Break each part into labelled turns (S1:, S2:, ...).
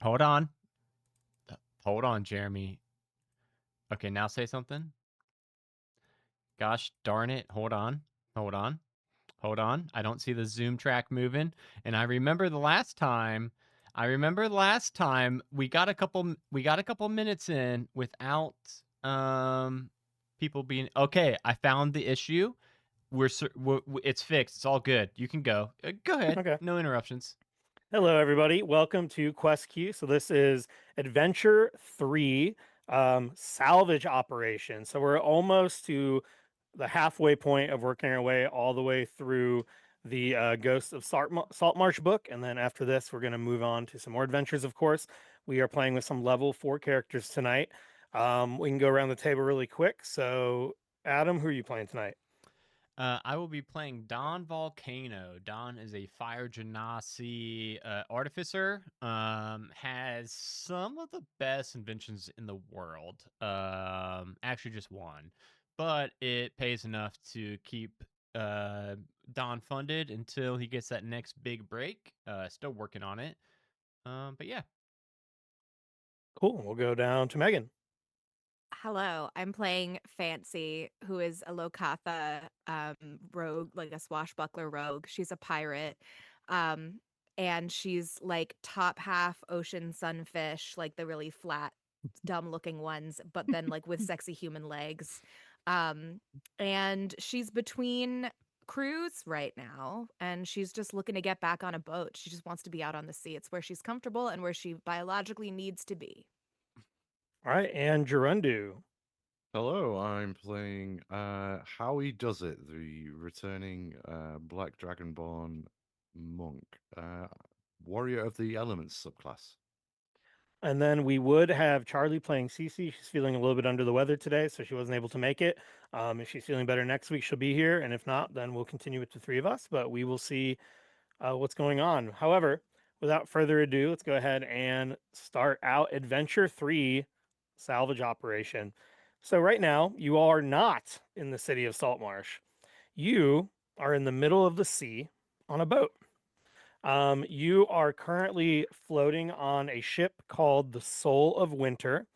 S1: Hold on. Hold on, Jeremy. Okay, now say something. Gosh darn it. Hold on. Hold on. Hold on. I don't see the zoom track moving. And I remember the last time we got a couple minutes in without people being okay. I found the issue. It's fixed. It's all good. You can go. Go ahead.
S2: Okay.
S1: No interruptions.
S2: Hello, everybody. Welcome to Quest Queue. So this is Adventure 3 Salvage Operation. So we're almost to the halfway point of working our way all the way through the Ghost of Saltmarsh book. And then after this, we're going to move on to some more adventures, of course. We are playing with some level 4 characters tonight. We can go around the table really quick. So, Adam, who are you playing tonight?
S1: I will be playing Don Volcano. Don is a fire genasi artificer. Has some of the best inventions in the world. Actually, just one, but it pays enough to keep uh, Don funded until he gets that next big break. Still working on it. But yeah.
S2: Cool. We'll go down to Megan.
S3: Hello, I'm playing Fancy, who is a Lokatha rogue, like a swashbuckler rogue. She's a pirate. Um, and she's like top half ocean sunfish, like the really flat, dumb looking ones, but then like with sexy human legs. Um, and she's between crews right now, and she's just looking to get back on a boat. She just wants to be out on the sea. It's where she's comfortable and where she biologically needs to be.
S2: All right. And Gerundu.
S4: Hello, I'm playing Howie Does It, the returning Black Dragonborn monk, warrior of the elements subclass.
S2: And then we would have Charlie playing Cece. She's feeling a little bit under the weather today, so she wasn't able to make it. If she's feeling better next week, she'll be here. And if not, then we'll continue with the three of us, but we will see what's going on. However, without further ado, let's go ahead and start out Adventure 3 Salvage Operation. So, right now, you are not in the city of Saltmarsh. You are in the middle of the sea on a boat. You are currently floating on a ship called the Soul of Winter,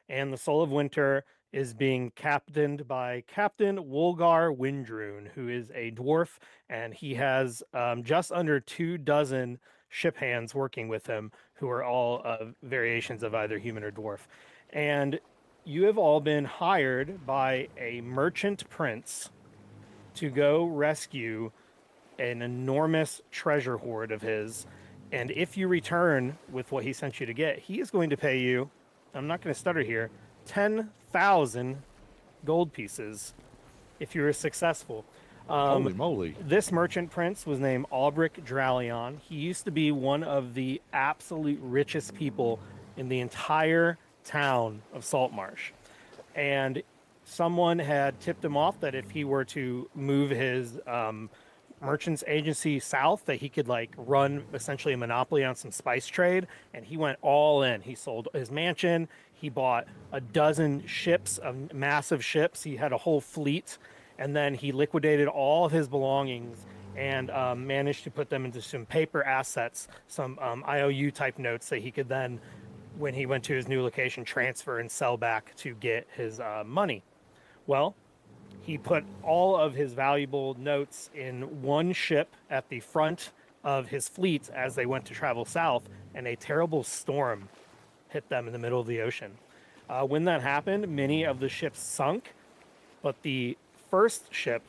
S2: and the Soul of Winter is being captained by Captain Wolgar Windrune, who is a dwarf, and he has just under 2 dozen ship hands working with him, who are all variations of either human or dwarf. And you have all been hired by a merchant prince to go rescue an enormous treasure hoard of his. And if you return with what he sent you to get, he is going to pay you, I'm not going to stutter here, 10,000 gold pieces if you're successful.
S4: Holy moly!
S2: This merchant prince was named Albric Dralion. He used to be one of the absolute richest people in the entire town of Saltmarsh. And someone had tipped him off that if he were to move his merchants agency south, that he could like run essentially a monopoly on some spice trade, and he went all in. He sold his mansion, he bought a dozen ships, massive ships, he had a whole fleet, and then he liquidated all of his belongings and managed to put them into some paper assets, some IOU type notes that he could then, when he went to his new location, transfer and sell back to get his money. Well, he put all of his valuable notes in one ship at the front of his fleet as they went to travel south, and a terrible storm hit them in the middle of the ocean. When that happened, many of the ships sunk, but the first ship,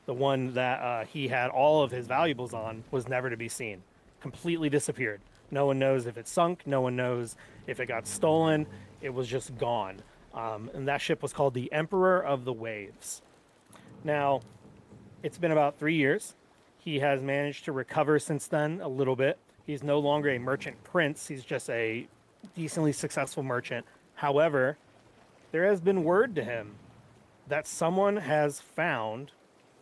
S2: the one that he had all of his valuables on, was never to be seen. Completely disappeared. No one knows if it sunk. No one knows if it got stolen. It was just gone. And that ship was called the Emperor of the Waves. Now, it's been about 3 years. He has managed to recover since then a little bit. He's no longer a merchant prince, he's just a decently successful merchant. However, there has been word to him that someone has found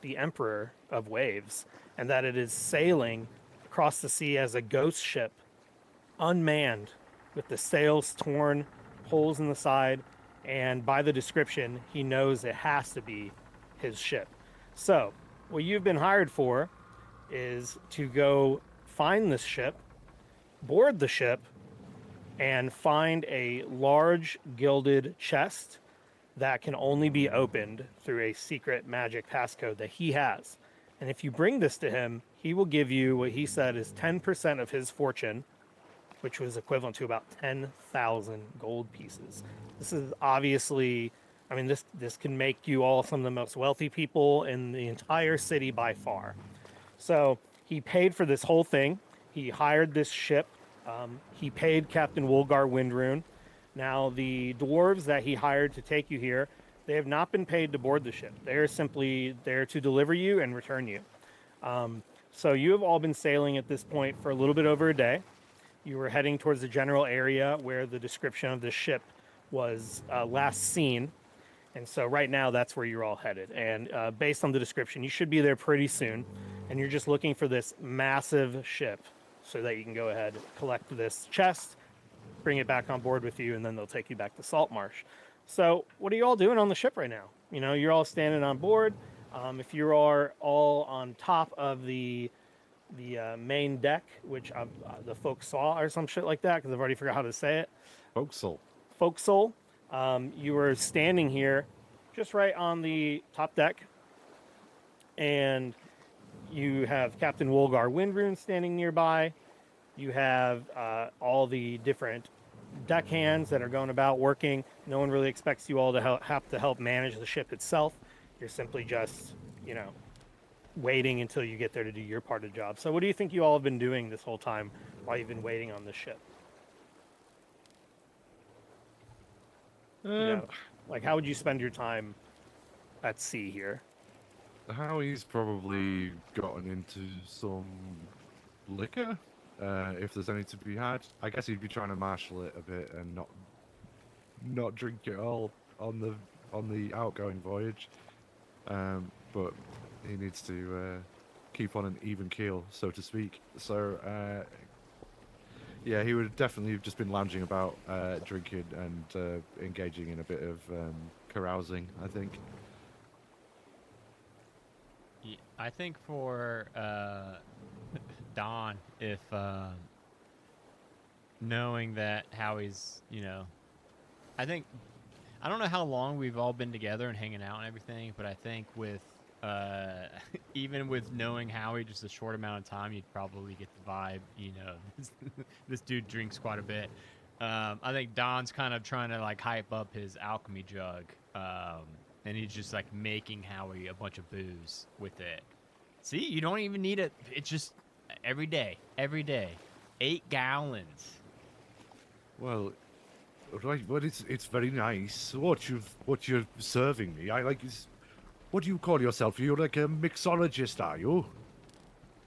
S2: the Emperor of Waves and that it is sailing across the sea as a ghost ship, unmanned, with the sails torn, holes in the side, and by the description, he knows it has to be his ship. So, what you've been hired for is to go find this ship, board the ship, and find a large gilded chest that can only be opened through a secret magic passcode that he has. And if you bring this to him, he will give you what he said is 10% of his fortune, which was equivalent to about 10,000 gold pieces. This is obviously, I mean, this can make you all some of the most wealthy people in the entire city by far. So he paid for this whole thing. He hired this ship. He paid Captain Wolgar Windrune. Now, the dwarves that he hired to take you here, they have not been paid to board the ship. They are simply there to deliver you and return you. So you have all been sailing at this point for a little bit over a day. You were heading towards the general area where the description of the ship was last seen. And so right now, that's where you're all headed. And based on the description, you should be there pretty soon. And you're just looking for this massive ship so that you can go ahead, collect this chest, bring it back on board with you, and then they'll take you back to Saltmarsh. So what are you all doing on the ship right now? You know, you're all standing on board. If you are all on top of the main deck, which the forecastle or some shit like that, because I've already forgot how to say it.
S4: Forecastle.
S2: Forecastle. You were standing here just right on the top deck, and you have Captain Wolgar Windrune standing nearby. You have all the different deckhands that are going about working. No one really expects you all to have to help manage the ship itself. You're simply just, you know, waiting until you get there to do your part of the job. So what do you think you all have been doing this whole time while you've been waiting on the ship? You know, like, how would you spend your time at sea here?
S4: Howie's probably gotten into some liquor, if there's any to be had. I guess he'd be trying to marshal it a bit and not drink it all on the outgoing voyage. But he needs to keep on an even keel, so to speak. So yeah, he would definitely have just been lounging about, drinking and engaging in a bit of carousing, I think.
S1: I think for Don, if knowing that Howie's, you know, I don't know how long we've all been together and hanging out and everything, but I think with even with knowing Howie just a short amount of time, you'd probably get the vibe, you know, this dude drinks quite a bit. I think Don's kind of trying to like hype up his alchemy jug, and he's just like making Howie a bunch of booze with it. See, you don't even need it. It's just every day, 8 gallons.
S4: Well, right, but it's very nice what you're serving me. I like this. What do you call yourself? You're like a mixologist, are you?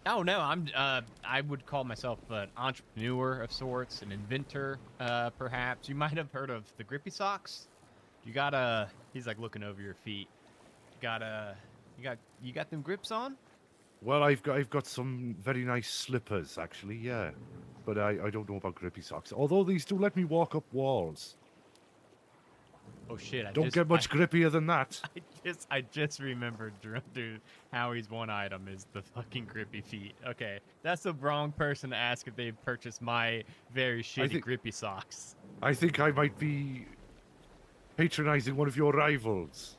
S1: Oh no, I would call myself an entrepreneur of sorts, an inventor, perhaps. You might have heard of the grippy socks. You got he's like looking over your feet. You got them grips on?
S4: Well, I've got some very nice slippers, actually, yeah. But I don't know about grippy socks. Although these do let me walk up walls.
S1: Oh shit!
S4: Don't get much grippier than that.
S1: I just remembered, dude. Howie's one item is the fucking grippy feet. Okay, that's the wrong person to ask if they've purchased my very shitty grippy socks.
S4: I think I might be patronizing one of your rivals.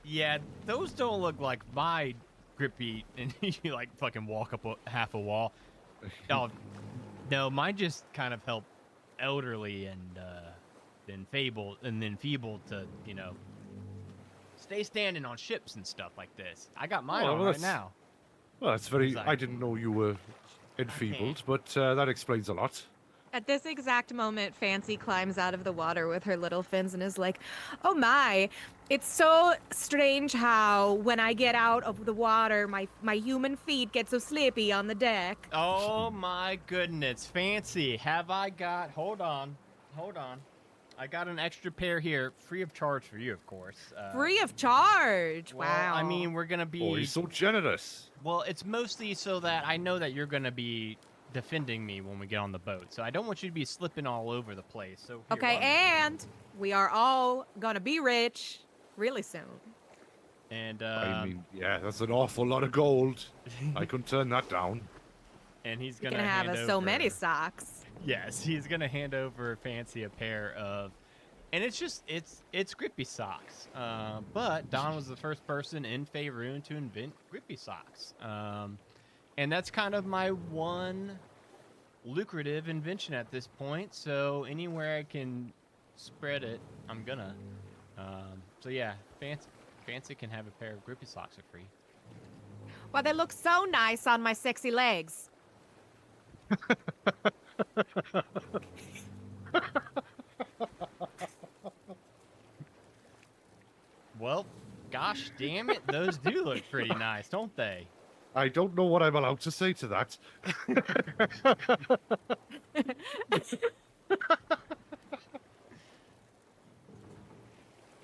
S1: Yeah, those don't look like my grippy, and you like fucking walk up half a wall. Oh, no, mine just kind of help elderly and enfeebled to, you know, stay standing on ships and stuff like this. I got mine on right now.
S4: Well, that's very. I didn't know you were enfeebled, but that explains a lot.
S3: At this exact moment, Fancy climbs out of the water with her little fins and is like, oh my, it's so strange how when I get out of the water, my human feet get so slippy on the deck.
S1: Oh my goodness, Fancy, have I got, hold on. I got an extra pair here, free of charge for you, of course.
S3: Free of charge?
S1: Well,
S3: wow.
S1: I mean, we're going to be...
S4: Oh, he's so generous.
S1: Well, it's mostly so that I know that you're going to be defending me when we get on the boat. So I don't want you to be slipping all over the place. So
S3: okay, and we are all going to be rich really soon.
S1: And
S4: I mean, yeah, that's an awful lot of gold. I couldn't turn that down.
S1: And he's
S3: going
S1: going
S3: to have
S1: hand
S3: so
S1: over...
S3: many socks.
S1: Yes, he's gonna hand over Fancy a pair of, and it's grippy socks. But Don was the first person in Faerun to invent grippy socks. And that's kind of my one lucrative invention at this point. So anywhere I can spread it, I'm gonna. So yeah, Fancy can have a pair of grippy socks for free.
S3: Well, they look so nice on my sexy legs.
S1: Well, gosh damn it, those do look pretty nice, don't they?
S4: I don't know what I'm allowed to say to that.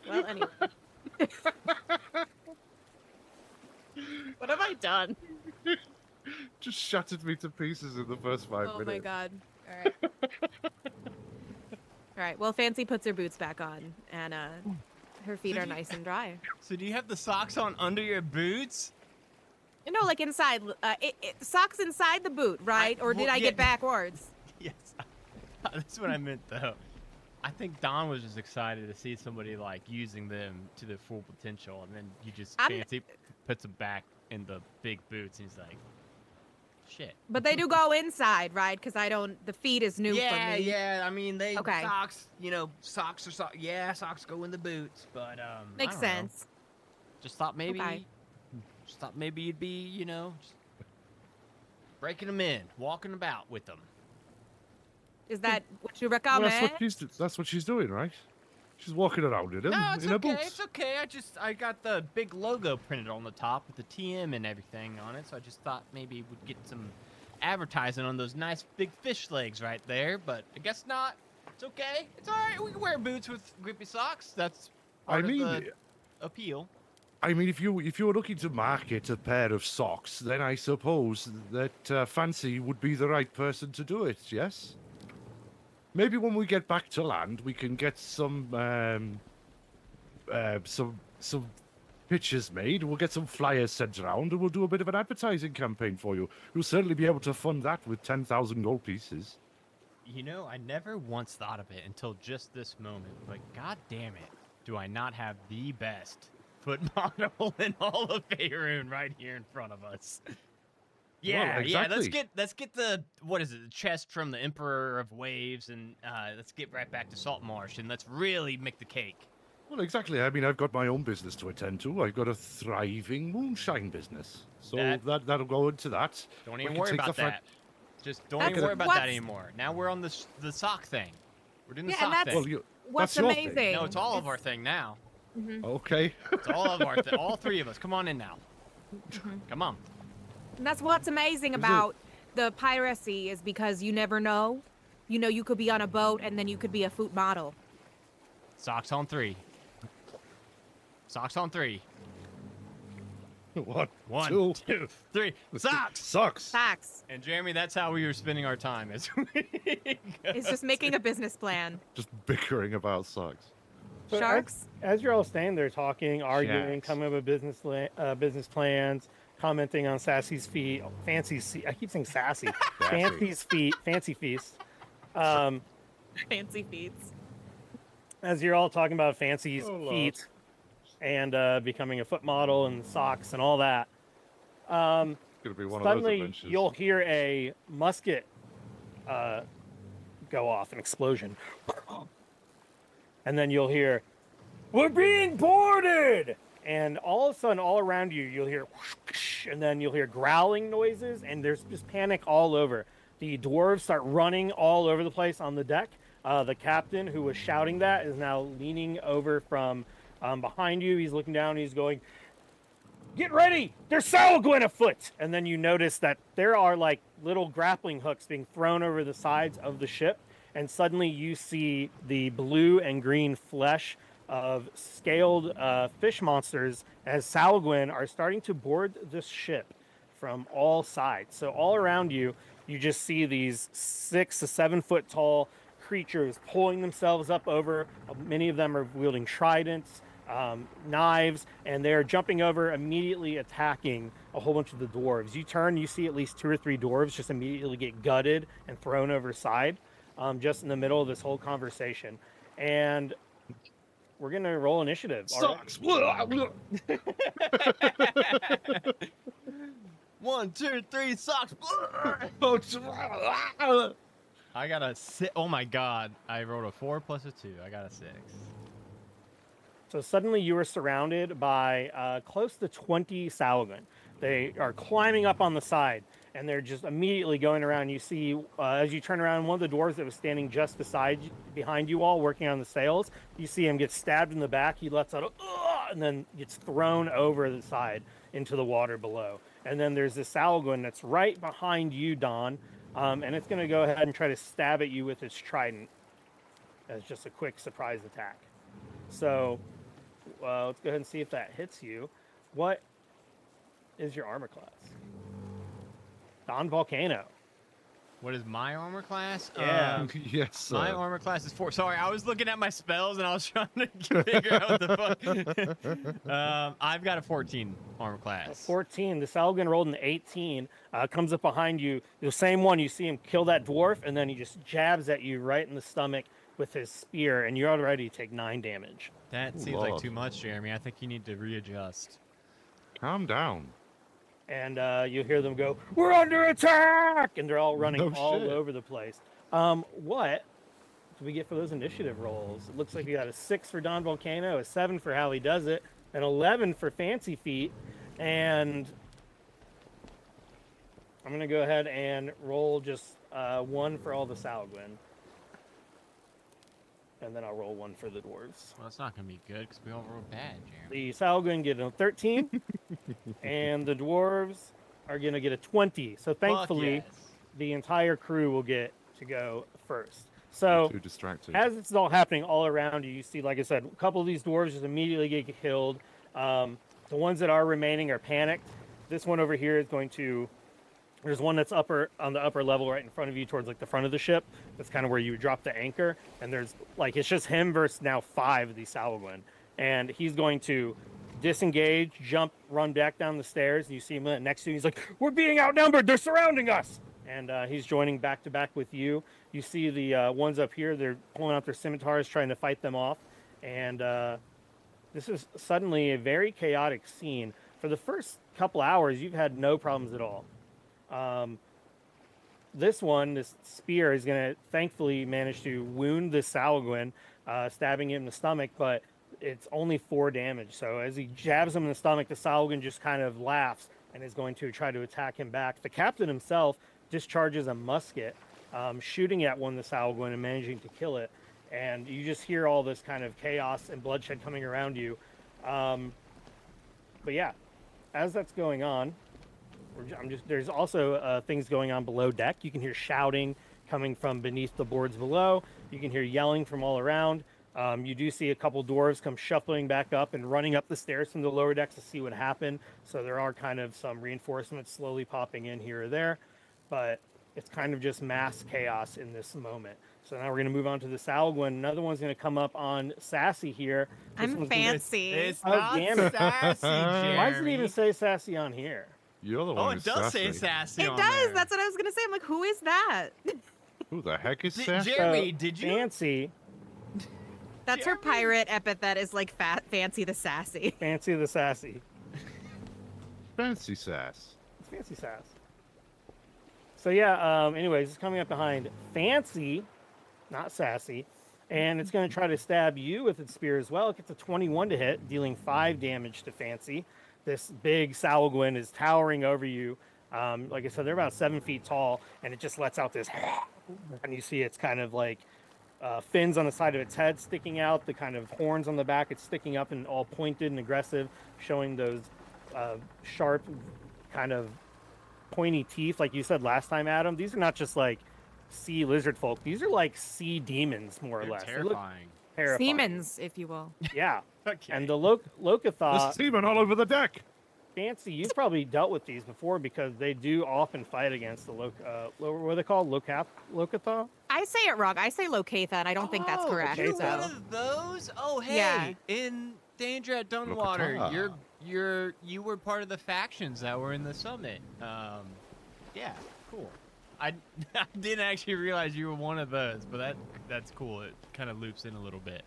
S3: Well, anyway. What have I done?
S4: Just shattered me to pieces in the first 5 minutes.
S3: Oh my god. All right. All right. Well, Fancy puts her boots back on, and her feet are nice and dry.
S1: So do you have the socks on under your boots?
S3: No, like inside. Socks inside the boot, right? Or did I get backwards?
S1: Yes. That's what I meant, though. I think Don was just excited to see somebody like using them to their full potential, and then you just Fancy puts them back in the big boots, and he's like, "Shit."
S3: But they do go inside, right? Because I don't. The feet is new for me.
S1: Yeah. I mean,
S3: Okay.
S1: socks. Socks are socks. Yeah, socks go in the boots, but
S3: Makes
S1: I don't know.
S3: sense.
S1: Just thought maybe.
S3: Okay.
S1: Just thought maybe you'd be, just breaking them in, walking about with them.
S3: Is that what you
S4: Well,
S3: recommend?
S4: that's what she's doing, right? She's walking around in them,
S1: No, it's
S4: in her
S1: okay.
S4: boots.
S1: It's okay. I got the big logo printed on the top with the TM and everything on it, so I just thought maybe we'd get some advertising on those nice big fish legs right there. But I guess not. It's okay. It's all right. We can wear boots with grippy socks. That's part of the appeal.
S4: I mean, if you were looking to market a pair of socks, then I suppose that Fancy would be the right person to do it. Yes. Maybe when we get back to land, we can get some pictures made. We'll get some flyers sent around, and we'll do a bit of an advertising campaign for you. You'll certainly be able to fund that with 10,000 gold pieces.
S1: I never once thought of it until just this moment. But god damn it, do I not have the best foot model in all of Faerun right here in front of us? Yeah,
S4: Well,
S1: yeah.
S4: exactly.
S1: Let's get the the chest from the Emperor of Waves, and let's get right back to Saltmarsh, and let's really make the cake.
S4: Well, exactly. I mean, I've got my own business to attend to. I've got a thriving moonshine business, so that'll go into that.
S1: Don't
S4: We
S1: even
S4: can
S1: worry
S4: take the
S1: about
S4: front-
S1: that. Just don't
S3: That's
S1: even worry about that
S3: what's-
S1: anymore. Now we're on the sock thing. We're doing the
S3: Yeah,
S1: sock
S3: and
S1: thing.
S4: Well,
S3: What's
S4: that's your thing.
S3: amazing?
S1: No, it's all of our thing now.
S4: Okay.
S1: It's all of our all three of us. Come on in now. Come on.
S3: And that's what's amazing
S4: it?
S3: about the piracy is because you never know. You could be on a boat and then you could be a foot model.
S1: Socks on 3. Socks on 3.
S4: One,
S1: 1,
S4: two,
S1: 2, 3. Socks.
S4: Socks.
S3: Facts.
S1: And Jeremy, that's how we were spending our time.
S3: It's just making a business plan.
S4: Just bickering about socks.
S2: So
S3: Sharks.
S2: As you're all standing there talking, arguing,
S4: Sharks.
S2: coming up with business plans, commenting on Sassy's feet, I keep saying Sassy. Fancy feast.
S3: Fancy feats.
S2: As you're all talking about Fancy's
S4: Oh, Lord.
S2: feet and becoming a foot model and socks and all that,
S4: Gonna be one of those
S2: suddenly
S4: adventures.
S2: you'll hear a musket go off, an explosion. And then you'll hear, "We're being boarded!" And all of a sudden, all around you, you'll hear whoosh, and then you'll hear growling noises, and there's just panic all over. The dwarves start running all over the place on the deck. The captain who was shouting that is now leaning over from behind you. He's looking down, he's going, "Get ready! There's Saltmarsh afoot!" And then you notice that there are like little grappling hooks being thrown over the sides of the ship. And suddenly you see the blue and green flesh of scaled fish monsters as Salgwin are starting to board this ship from all sides. So all around you, you just see these 6 to 7 foot tall creatures pulling themselves up over. Many of them are wielding tridents, knives, and they're jumping over, immediately attacking a whole bunch of the dwarves. You turn, you see at least 2 or 3 dwarves just immediately get gutted and thrown over side. just in the middle of this whole conversation. And we're going to roll initiative.
S4: Sucks.
S1: 1, 2, 3, socks. I got a 6. Oh my god. I rolled a 4 plus a 2. I got a 6.
S2: So suddenly you are surrounded by close to 20 Salagun. They are climbing up on the side, and they're just immediately going around. You see, as you turn around, one of the dwarves that was standing just behind you all, working on the sails, you see him get stabbed in the back. He lets out a, and then gets thrown over the side into the water below. And then there's this Salagun that's right behind you, Don, and it's going to go ahead and try to stab at you with its trident as just a quick surprise attack. So let's go ahead and see if that hits you. What is your armor class? Don Volcano.
S1: What is my armor class?
S2: Yeah.
S4: Yes, sir.
S1: My armor class is 4. Sorry, I was looking at my spells and I was trying to figure out what the fuck. I've got a 14 armor class.
S2: 14. The Salagun rolled an 18. Comes up behind you. The same one. You see him kill that dwarf, and then he just jabs at you right in the stomach with his spear, and you already take 9 damage.
S1: That seems
S4: Lord.
S1: like too much, Jeremy. I think you need to readjust.
S4: Calm down.
S2: And you hear them go, "We're under attack!" And they're all running
S4: No
S2: all
S4: shit.
S2: over the place. What do we get for those initiative rolls? It looks like we got a 6 for Don Volcano, a 7 for How He Does It, an 11 for Fancy Feet, and I'm going to go ahead and roll just 1 for all the Salagun. And then I'll roll 1 for the dwarves.
S1: Well, it's not going to be good because we all rolled bad, Jeremy.
S2: The Salagun get a 13, and the dwarves are going to get a 20. So thankfully,
S1: Fuck yes.
S2: the entire crew will get to go first. So
S4: Too distracted.
S2: as it's all happening all around you, you see, like I said, a couple of these dwarves just immediately get killed. The ones that are remaining are panicked. This one over here is going to... There's one that's on the upper level right in front of you towards like the front of the ship. That's kind of where you would drop the anchor. And there's like, it's just him versus now 5 of these Salagun. And he's going to disengage, jump, run back down the stairs. And you see him next to you. He's like, "We're being outnumbered. They're surrounding us." And he's joining back to back with you. You see the ones up here. They're pulling out their scimitars, trying to fight them off. And this is suddenly a very chaotic scene. For the first couple hours, you've had no problems at all. This spear is going to thankfully manage to wound this Salagun, stabbing him in the stomach, but it's only 4 damage. So as he jabs him in the stomach, the Salagun just kind of laughs and is going to try to attack him back. The captain himself discharges a musket, shooting at one of the Salagun and managing to kill it. And you just hear all this kind of chaos and bloodshed coming around you. But yeah, as that's going on, there's also things going on below deck. You can hear shouting coming from beneath the boards below. You can hear yelling from all around. You do see a couple dwarves come shuffling back up and running up the stairs from the lower decks to see what happened. So there are kind of some reinforcements slowly popping in here or there, but it's kind of just mass chaos in this moment. So now we're going to move on to the Salagun. Another one's going to come up on Sassy here. This
S3: I'm
S2: one's gonna-
S3: fancy.
S1: It's
S2: Oh,
S1: not
S2: damn it.
S1: sassy, Jeremy.
S2: Why does it even say Sassy on here?
S4: You're the
S1: Oh,
S4: one
S1: it
S4: who's
S1: does say
S4: sassy.
S1: sassy
S3: It
S1: on
S3: does.
S1: there.
S3: That's what I was gonna say. I'm like, who is that?
S4: Who the heck is
S1: Did
S4: sassy?
S1: Jeremy, did you?
S2: Fancy.
S3: That's her
S1: Jeremy.
S3: pirate epithet is like Fancy the Sassy.
S2: Fancy the Sassy.
S4: Fancy sass.
S2: It's Fancy Sass. So yeah, anyways, it's coming up behind Fancy, not Sassy, and it's going to try to stab you with its spear as well. It gets a 21 to hit, dealing 5 damage to Fancy. This big Salagun is towering over you. Like I said, they're about 7 feet tall, and it just lets out this, and you see it's kind of like fins on the side of its head sticking out, the kind of horns on the back, it's sticking up and all pointed and aggressive, showing those sharp kind of pointy teeth, like you said last time, Adam. These are not just like sea lizard folk. These are like sea demons, more or
S1: They're
S2: less. They look
S1: terrifying.
S2: terrifying.
S3: Demons, if you will.
S2: Yeah.
S1: Okay.
S2: And the
S4: There's
S2: Lokatha,
S4: semen all over the deck.
S2: Fancy, you've probably dealt with these before because they do often fight against the what are they called? Lokatha?
S3: I say it wrong. I say Locatha, and I don't think that's
S1: Oh,
S3: correct.
S1: You're
S2: Locatha.
S1: one of those? Oh, hey.
S3: Yeah.
S1: In Danger at Dunwater,
S4: Lokatha.
S1: you were part of the factions that were in the summit. Yeah, cool. I didn't actually realize you were one of those, but that's cool. It kind of loops in a little bit.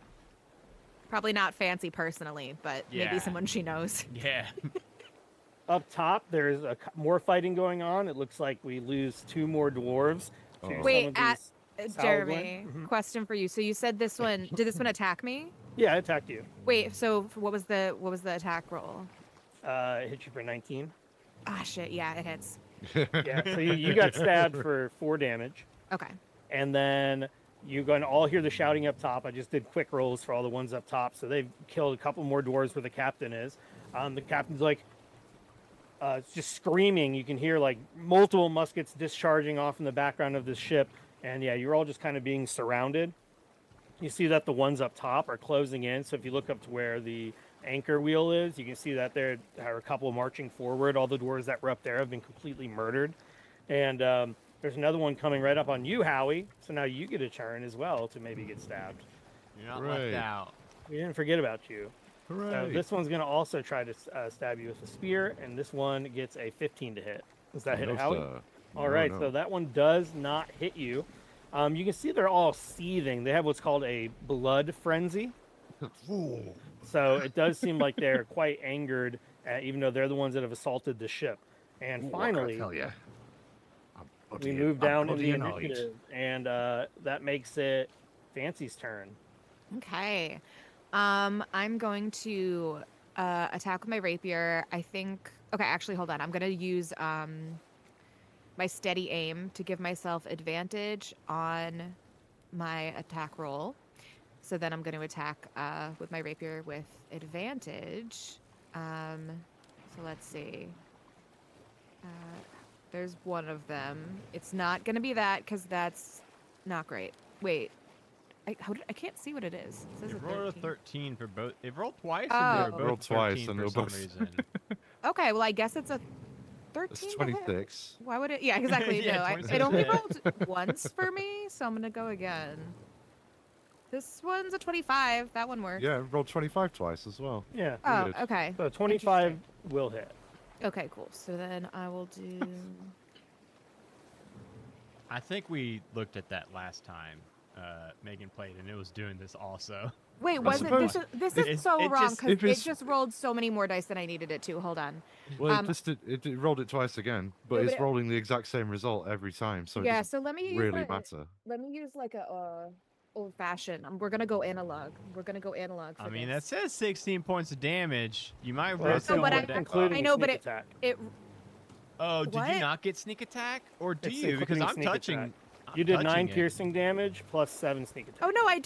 S3: Probably not Fancy personally, but maybe
S1: Yeah.
S3: someone she knows.
S1: Yeah.
S2: Up top, there's more fighting going on. It looks like we lose 2 more dwarves to
S4: Uh-oh.
S2: some
S3: Wait,
S2: of these.
S3: Jeremy,
S2: Mhm.
S3: question for you. So you said this one, did this one attack me?
S2: Yeah, I attacked you.
S3: Wait, so what was the attack roll?
S2: It hit you for 19.
S3: Ah, shit, yeah, it hits.
S2: Yeah, so you got stabbed for 4 damage.
S3: Okay.
S2: And then you're going to all hear the shouting up top. I just did quick rolls for all the ones up top. So they've killed a couple more dwarves where the captain is. The captain's like, just screaming. You can hear like multiple muskets discharging off in the background of this ship. And yeah, you're all just kind of being surrounded. You see that the ones up top are closing in. So if you look up to where the anchor wheel is, you can see that there are a couple marching forward. All the dwarves that were up there have been completely murdered. And there's another one coming right up on you, Howie. So now you get a turn as well to maybe get stabbed.
S1: You're not
S4: Right.
S1: left out.
S2: We didn't forget about you. So
S4: Hooray.
S2: this one's going to also try to stab you with a spear, and this one gets a 15 to hit. Does that hit
S4: No,
S2: Howie?
S4: sir.
S2: All
S4: No,
S2: right,
S4: no.
S2: so that one does not hit you. You can see they're all seething. They have what's called a blood frenzy.
S4: Ooh.
S2: So it does seem like they're quite angered, even though they're the ones that have assaulted the ship. And finally,
S4: tell you.
S2: we move down in the initiative, and that makes it Fancy's turn.
S3: Okay. I'm going to attack with my rapier. I think. Okay, actually, hold on. I'm gonna use my steady aim to give myself advantage on my attack roll. So then I'm going to attack with my rapier with advantage. So let's see. There's one of them. It's not going to be that because that's not great. Wait. I can't see what it is. It says
S1: They
S3: a
S1: rolled a
S3: 13.
S1: 13 for both. They've rolled twice,
S3: Oh.
S1: and they were both
S4: Rolled twice,
S1: 13
S4: and
S1: for
S4: they were
S1: some
S4: both-
S1: reason.
S3: Okay, well, I guess it's a 13
S4: It's
S3: to hit.
S4: 26.
S3: Why would it? Yeah, exactly.
S1: Yeah,
S3: No,
S1: 26
S3: it only
S1: to hit.
S3: rolled once for me, so I'm going to go again. This one's a 25. That one works.
S4: Yeah, rolled 25 twice as well.
S2: Yeah.
S3: Oh,
S4: Weird.
S3: okay.
S2: So 25 will hit.
S3: Okay, cool. So then I will do.
S1: I think we looked at that last time Megan played, and it was doing this also.
S3: Wait, was it?
S4: suppose
S3: This
S1: it-
S3: is so
S1: it
S3: wrong
S1: just-
S3: because
S4: if
S3: it
S4: it's-
S3: just rolled so many more dice than I needed it to. Hold on.
S4: Well,
S3: Um,
S4: it rolled it twice again, but
S3: No,
S4: it's
S3: but it-
S4: rolling the exact same result every time, so it
S3: Yeah.
S4: doesn't
S3: So let me use
S4: really
S3: like,
S4: matter.
S3: let me use like a old fashioned. We're gonna go analog. We're gonna go analog. For
S1: I mean, that
S3: this.
S1: says 16 points of damage. You might
S2: Well,
S1: roll
S2: it's
S3: No, but
S1: some more
S2: including
S3: I know,
S2: sneak
S3: but
S2: attack.
S3: it.
S1: Oh, did
S3: What?
S1: you not get sneak attack? Or do
S2: It's
S1: you? Because
S2: including
S1: I'm
S2: sneak
S1: touching.
S2: attack.
S1: I'm
S2: You did
S1: touching
S2: 9
S1: it.
S2: piercing damage plus 7 sneak attack.
S3: Oh no, I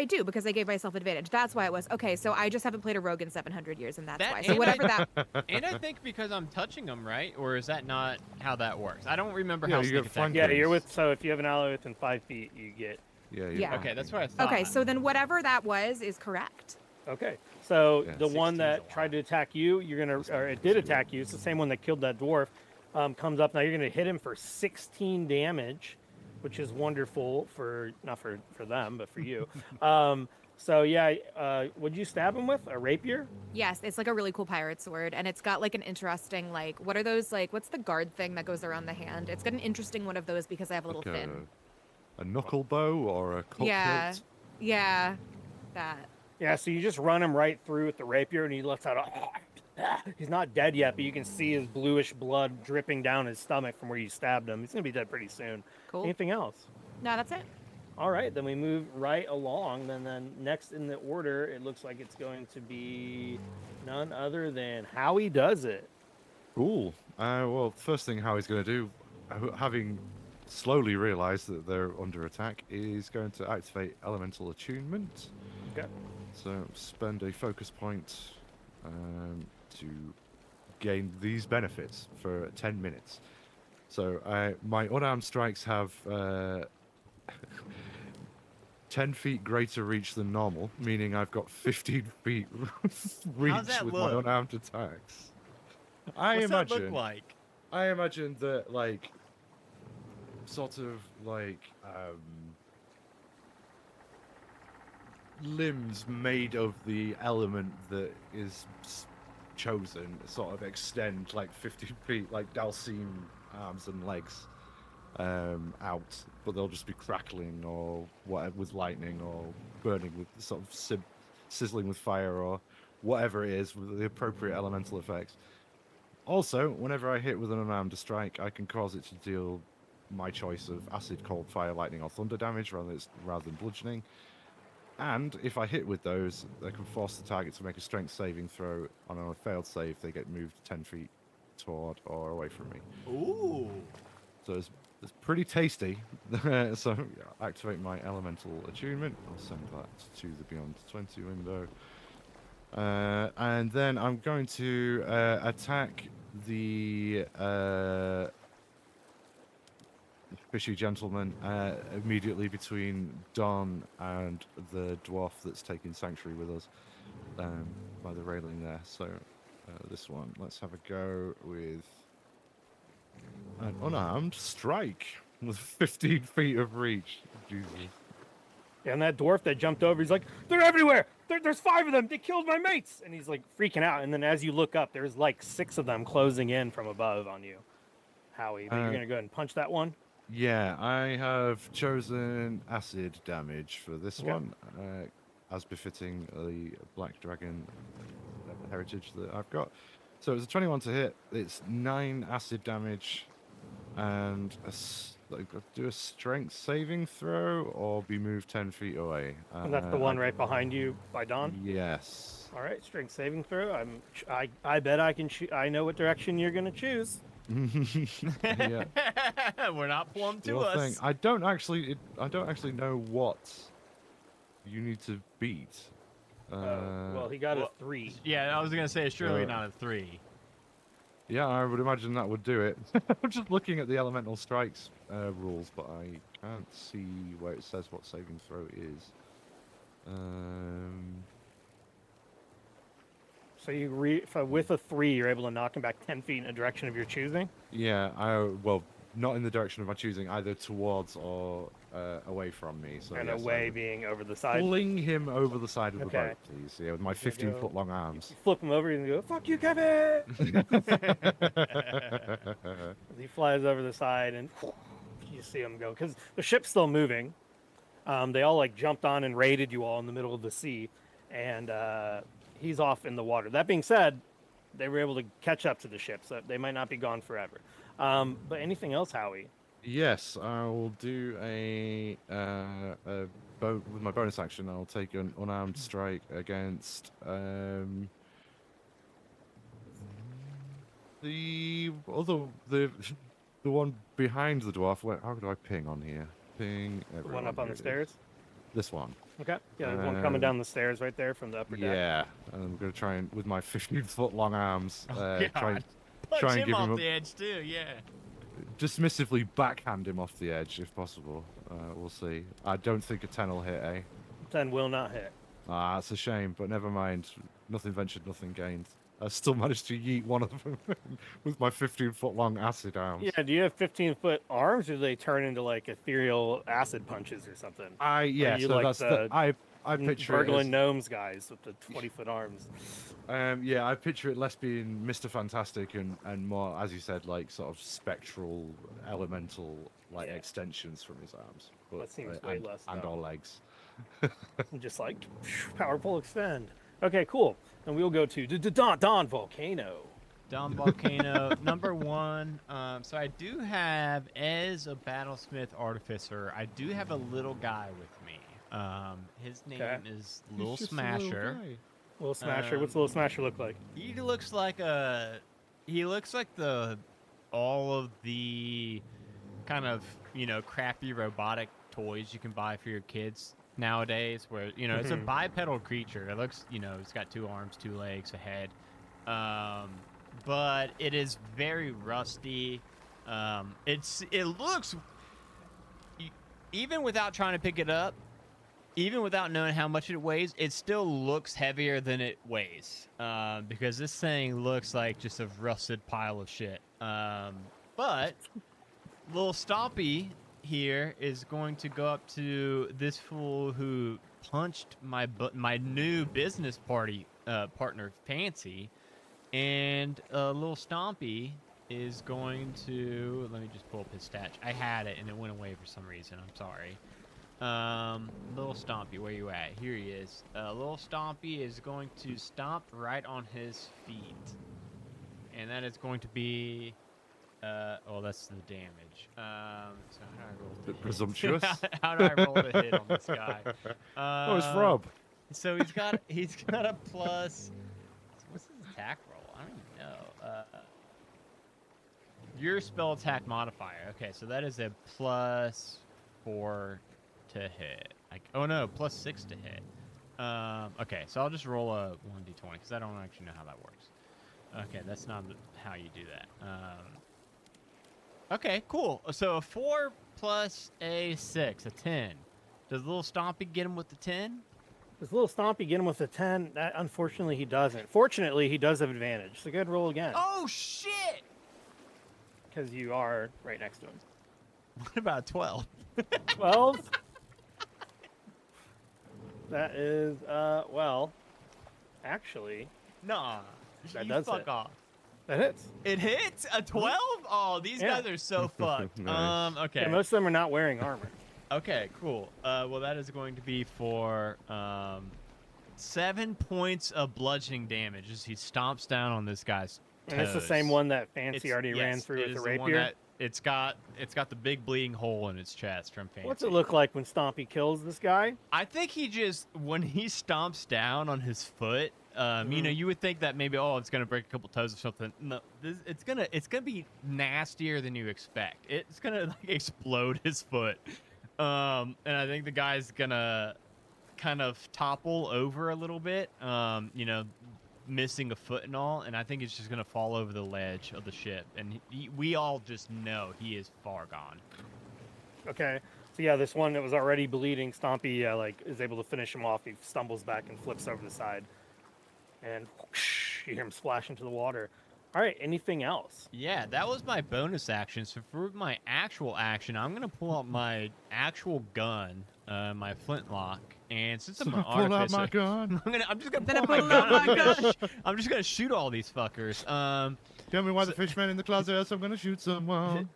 S3: do because I gave myself advantage. That's why it was okay. So I just haven't played a rogue in 700 years, and that's
S1: That-
S3: why. So
S1: and
S3: whatever that.
S1: And I think because I'm touching them, right? Or is that not how that works? I don't remember
S4: Yeah,
S1: how
S4: you
S1: sneak
S4: get
S1: attack
S4: flank
S2: Yeah,
S1: works.
S2: you're with. So if you have an ally within 5 feet, you get.
S4: Yeah,
S3: Yeah.
S1: Okay, that's what I thought.
S3: Okay, so then whatever that was is correct.
S2: Okay. So
S4: Yeah,
S2: the one
S1: 16's
S2: that
S1: a
S2: tried
S1: lot.
S2: to attack you, you're gonna, or it did attack you. It's the same one that killed that dwarf. Comes up now. You're gonna hit him for 16 damage, which is wonderful for not for them, but for you. So yeah, would you stab him with a rapier?
S3: Yes, it's like a really cool pirate sword, and it's got like an interesting like what are those like? What's the guard thing that goes around the hand? It's got an interesting one of those because I have a little
S4: like
S3: fin.
S4: a knuckle bow or a cut
S3: Yeah,
S4: hilt.
S3: yeah, that.
S2: Yeah. So you just run him right through with the rapier, and he lets out a. He's not dead yet, but you can see his bluish blood dripping down his stomach from where you stabbed him. He's gonna be dead pretty soon.
S3: Cool.
S2: Anything else?
S3: No, that's it.
S2: All right, then we move right along. Then next in the order, it looks like it's going to be none other than Howie Does It.
S4: Cool. Well, first thing Howie's going to do, having slowly realised that they're under attack, is going to activate Elemental Attunement.
S2: Okay.
S4: So spend a focus point to gain these benefits for 10 minutes. So my unarmed strikes have 10 feet greater reach than normal, meaning I've got 15 feet reach
S1: that
S4: with my
S1: look?
S4: unarmed attacks.
S1: What's that look like?
S4: I imagine that, like, sort of like limbs made of the element that is chosen sort of extend like 50 feet, like Dalcine arms and legs. out, but they'll just be crackling or whatever with lightning or burning with sort of sizzling with fire or whatever it is with the appropriate elemental effects. Also, whenever I hit with an unarmed strike, I can cause it to deal my choice of acid, cold, fire, lightning, or thunder damage rather than bludgeoning. And if I hit with those, they can force the target to make a strength saving throw. On a failed save, they get moved 10 feet toward or away from me.
S1: Ooh.
S4: So it's pretty tasty. So yeah, activate my elemental attunement. I'll send that to the Beyond 20 window. And then I'm going to attack the fishy gentleman immediately between Don and the dwarf that's taking sanctuary with us by the railing there. So this one, let's have a go with an unarmed strike with 15 feet of reach. Jesus.
S2: And that dwarf that jumped over, he's like, they're everywhere. There's 5 of them. They killed my mates. And he's like freaking out. And then as you look up, there's like 6 of them closing in from above on you, Howie. But you're going to go ahead and punch that one?
S4: Yeah, I have chosen acid damage for this
S2: Okay.
S4: one, as befitting the Black Dragon heritage that I've got. So it's a 21 to hit. It's 9 acid damage, and do a strength saving throw or be moved 10 feet away.
S2: And that's the one right behind you by Don?
S4: Yes.
S2: All right, strength saving throw. I bet I can I know what direction you're going to choose.
S4: Yeah.
S1: We're not plumb to
S4: Sure thing.
S1: us.
S4: I don't actually know what you need to beat.
S2: Well, he got a 3.
S1: Yeah, I was gonna say surely
S4: Uh,
S1: not a 3.
S4: Yeah, I would imagine that would do it. I'm just looking at the elemental strikes rules, but I can't see where it says what saving throw is.
S2: So with a 3, you're able to knock him back 10 feet in a direction of your choosing?
S4: Yeah, well, not in the direction of my choosing, either towards or away from me. So
S2: And
S4: yes, I
S2: away
S4: would
S2: being over the side.
S4: fling him over the side of the
S2: Okay.
S4: boat, please. Yeah, with my
S2: There you go.
S4: 15-foot long arms.
S2: You flip him over and go, fuck you, Kevin! As he flies over the side and you see him go. Because the ship's still moving. They all like jumped on and raided you all in the middle of the sea. And he's off in the water. That being said, they were able to catch up to the ship, so they might not be gone forever. But anything else, Howie?
S4: Yes, I will do a with my bonus action. I'll take an unarmed strike against the one behind the dwarf. How do I ping on here? Ping
S2: The
S4: everyone.
S2: one up on
S4: Here
S2: the
S4: it is.
S2: stairs?
S4: This one.
S2: Okay. Yeah, there's one coming down the stairs right there from the upper deck.
S4: Yeah, and I'm gonna try and with my 15-foot long arms try
S1: God.
S4: and
S1: Punch
S4: and
S1: him
S4: give
S1: off
S4: him
S1: the edge too. Yeah.
S4: dismissively backhand him off the edge if possible. We'll see. I don't think a 10 will hit, eh?
S2: 10 will not hit.
S4: Ah, it's a shame, but never mind. Nothing ventured, nothing gained. I still managed to yeet one of them with my 15-foot long acid arms.
S2: Yeah, do you have 15-foot arms, or do they turn into like ethereal acid punches or something?
S4: Yeah,
S2: you
S4: so
S2: like
S4: that's I picture it
S2: Burgling
S4: as,
S2: gnomes guys with the 20-foot arms.
S4: yeah, I picture it less being Mr. Fantastic and more, as you said, like sort of spectral, elemental, like
S2: Yeah.
S4: extensions from his arms. But,
S2: That seems way less,
S4: and
S2: though.
S4: all legs.
S2: Just like powerful extend. Okay, cool. And we'll go to Don Volcano.
S1: Down Volcano, number 1. So I do have, as a Battlesmith Artificer, I do have a little guy with me. His name
S2: Okay.
S1: is Little Smasher.
S2: Little Smasher. What's Little Smasher look like?
S1: He looks like all of the kind of, crappy robotic toys you can buy for your kids nowadays, where, it's a bipedal creature. It looks, it's got 2 arms, 2 legs, a head. But it is very rusty. It looks, even without trying to pick it up, even without knowing how much it weighs, it still looks heavier than it weighs. Because this thing looks like just a rusted pile of shit. But little Stompy here is going to go up to this fool who punched my new business partner, Fancy, and little Stompy is going to, let me just pull up his stats. I had it and it went away for some reason. I'm sorry. Little Stompy, where you at? Here he is. Little Stompy is going to stomp right on his feet. And that is going to be, oh, that's the damage. So how do I roll to hit?
S4: Presumptuous.
S1: How do I roll to hit on this guy?
S4: Oh, it's Rob.
S1: So he's got a plus. What's his attack roll? I don't even know. Your spell attack modifier. Okay, so that is a +4 to hit. Oh no, +6 to hit. Okay, so I'll just roll a 1d20 because I don't actually know how that works. Okay, that's not how you do that. Okay, cool. So a 4 plus a 6, a 10. Does little Stompy get him with the 10?
S2: Does little Stompy get him with a 10? That, unfortunately, he doesn't. Fortunately, he does have advantage. So go ahead and roll again.
S1: Oh shit!
S2: Because you are right next to him.
S1: What about 12?
S2: 12? That is, well, actually,
S1: Nah.
S2: That
S1: You
S2: does
S1: fuck
S2: hit.
S1: off.
S2: that hits.
S1: It hits a 12? Oh, these
S2: Yeah.
S1: guys are so fucked.
S4: Nice.
S1: Okay.
S2: Yeah, most of them are not wearing armor.
S1: Okay, cool. Well, that is going to be for 7 points of bludgeoning damage as he stomps down on this guy's toes.
S2: And it's the same one that Fancy already ran
S1: yes,
S2: through
S1: it
S2: with
S1: is
S2: the
S1: one
S2: rapier.
S1: that it's got the big bleeding hole in its chest from Fancy.
S2: What's it look like when Stompy kills this guy?
S1: I think he just, when he stomps down on his foot, you know, you would think that maybe, oh, it's gonna break a couple toes or something. No, it's gonna be nastier than you expect. It's gonna like explode his foot, and I think the guy's gonna kind of topple over a little bit, you know, missing a foot and all, and I think he's just gonna fall over the ledge of the ship, and we all just know he is far gone.
S2: Okay. So yeah, this one that was already bleeding, Stompy like is able to finish him off. He stumbles back and flips over the side, and whoosh, you hear him splash into the water. All right. Anything else?
S1: Yeah, that was my bonus action. So for my actual action, I'm gonna pull out my actual gun, my flintlock, and since I'm an
S4: Pull out
S1: artificer,
S4: my gun.
S1: I'm just gonna
S3: Then
S1: pull
S3: I
S1: out my
S3: pull out
S1: gun.
S3: my
S1: I'm just gonna shoot all these fuckers.
S4: Tell me why the fishman in the closet else I'm gonna shoot someone.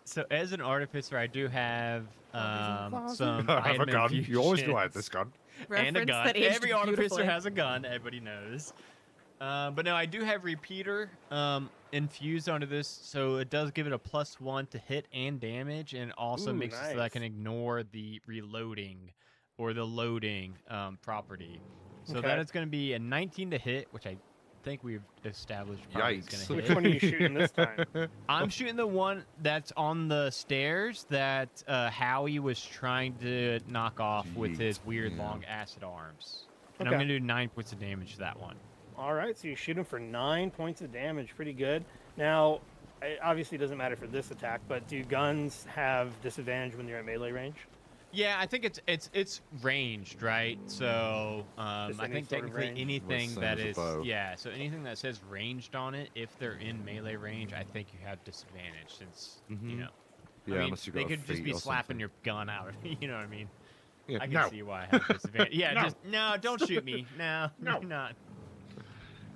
S1: So as an artificer, I do have some
S4: I have a
S1: item
S4: gun. You always know I have
S1: infusions
S4: this gun.
S1: and a
S3: Reference
S1: gun.
S3: that aged
S1: Every artificer
S3: beautifully.
S1: has a gun. Everybody knows. But no, I do have repeater infused onto this, so it does give it a +1 to hit and damage, and also
S2: Ooh,
S1: makes it so that I
S2: nice.
S1: can ignore the reloading or the loading property. So
S2: Okay.
S1: that is going to be a 19 to hit, which I think we've established probably is
S4: Yikes.
S1: going
S2: Which
S1: to
S2: one
S1: hit.
S2: are you shooting this time?
S1: I'm shooting the one that's on the stairs that Howie was trying to knock off with his weird
S4: Yeah.
S1: long acid arms. And
S2: Okay.
S1: I'm going to do 9 points of damage to that one.
S2: All right, so you shoot him for 9 points of damage. Pretty good. Now, it obviously doesn't matter for this attack, but do guns have disadvantage when you're at melee range?
S1: Yeah, I think it's ranged, right? So
S2: Just
S1: I
S2: any
S1: think
S2: sort of
S1: technically
S2: range?
S1: anything
S4: Same
S1: that
S4: as a
S1: is
S4: bow.
S1: so anything that says ranged on it, if they're in melee range, I think you have disadvantage since you
S4: Mhm.
S1: know.
S4: Yeah,
S1: I mean,
S4: unless you
S1: they
S4: got a
S1: could just
S4: feat
S1: be
S4: or
S1: slapping
S4: something.
S1: your gun out. You know what I mean?
S4: Yeah,
S1: I can
S4: no.
S1: see why I have disadvantage. Yeah,
S4: No.
S1: just no, don't shoot me. No,
S4: No.
S1: you're not.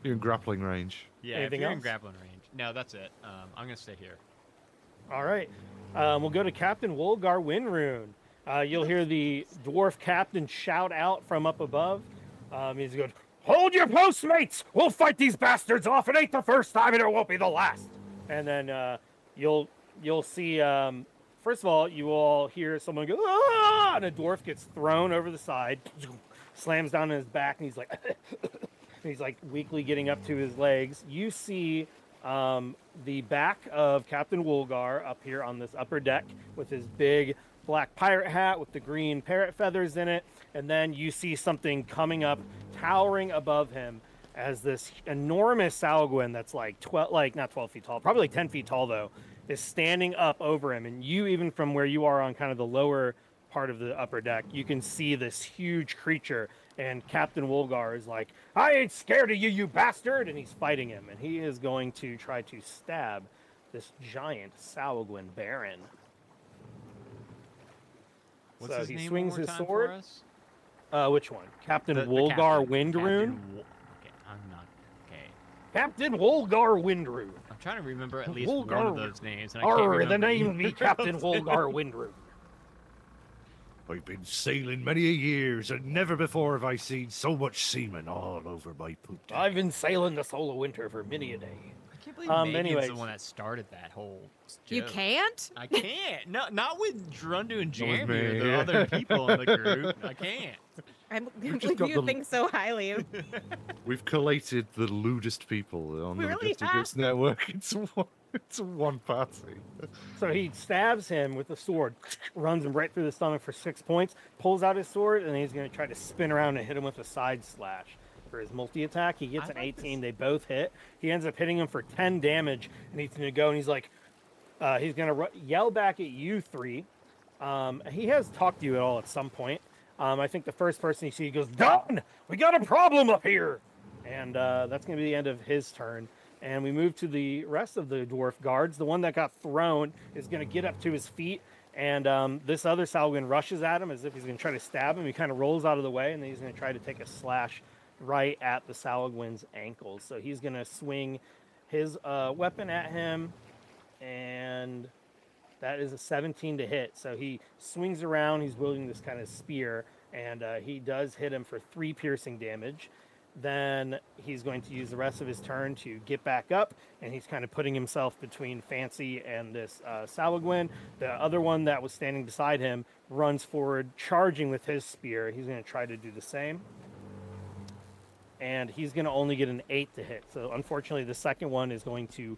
S4: You're in grappling range.
S1: Yeah,
S2: Anything
S1: if you're in
S2: else?
S1: grappling range. No, that's it. I'm gonna stay here.
S2: All right. We'll go to Captain Wolgar Windrune. You'll hear the dwarf captain shout out from up above. He's going, "Hold your posts, mates! We'll fight these bastards off. It ain't the first time, and it won't be the last." And then you'll see. First of all, you all hear someone go, "Ah!" and a dwarf gets thrown over the side, slams down on his back, and he's like, he's like weakly getting up to his legs. You see the back of Captain Woolgar up here on this upper deck with his big black pirate hat with the green parrot feathers in it, and then you see something coming up, towering above him, as this enormous Salguin that's like not 12 feet tall, probably like 10 feet tall though, is standing up over him, and you even from where you are on kind of the lower part of the upper deck, you can see this huge creature. And Captain Wolgar is like, "I ain't scared of you, you bastard!" And he's fighting him. And he is going to try to stab this giant Salguin Baron.
S1: What's
S2: So
S1: his
S2: he
S1: name
S2: swings
S1: one more
S2: his
S1: time
S2: sword.
S1: for us?
S2: Which one? Captain
S1: The
S2: Wolgar
S1: captain.
S2: Windrune?
S1: Okay, I'm not. Okay.
S2: Captain Wolgar Windrune.
S1: I'm trying to remember at least one of those names, and I can't
S2: Arr,
S1: remember
S2: the name of me,
S1: either
S2: Captain
S1: of them.
S2: Wolgar Windroot.
S4: I've been sailing many a years, and never before have I seen so much seamen all over my poop deck.
S2: I've been sailing the solar winter for many a day.
S1: I can't believe Megan's
S2: anyways.
S1: the one that started that whole
S3: You
S1: joke.
S3: can't?
S1: I can't. No, not with Drundu and
S4: Not with
S1: Jeremy or
S4: me,
S1: the
S4: yeah.
S1: other people in the group. I can't.
S3: I can't
S4: just
S3: believe
S4: got
S3: you
S4: the-
S3: think so highly of.
S4: We've collated the lewdest people on
S3: We
S4: the
S3: really
S4: Majestic Goose Network into one party.
S2: So he stabs him with the sword, runs him right through the stomach for 6 points, pulls out his sword, and he's going to try to spin around and hit him with a side slash. For his multi-attack, he gets
S1: I
S2: an
S1: like
S2: 18.
S1: this.
S2: They both hit. He ends up hitting him for 10 damage, and he's going to go, and he's like, he's going to yell back at you three. He has talked to you at all at some point. I think the first person you see, he goes, "Don, we got a problem up here!" And that's going to be the end of his turn. And we move to the rest of the dwarf guards. The one that got thrown is going to get up to his feet, and this other Salwin rushes at him as if he's going to try to stab him. He kind of rolls out of the way, and then he's going to try to take a slash right at the Salwin's ankles. So he's going to swing his weapon at him, and that is a 17 to hit. So he swings around. He's wielding this kind of spear, and he does hit him for 3 piercing damage. Then he's going to use the rest of his turn to get back up, and he's kind of putting himself between Fancy and this Salwin. The other one that was standing beside him runs forward, charging with his spear. He's going to try to do the same. And he's going to only get an 8 to hit. So unfortunately, the second one is going to...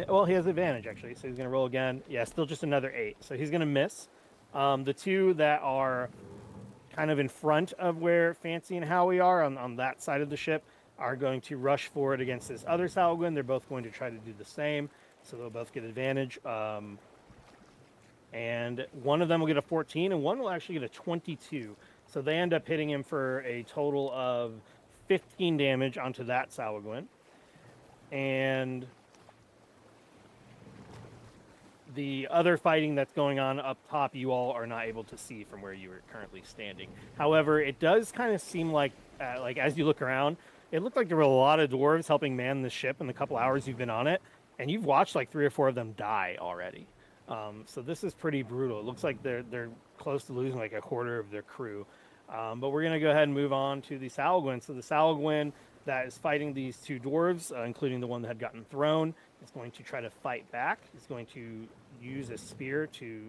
S2: Well, he has advantage, actually. So he's going to roll again. Yeah, still just another 8. So he's going to miss. The two that are kind of in front of where Fancy and Howie are on that side of the ship are going to rush forward against this other Salwin. They're both going to try to do the same. So they'll both get advantage. And one of them will get a 14, and one will actually get a 22. So they end up hitting him for a total of 15 damage onto that Salwin. And the other fighting that's going on up top, you all are not able to see from where you are currently standing. However, it does kind of seem like as you look around, it looked like there were a lot of dwarves helping man the ship in the couple hours you've been on it, and you've watched like 3 or 4 of them die already. So this is pretty brutal. It looks like they're close to losing like a quarter of their crew. But we're going to go ahead and move on to the Salwin. So the Salwin that is fighting these 2 dwarves, including the one that had gotten thrown, is going to try to fight back. He's going to use a spear to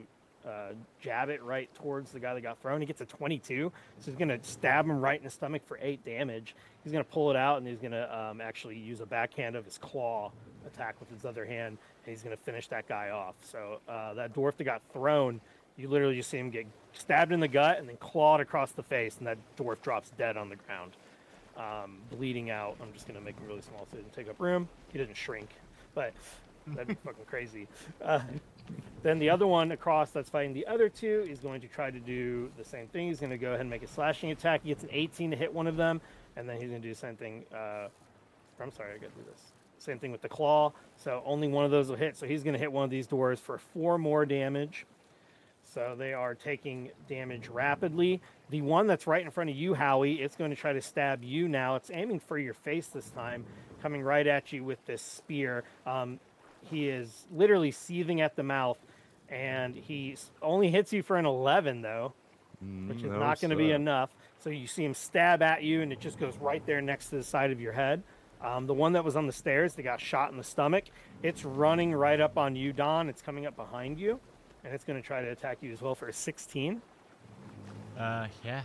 S2: jab it right towards the guy that got thrown. He gets a 22, so he's going to stab him right in the stomach for 8 damage. He's going to pull it out, and he's going to actually use a backhand of his claw attack with his other hand, and he's going to finish that guy off. So that dwarf that got thrown, you literally just see him get stabbed in the gut and then clawed across the face, and that dwarf drops dead on the ground, bleeding out. I'm just going to make him really small so he doesn't take up room. He doesn't shrink, but that'd be fucking crazy. Then the other one across that's fighting the other 2 is going to try to do the same thing. He's going to go ahead and make a slashing attack. He gets an 18 to hit one of them, and then he's going to do the same thing. I'm sorry, I got to do this. Same thing with the claw. So only one of those will hit. So he's going to hit one of these doors for 4 more damage. So they are taking damage rapidly. The one that's right in front of you, Howie, it's going to try to stab you now. It's aiming for your face this time, coming right at you with this spear. He is literally seething at the mouth, and he only hits you for an 11, though, which is not going to be enough. So you see him stab at you, and it just goes right there next to the side of your head. The one that was on the stairs that got shot in the stomach, it's running right up on you, Don. It's coming up behind you, and it's going to try to attack you as well for a 16.
S1: Yeah,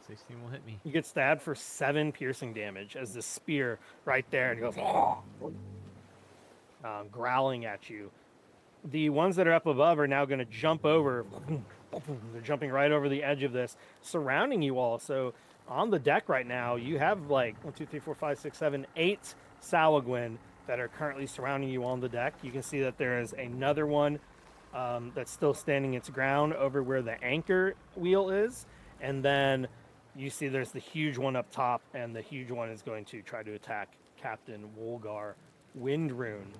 S1: 16 will hit me.
S2: You get stabbed for 7 piercing damage as the spear right there, and it goes growling at you. The ones that are up above are now going to jump over. They're jumping right over the edge of this, surrounding you all. So on the deck right now, you have like 1, 2, 3, 4, 5, 6, 7, 8 Salwin that are currently surrounding you on the deck. You can see that there is another one that's still standing its ground over where the anchor wheel is. And then you see there's the huge one up top, and the huge one is going to try to attack Captain Wolgar Windrune.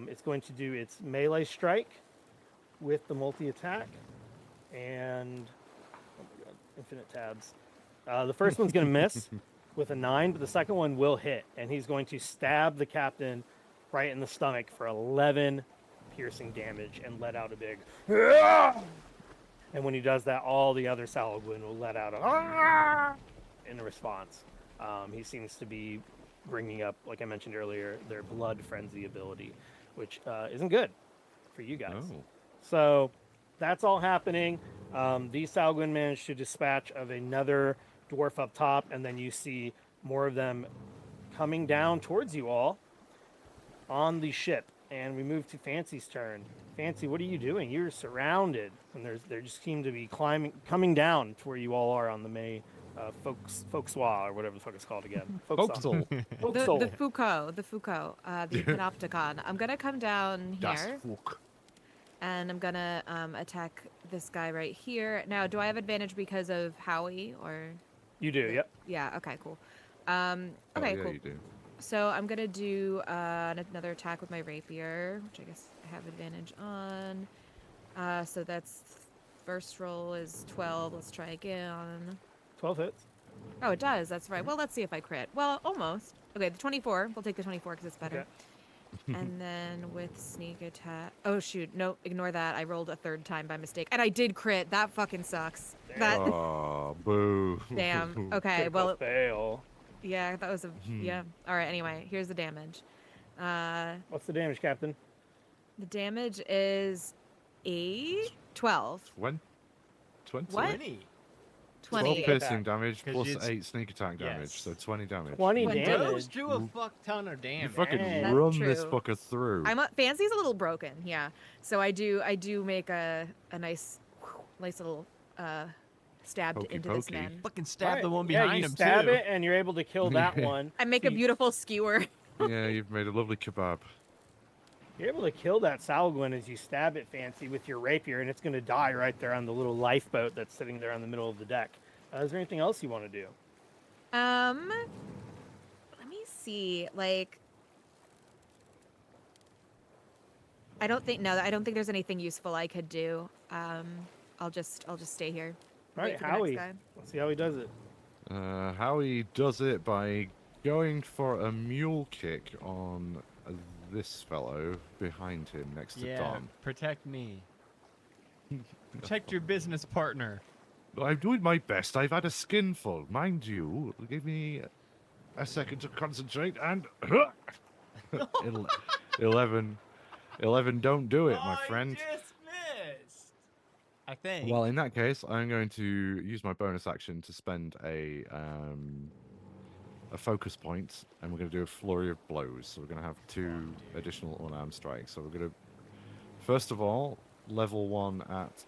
S2: It's going to do its melee strike with the multi-attack. And, oh my god, infinite tabs. The first one's going to miss with a 9, but the second one will hit. And he's going to stab the captain right in the stomach for 11 piercing damage and let out a big. "Ah!" And when he does that, all the other Salguin will let out a "Ah!" in response. He seems to be bringing up, like I mentioned earlier, their blood frenzy ability, which isn't good for you guys.
S4: Oh.
S2: So that's all happening. These Salguin managed to dispatch of another dwarf up top, and then you see more of them coming down towards you all on the ship. And we move to Fancy's turn. Fancy, what are you doing? You're surrounded, and there just seem to be coming down to where you all are on the May Folksois, or whatever the fuck it's called again.
S4: Foxhole.
S3: The
S2: Folksol.
S3: Foucault, the Panopticon. I'm gonna come down
S4: Das
S3: here
S4: Fuck.
S3: and I'm gonna attack this guy right here. Now, do I have advantage because of Howie or?
S2: You do, yep.
S3: Yeah. Okay. Cool.
S4: Oh,
S3: Okay.
S4: yeah,
S3: Cool.
S4: you do.
S3: So I'm gonna do another attack with my rapier, which I guess I have advantage on. So that's first roll is 12. Let's try again.
S2: 12 hits.
S3: Oh, it does. That's right. Well, let's see if I crit. Well, almost. Okay, the 24. We'll take the 24 because it's better.
S2: Okay.
S3: And then with sneak attack. Oh shoot! No, ignore that. I rolled a third time by mistake, and I did crit. That fucking sucks. That
S4: Oh, boo.
S3: damn. Okay.
S2: Critical
S3: Well,
S2: fail.
S3: yeah, that was a yeah. All right. Anyway, here's the damage.
S2: What's the damage, Captain?
S3: The damage is 12.
S4: 20?
S3: What?
S1: 20.
S3: 20.
S4: 12
S2: Sneak
S4: piercing
S2: attack.
S4: damage
S1: 'Cause
S4: plus
S1: you'd-
S4: 8 sneak attack damage,
S1: Yes.
S4: so 20 damage.
S2: 20
S3: When
S2: damage.
S1: Those do a fuck ton of damage.
S4: You fucking
S3: That's
S4: run this
S3: true.
S4: fucker through.
S3: Fancy's a little broken, yeah. So I do make a nice little stabbed
S4: Pokey
S3: into this
S4: pokey.
S3: man.
S1: Fucking stab
S2: Right.
S1: the one
S2: Yeah,
S1: behind
S2: you
S1: him
S2: stab
S1: too.
S2: it, and you're able to kill that one.
S3: I make a
S2: So you-
S3: beautiful skewer.
S4: Yeah, you've made a lovely kebab.
S2: You're able to kill that Salguin as you stab it, Fancy, with your rapier, and it's going to die right there on the little lifeboat that's sitting there on the middle of the deck. Is there anything else you want to do?
S3: Let me see. Like, I don't think there's anything useful I could do. I'll just stay here.
S2: All
S3: Wait
S2: right,
S3: for the next
S2: Howie.
S3: guy.
S2: Let's see how he does it.
S4: Howie does it by going for a mule kick on this fellow behind him next to
S1: Yeah,
S4: Don.
S1: protect me. Protect your business partner.
S4: I'm doing my best. I've had a skinful. Mind you, give me a second to concentrate and... 11. 11 don't do it, my friend.
S1: You just missed. I think.
S4: Well, in that case, I'm going to use my bonus action to spend a focus point, and we're going to do a flurry of blows. So we're going to have 2 additional unarmed strikes. So we're going to, first of all, level 1 at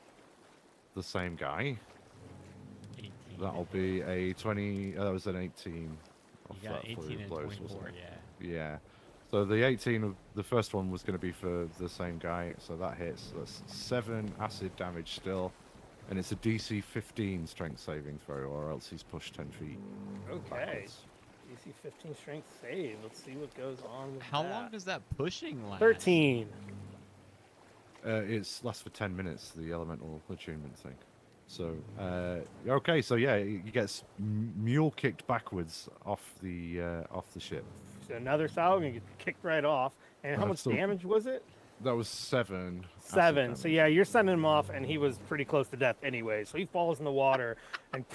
S4: the same guy.
S1: 18.
S4: That'll be a 20. That was an 18. Off
S1: You got
S4: that flurry
S1: 18
S4: of
S1: and
S4: blows, wasn't
S1: 24,
S4: it?
S1: yeah.
S4: Yeah. So the 18 of the first one was going to be for the same guy, so that hits. So that's 7 acid damage still, and it's a DC 15 strength saving throw, or else he's pushed 10 feet.
S2: Okay.
S4: backwards.
S2: DC 15 strength save. Let's see what goes on with
S1: How
S2: that.
S1: long does that pushing last?
S2: 13.
S4: It's lasts for 10 minutes. The elemental attunement thing. So okay, so yeah, he gets mule kicked backwards off the ship.
S2: So another Salguin gets kicked right off. And how much
S4: So-
S2: damage was it?
S4: That was 7. acid
S2: 7. So
S4: damage.
S2: yeah, you're sending him off, and he was pretty close to death anyway. So he falls in the water, and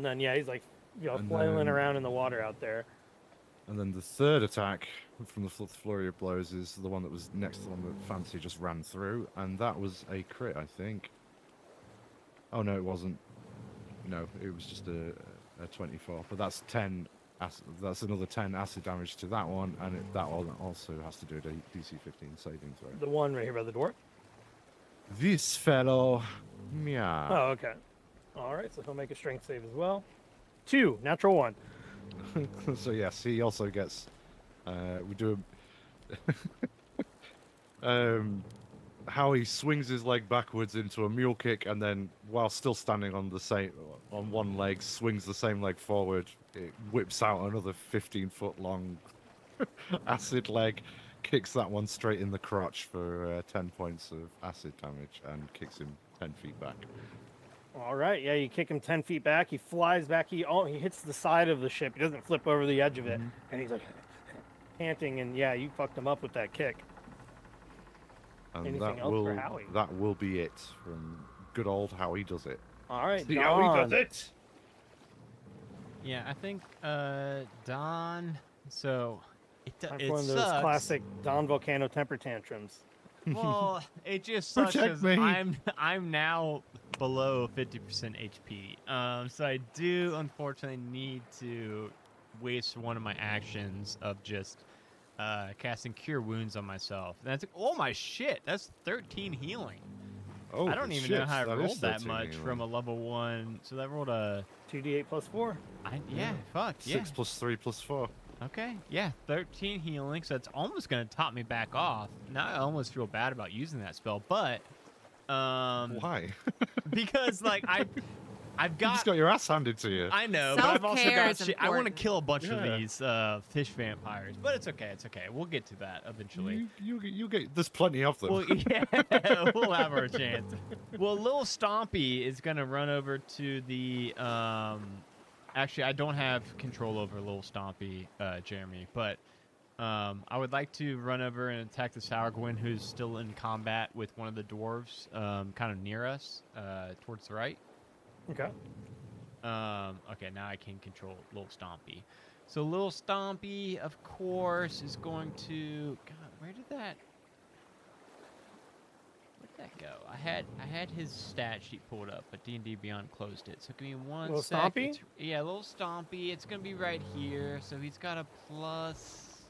S2: then yeah, he's like,
S4: And
S2: flailing
S4: then-
S2: around in the water out there.
S4: And then the third attack from the flurry of blows is the one that was next to the one that Fancy just ran through, and that was a crit, I think. Oh no, it wasn't. No, it was just a 24. But that's 10. That's another 10 acid damage to that one, and that one also has to do a DC 15 saving throw.
S2: The one right here by the door.
S4: This fellow, meow.
S2: Oh, okay. All right, so he'll make a strength save as well. 2, natural 1.
S4: So yes, he also gets. We do. How he swings his leg backwards into a mule kick, and then, while still standing on one leg, swings the same leg forward. It whips out another 15-foot long acid leg, kicks that one straight in the crotch for 10 points of acid damage, and kicks him 10 feet back.
S2: All right, yeah, you kick him 10 feet back. He flies back. He hits the side of the ship. He doesn't flip over the edge of it. And he's like, panting, and yeah, you fucked him up with that kick.
S4: And
S2: Anything
S4: that
S2: else for
S4: will
S2: Howie?
S4: be it from good old Howie does it.
S2: All right,
S4: See how he does
S2: Don.
S4: it.
S1: Yeah, I think Don. So
S2: Time for
S1: it
S2: one of those
S1: sucks.
S2: classic Don Volcano temper tantrums.
S1: Well, it just sucks
S4: Protect
S1: because
S4: me.
S1: I'm now below 50% HP. So I do unfortunately need to waste one of my actions of just casting Cure Wounds on myself. And that's oh my shit, that's 13 healing.
S4: Oh,
S1: I don't even know how I rolled that much from a level 1. So that rolled a
S2: 2d8 plus 4.
S1: yeah, fuck yeah.
S4: 6 plus 3 plus 4.
S1: Okay, yeah, 13 healing, so it's almost gonna top me back off. Now I almost feel bad about using that spell, but
S4: Why?
S1: because like I've
S4: You
S1: got
S4: just got your ass handed to you.
S1: I know, but I've also
S3: Self-care
S1: got
S3: is
S1: shit. I want to
S3: important.
S1: kill a bunch of
S4: Yeah.
S1: these fish vampires, but it's okay. It's okay. We'll get to that eventually.
S4: You get. There's plenty of them.
S1: Well, yeah, we'll have our chance. Well, Lil Stompy is gonna run over to the. Actually, I don't have control over Lil Stompy, Jeremy, but I would like to run over and attack the Sourgwyn, who's still in combat with one of the dwarves, kind of near us, towards the right.
S2: Okay.
S1: Okay, now I can control Lil Stompy. So Lil Stompy, of course, is going to. God, where'd that go? I had his stat sheet pulled up, but D&D Beyond closed it. So give me one
S2: Lil
S1: sec.
S2: Stompy?
S1: Yeah, Lil Stompy. It's gonna be right here. So he's got a plus.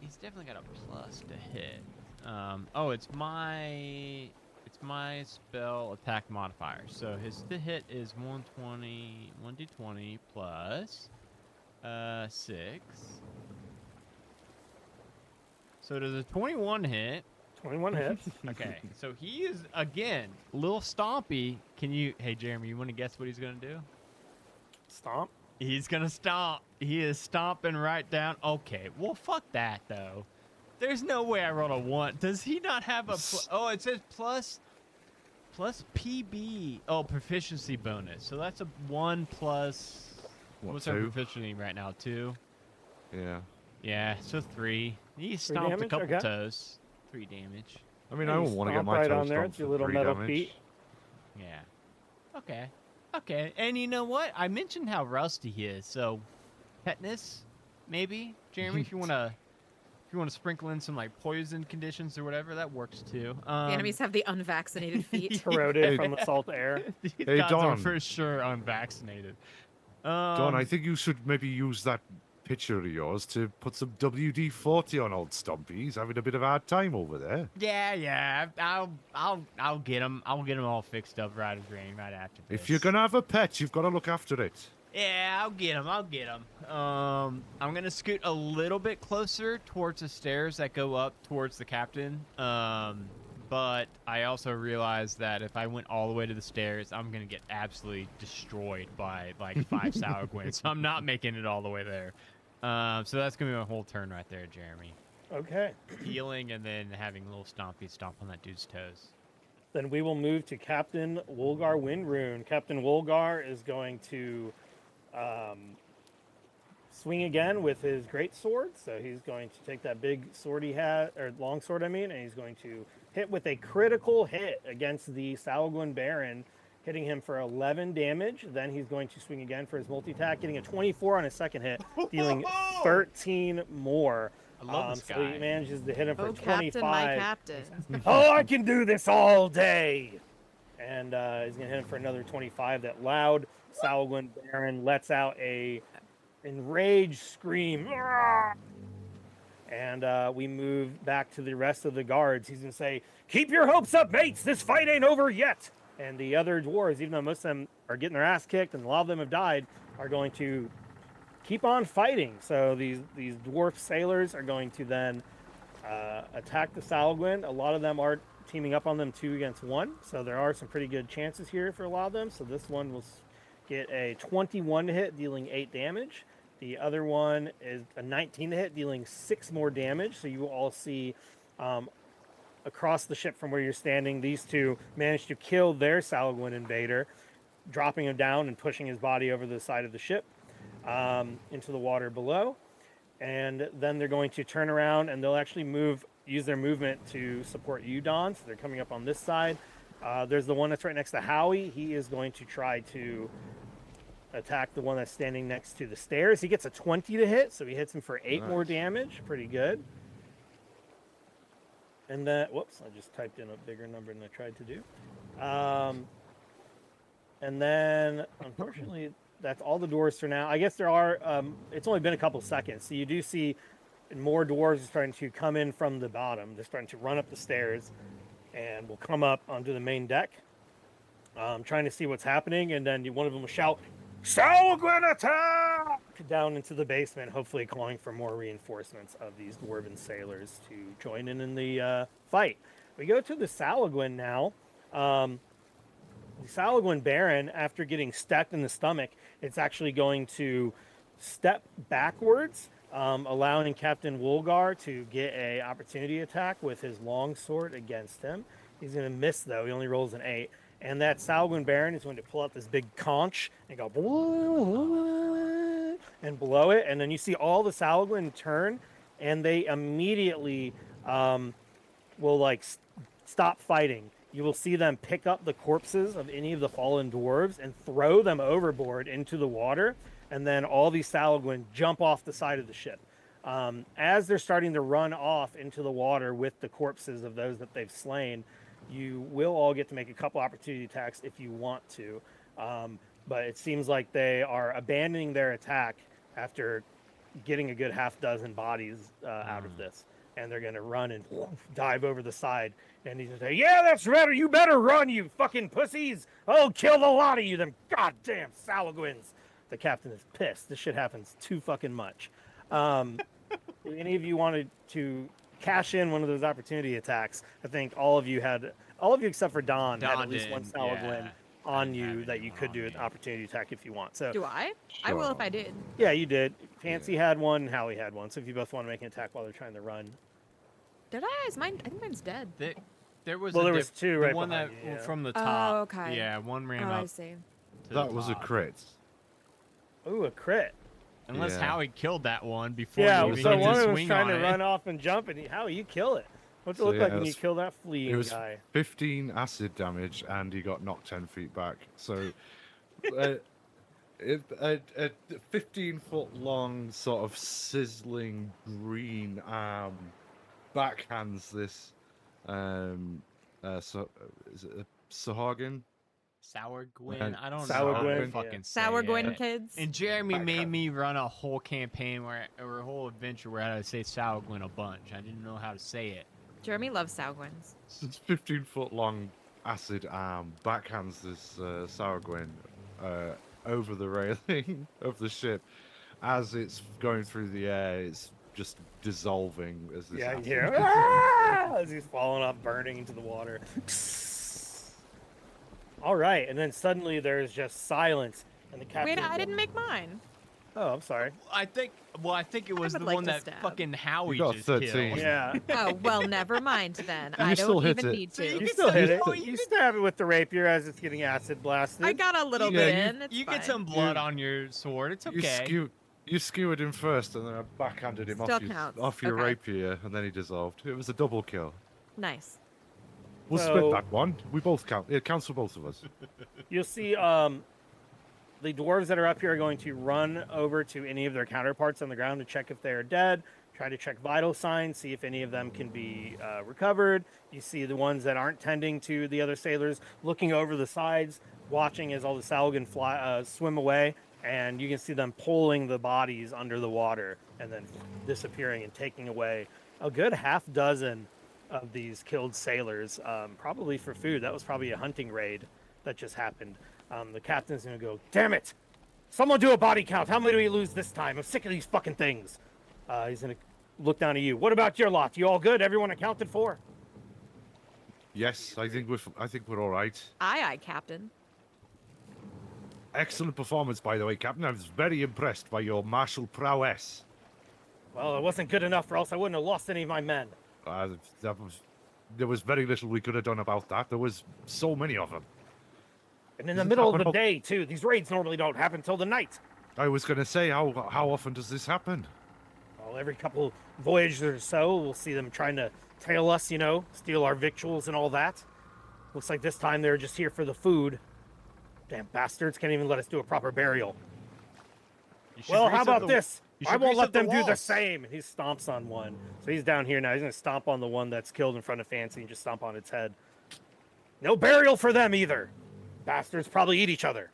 S1: He's definitely got a plus to hit. Oh, it's my spell attack modifier. So his to hit is 120, 1d20 plus 6. So does a 21 hit?
S2: 21 hits.
S1: Okay, so he is again Lil Stompy. Hey Jeremy, you want to guess what he's gonna do?
S2: Stomp.
S1: He's gonna stomp. He is stomping right down. Okay, well fuck that though. There's no way I rolled a 1. Does he not have a? Oh, it says plus PB. Oh, proficiency bonus. So that's a 1 plus. What's our
S4: 2?
S1: proficiency right now? 2.
S4: Yeah.
S1: Yeah, so 3. He stomped a
S2: damage?
S1: couple
S2: Okay.
S1: toes. 3 damage.
S4: I mean,
S2: Yeah,
S4: I
S2: you
S4: don't want to get
S2: stomp
S4: my
S2: right
S4: toes
S2: on there.
S4: stomped
S2: It's your
S4: for
S2: little
S4: 3
S2: metal
S4: damage.
S2: feet.
S1: Yeah. Okay. Okay. And you know what? I mentioned how rusty he is. So, tetanus, maybe, Jeremy, if you wanna sprinkle in some like poison conditions or whatever, that works too.
S3: The enemies have the unvaccinated feet.
S2: Corroded from the salt air.
S1: These
S4: Hey,
S1: guys are
S4: Dawn.
S1: for sure unvaccinated.
S4: Don, I think you should maybe use that picture of yours to put some WD-40 on old Stompy. He's having a bit of a hard time over there.
S1: Yeah. I'll get him. I'll get him all fixed up right as rain right after this.
S4: If you're gonna have a pet, you've got to look after it.
S1: Yeah, I'll get him. I'm gonna scoot a little bit closer towards the stairs that go up towards the captain. But I also realized that if I went all the way to the stairs, I'm gonna get absolutely destroyed by like 5 Sourgwyn. So I'm not making it all the way there. So that's gonna be my whole turn right there, Jeremy.
S2: Okay.
S1: Healing and then having a little stompy stomp on that dude's toes.
S2: Then we will move to Captain Wolgar Windrune. Captain Wolgar is going to swing again with his great sword. So he's going to take that big sword he had, or long sword, I mean, and he's going to hit with a critical hit against the Sourgwyn Baron, hitting him for 11 damage. Then he's going to swing again for his multi-attack, getting a 24 on his second hit, dealing 13 more.
S1: I love this
S2: So
S1: guy.
S2: he manages to hit him for
S3: Oh,
S2: 25.
S3: Captain, my captain.
S2: Oh, I can do this all day. And he's going to hit him for another 25. That loud Sourgwyn Baron lets out a enraged scream. And we move back to the rest of the guards. He's going to say, "Keep your hopes up, mates. This fight ain't over yet." And the other dwarves, even though most of them are getting their ass kicked and a lot of them have died, are going to keep on fighting. So these dwarf sailors are going to then attack the Sourgwyn. A lot of them are teaming up on them 2 against 1. So there are some pretty good chances here for a lot of them. So this one will get a 21 to hit, dealing 8 damage. The other one is a 19 to hit, dealing 6 more damage. So you will all see across the ship from where you're standing, these two managed to kill their Sourgwyn invader, dropping him down and pushing his body over the side of the ship into the water below. and then they're going to turn around and they'll actually use their movement to support you, Don. So they're coming up on this side. There's the one that's right next to Howie. He is going to try to attack the one that's standing next to the stairs. He gets a 20 to hit, so he hits him for 8 more
S4: Nice.
S2: damage. Pretty good. And then, whoops, I just typed in a bigger number than I tried to do. And then, unfortunately, that's all the dwarves for now. I guess there are, it's only been a couple seconds. So you do see more dwarves are starting to come in from the bottom. They're starting to run up the stairs and will come up onto the main deck, trying to see what's happening. And then one of them will shout, "Salguin attack!" down into the basement, hopefully calling for more reinforcements of these dwarven sailors to join in the fight. We go to the Salguin now. The Salguin Baron, after getting stacked in the stomach, it's actually going to step backwards, allowing Captain Woolgar to get a opportunity attack with his longsword against him. He's going to miss, though. He only rolls an 8. And that Salguin Baron is going to pull out this big conch and go and blow it. And then you see all the Salguin turn, and they immediately will stop fighting. You will see them pick up the corpses of any of the fallen dwarves and throw them overboard into the water. And then all these Salguin jump off the side of the ship. As they're starting to run off into the water with the corpses of those that they've slain, you will all get to make a couple opportunity attacks if you want to. But it seems like they are abandoning their attack after getting a good half dozen bodies out of this. And they're going to run and dive over the side. And he's going to say, "Yeah, that's better. You better run, you fucking pussies. I'll kill the lot of you, them goddamn Salguins." The captain is pissed. This shit happens too fucking much. Any of you wanted to cash in one of those opportunity attacks? I think all of you except for Don had at least one Salguin on you that you could do an opportunity attack if you want. So
S3: Do I? I will if I did.
S2: yeah, you did. Fancy had one, and Howie had one. So if you both want to make an attack while they're trying to run.
S3: Did I? Is mine? I think mine's dead.
S1: There was
S2: There was two
S1: the
S2: right
S1: one
S2: behind
S1: that
S2: you, yeah.
S1: from the top.
S3: Oh, okay.
S1: Yeah, one ran
S3: Oh,
S1: up.
S3: I see.
S1: to the
S4: That was a
S1: top.
S4: crit.
S2: Ooh, a crit.
S1: Unless
S4: Yeah.
S1: Howie killed that one before
S2: Yeah,
S1: he even
S2: so
S1: gets
S2: one
S1: his
S2: of them was
S1: swing
S2: trying
S1: on
S2: to
S1: it.
S2: run off and jump, and Howie, you kill it. What's it
S4: So,
S2: look
S4: yeah,
S2: like when
S4: it
S2: you
S4: was-
S2: kill that fleeing
S4: It was
S2: guy?
S4: 15 acid damage, and he got knocked 10 feet back. So, a 15-foot long, sort of sizzling green arm backhands this. So is it a Sahagin?
S1: Sour Gwyn.
S4: And
S1: I don't
S2: Sour
S1: know how
S2: Gwyn,
S1: to
S2: yeah.
S1: fucking say
S3: Sour
S1: it.
S3: Gwyn kids.
S1: And Jeremy
S2: Back
S1: made
S2: up.
S1: me run a whole campaign or a whole adventure where I had to say Sour Gwyn a bunch. I didn't know how to say it.
S3: Jeremy loves Salguins.
S4: This 15-foot long acid arm backhands this Sourgwyn over the railing of the ship. As it's going through the air, it's just dissolving as this
S2: Yeah, you
S4: acid.
S2: hear "Ah!" as he's falling off, burning into the water. All right, and then suddenly there's just silence, and the captain.
S3: Wait, I didn't make mine.
S2: Oh, I'm sorry.
S1: I think it was
S3: would
S1: the
S3: like
S1: one
S3: to
S1: that
S3: stab.
S1: fucking Howie
S4: got
S1: just
S4: 13.
S1: killed.
S2: Yeah,
S3: Oh, well, never mind then. I
S4: still
S3: don't
S4: hit
S3: even
S4: it.
S3: need
S1: So
S3: to.
S1: you
S2: you
S1: can
S2: still hit it.
S1: still- you
S2: You
S1: can-
S2: stab it with the rapier as it's getting acid blasted.
S3: I got a little
S4: Yeah,
S3: bit
S4: you-
S3: in. It's
S1: You
S3: fine.
S1: get some blood on your sword. It's okay.
S4: You skewered him first, and then I backhanded him
S3: Still counts.
S4: off your
S3: Okay.
S4: rapier, and then he dissolved. It was a double kill.
S3: Nice.
S4: We'll
S2: So-
S4: split that one. We both count. It counts for both of us.
S2: You'll see the dwarves that are up here are going to run over to any of their counterparts on the ground to check if they are dead, try to check vital signs, see if any of them can be recovered. You see the ones that aren't tending to the other sailors looking over the sides, watching as all the Salguin swim away, and you can see them pulling the bodies under the water and then disappearing and taking away a good half dozen of these killed sailors, probably for food. That was probably a hunting raid that just happened. The captain's gonna go, "Damn it! Someone do a body count. How many do we lose this time? I'm sick of these fucking things." He's gonna look down at you. "What about your lot? You all good? Everyone accounted for?"
S4: Yes, I think we're all right.
S3: Aye, Captain.
S4: Excellent performance, by the way, Captain. I was very impressed by your martial prowess.
S2: Well, it wasn't good enough, or else I wouldn't have lost any of my men.
S4: There was very little we could have done about that. There was so many of them.
S2: And in the
S4: Does it
S2: middle of
S4: happen
S2: the
S4: all-
S2: day, too. These raids normally don't happen till the night.
S4: I was going to say, how often does this happen?
S2: Well, every couple voyages or so, we'll see them trying to tail us, steal our victuals and all that. Looks like this time they're just here for the food. Damn bastards can't even let us do a proper burial. Well, how about this? I won't let them do the same. And he stomps on one. So he's down here now. He's going to stomp on the one that's killed in front of Fancy and just stomp on its head. No burial for them either. Bastards probably eat each other.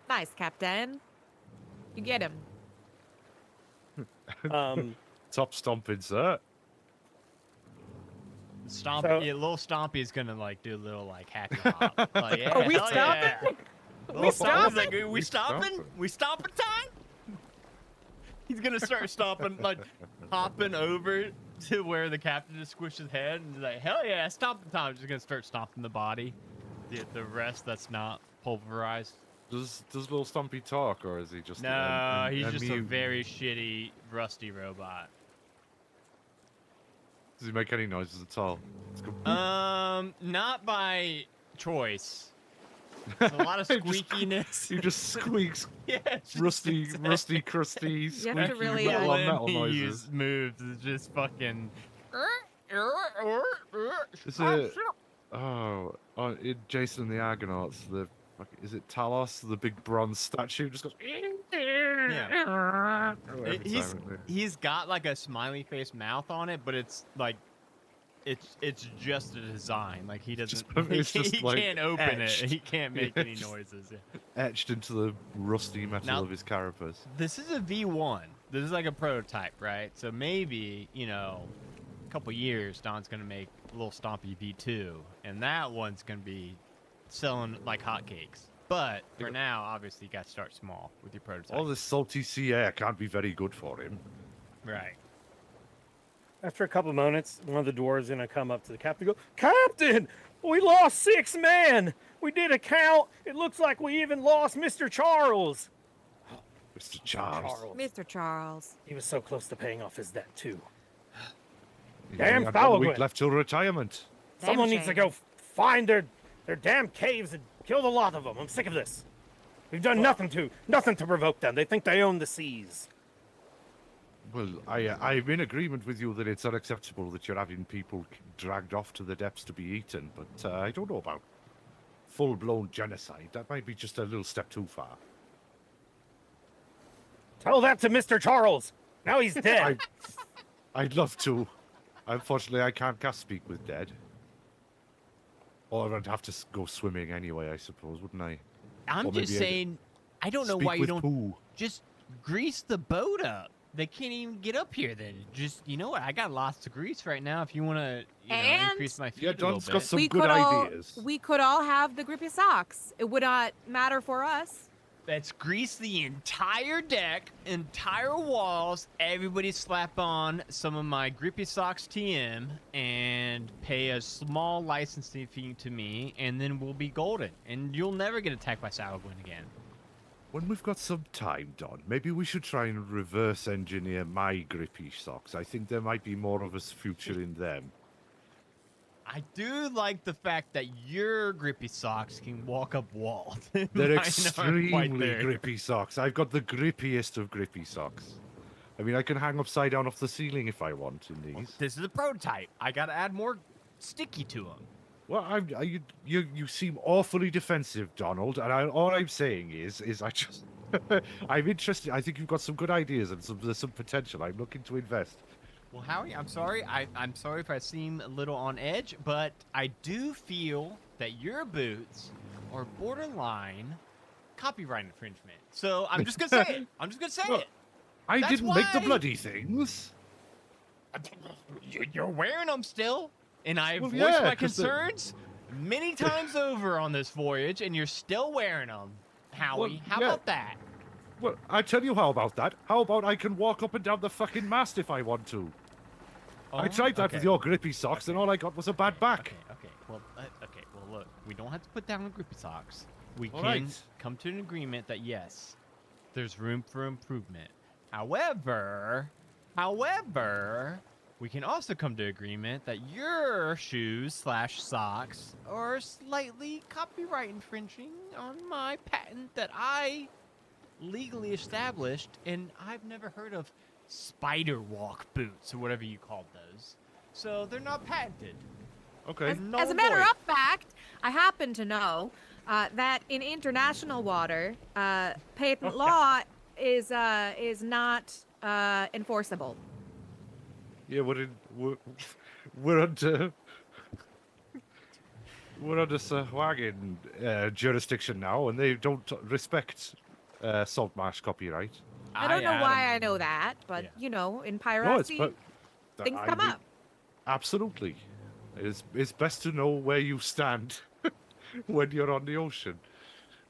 S3: Nice, Captain. You get him.
S4: Top stomping, sir.
S1: Stomp,
S2: So-
S1: little Stompy's gonna like do a little like happy hop. Like, yeah,
S3: Are we
S1: hell
S3: stomping?
S1: yeah. Little Stompy's like, we
S4: We
S1: stomping?
S4: stomping.
S1: We stomping time? He's gonna start stomping, like hopping over to where the captain just squished his head and he's like, hell yeah, stomping time. Just gonna start stomping the body. The rest that's not pulverized.
S4: Does little Stumpy talk, or is he just
S1: No, he's just a
S4: mute?
S1: very shitty, rusty robot.
S4: Does he make any noises at all? It's good.
S1: Not by choice. There's a lot of
S4: He just-
S1: squeakiness.
S4: He just squeaks
S1: Yeah, it's just
S4: rusty,
S1: exact-
S4: rusty, crusty,
S3: You have to
S4: squeaky
S3: really,
S4: metal on
S1: When
S4: metal
S1: he
S4: noises.
S1: use moves is just fucking.
S4: Is it? Oh, in Jason and the Argonauts, is it Talos, the big bronze statue, just goes.
S1: Yeah.
S4: Every
S1: He's
S4: time it-
S1: he's got like a smiley face mouth on it, but it's like. It's just a design. Like he doesn't.
S4: it's
S1: he
S4: just, like,
S1: can't open
S4: etched.
S1: it. He can't make
S4: Yeah,
S1: any
S4: just-
S1: noises. Yeah.
S4: etched into the rusty metal
S1: Now-
S4: of his carapace.
S1: This is a V1. This is like a prototype, right? So maybe, a couple years, Don's going to make a little Stompy V2, and that one's going to be selling like hotcakes. But for
S4: Yeah.
S1: now, obviously, you got to start small with your prototype.
S4: All this salty sea air can't be very good for him.
S1: Right.
S2: After a couple of moments, one of the dwarves going to come up to the captain and go, Captain, we lost 6 men. We did a count. It looks like we even lost Mr. Charles.
S4: Mr. Charles.
S3: Mr. Charles.
S2: He was so close to paying off his debt, too.
S4: He's
S2: Damn
S4: only had
S2: foul
S4: 1 week
S2: good.
S4: left till retirement.
S3: Damn
S2: Someone needs to
S3: shame.
S2: go find their damn caves and kill the lot of them. I'm sick of this. We've done nothing to provoke them. They think they own the seas.
S4: Well, I'm in agreement with you that it's unacceptable that you're having people dragged off to the depths to be eaten, but I don't know about full-blown genocide. That might be just a little step too far.
S2: Tell that to Mr. Charles. Now he's dead.
S4: I'd love to. Unfortunately, I can't cast Speak with Dead. Or I'd have to go swimming anyway, I suppose, wouldn't I?
S1: I'm
S4: Or maybe
S1: just
S4: I-
S1: saying, I don't know
S4: Speak
S1: why you
S4: with
S1: don't
S4: poo.
S1: just grease the boat up. They can't even get up here then. Just, you know what? I got lots of grease right now if you want to
S3: And-
S1: increase my feet
S4: Yeah,
S1: a little
S4: Don's
S1: bit.
S4: got some
S3: we
S4: good
S3: could
S4: ideas.
S3: all we could all have the grippy socks. It would not matter for us.
S1: Let's grease the entire deck, entire walls. Everybody slap on some of my Grippy Socks TM and pay a small licensing fee to me, and then we'll be golden. And you'll never get attacked by Salagwin again.
S4: When we've got some time, Don, maybe we should try and reverse engineer my grippy socks. I think there might be more of a future in them.
S1: I do like the fact that your Grippy Socks can walk up walls.
S4: They're
S1: Mine aren't
S4: extremely
S1: quite there.
S4: grippy socks. I've got the grippiest of grippy socks. I mean, I can hang upside down off the ceiling if I want in these.
S1: This is a prototype. I gotta add more sticky to them.
S4: Well, you seem awfully defensive, Donald, and all I'm saying is I just I'm interested. I think you've got some good ideas and there's some potential. I'm looking to invest.
S1: Well, Howie, I'm sorry. I'm sorry if I seem a little on edge, but I do feel that your boots are borderline copyright infringement. So I'm just gonna say it. I'm just gonna say
S4: Well,
S1: it.
S4: I
S1: That's
S4: didn't make the
S1: why-
S4: bloody things.
S1: You're wearing them still, and I've
S4: Well,
S1: voiced
S4: yeah,
S1: my
S4: 'cause the-
S1: concerns many times over on this voyage, and you're still wearing them. Howie,
S4: Well,
S1: how
S4: yeah.
S1: about that?
S4: Well, I tell you how about that. How about I can walk up and down the fucking mast if I want to? I tried that with
S1: okay.
S4: your grippy socks, and all I got was a bad back.
S1: Okay. Well, look, we don't have to put down the grippy socks. We
S4: All
S1: can
S4: right.
S1: come to an agreement that yes, there's room for improvement. However, we can also come to agreement that your shoes/socks are slightly copyright infringing on my patent that I legally established, and I've never heard of spider walk boots or whatever you called those. So they're not patented.
S4: Okay.
S3: As a matter of fact, I happen to know that in international water, patent law is not enforceable.
S4: Yeah, we're under we're under Sahuagin jurisdiction now, and they don't respect Saltmarsh copyright.
S3: I don't know why I
S1: Adam,
S3: know that, but
S1: yeah.
S3: you know, in
S4: No, it's
S3: piracy, things come up.
S4: absolutely. It's best to know where you stand when you're on the ocean.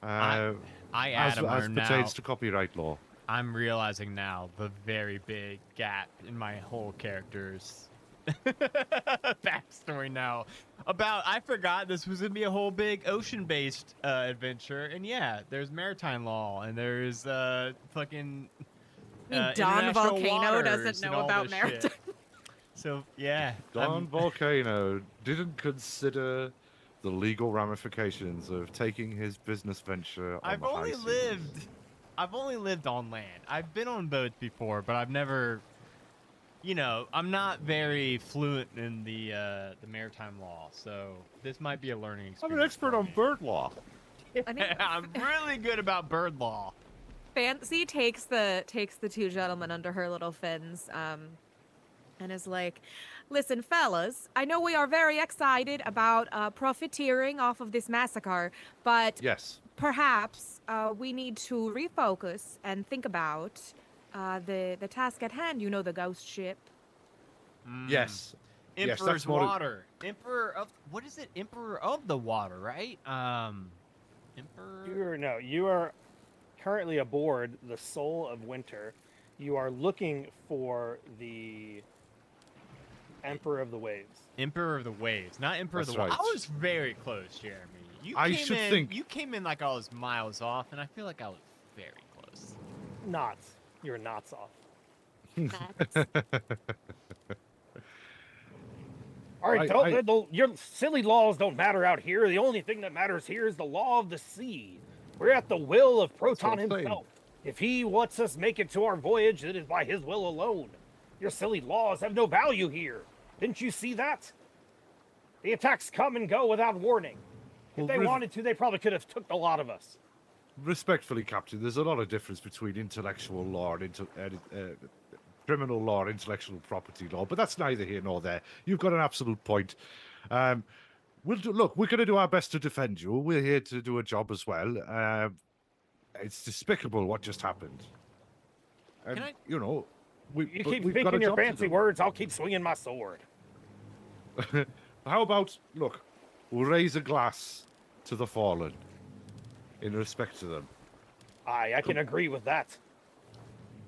S1: I,
S4: As
S1: Adam, are
S4: pertains
S1: now.
S4: to copyright law.
S1: I'm realizing now the very big gap in my whole character's backstory now. I forgot this was gonna be a whole big ocean-based adventure, and yeah, there's maritime law, and there's fucking
S3: I mean, Don
S1: international
S3: Volcano
S1: waters
S3: doesn't
S1: and
S3: know
S1: all
S3: about
S1: this
S3: maritime.
S1: shit. So yeah,
S4: Don Volcano didn't consider the legal ramifications of taking his business venture on
S1: I've
S4: the high
S1: only
S4: seas.
S1: I've only lived on land. I've been on boats before, but I've never, I'm not very fluent in the maritime law, so this might be a learning
S4: I'm
S1: experience.
S4: an expert
S1: for
S4: on
S1: me.
S4: bird law.
S3: I think
S1: I'm really good about bird law.
S3: Fancy takes the two gentlemen under her little fins, and is like, "Listen, fellas, I know we are very excited about profiteering off of this massacre, but
S4: Yes.
S3: perhaps we need to refocus and think about the task at hand. You know, the ghost ship."
S4: Yes. Yes,
S1: Emperor's
S4: that's more.
S1: water. Emperor of what is it? Emperor of the water, right? Emperor.
S2: You are currently aboard the Soul of Winter. You are looking for the Emperor of the Waves.
S1: Emperor of the waves, not Emperor
S4: That's
S1: of the water.
S4: right.
S1: I was very close, Jeremy. You came in like I was miles off, and I feel like I was very close.
S2: Knots. You're knots off. All right, your silly laws don't matter out here. The only thing that matters here is the law of the sea. We're at the will of Proton
S4: what I'm saying.
S2: himself. If he lets us make it to our voyage, it is by his will alone. Your silly laws have no value here. Didn't you see that? The attacks come and go without warning. If they wanted to, they probably could have took a lot of us.
S4: Respectfully, Captain, there's a lot of difference between intellectual law and criminal law and intellectual property law, but that's neither here nor there. You've got an absolute point. Look, we're going to do our best to defend you. We're here to do a job as well. It's despicable what just happened. And,
S1: Can I-
S2: You keep
S4: we've got a
S2: speaking your
S4: job to
S2: fancy
S4: do.
S2: words, I'll keep swinging my sword.
S4: How about, look, we'll raise a glass to the fallen in respect to them.
S2: Aye, I can agree with that.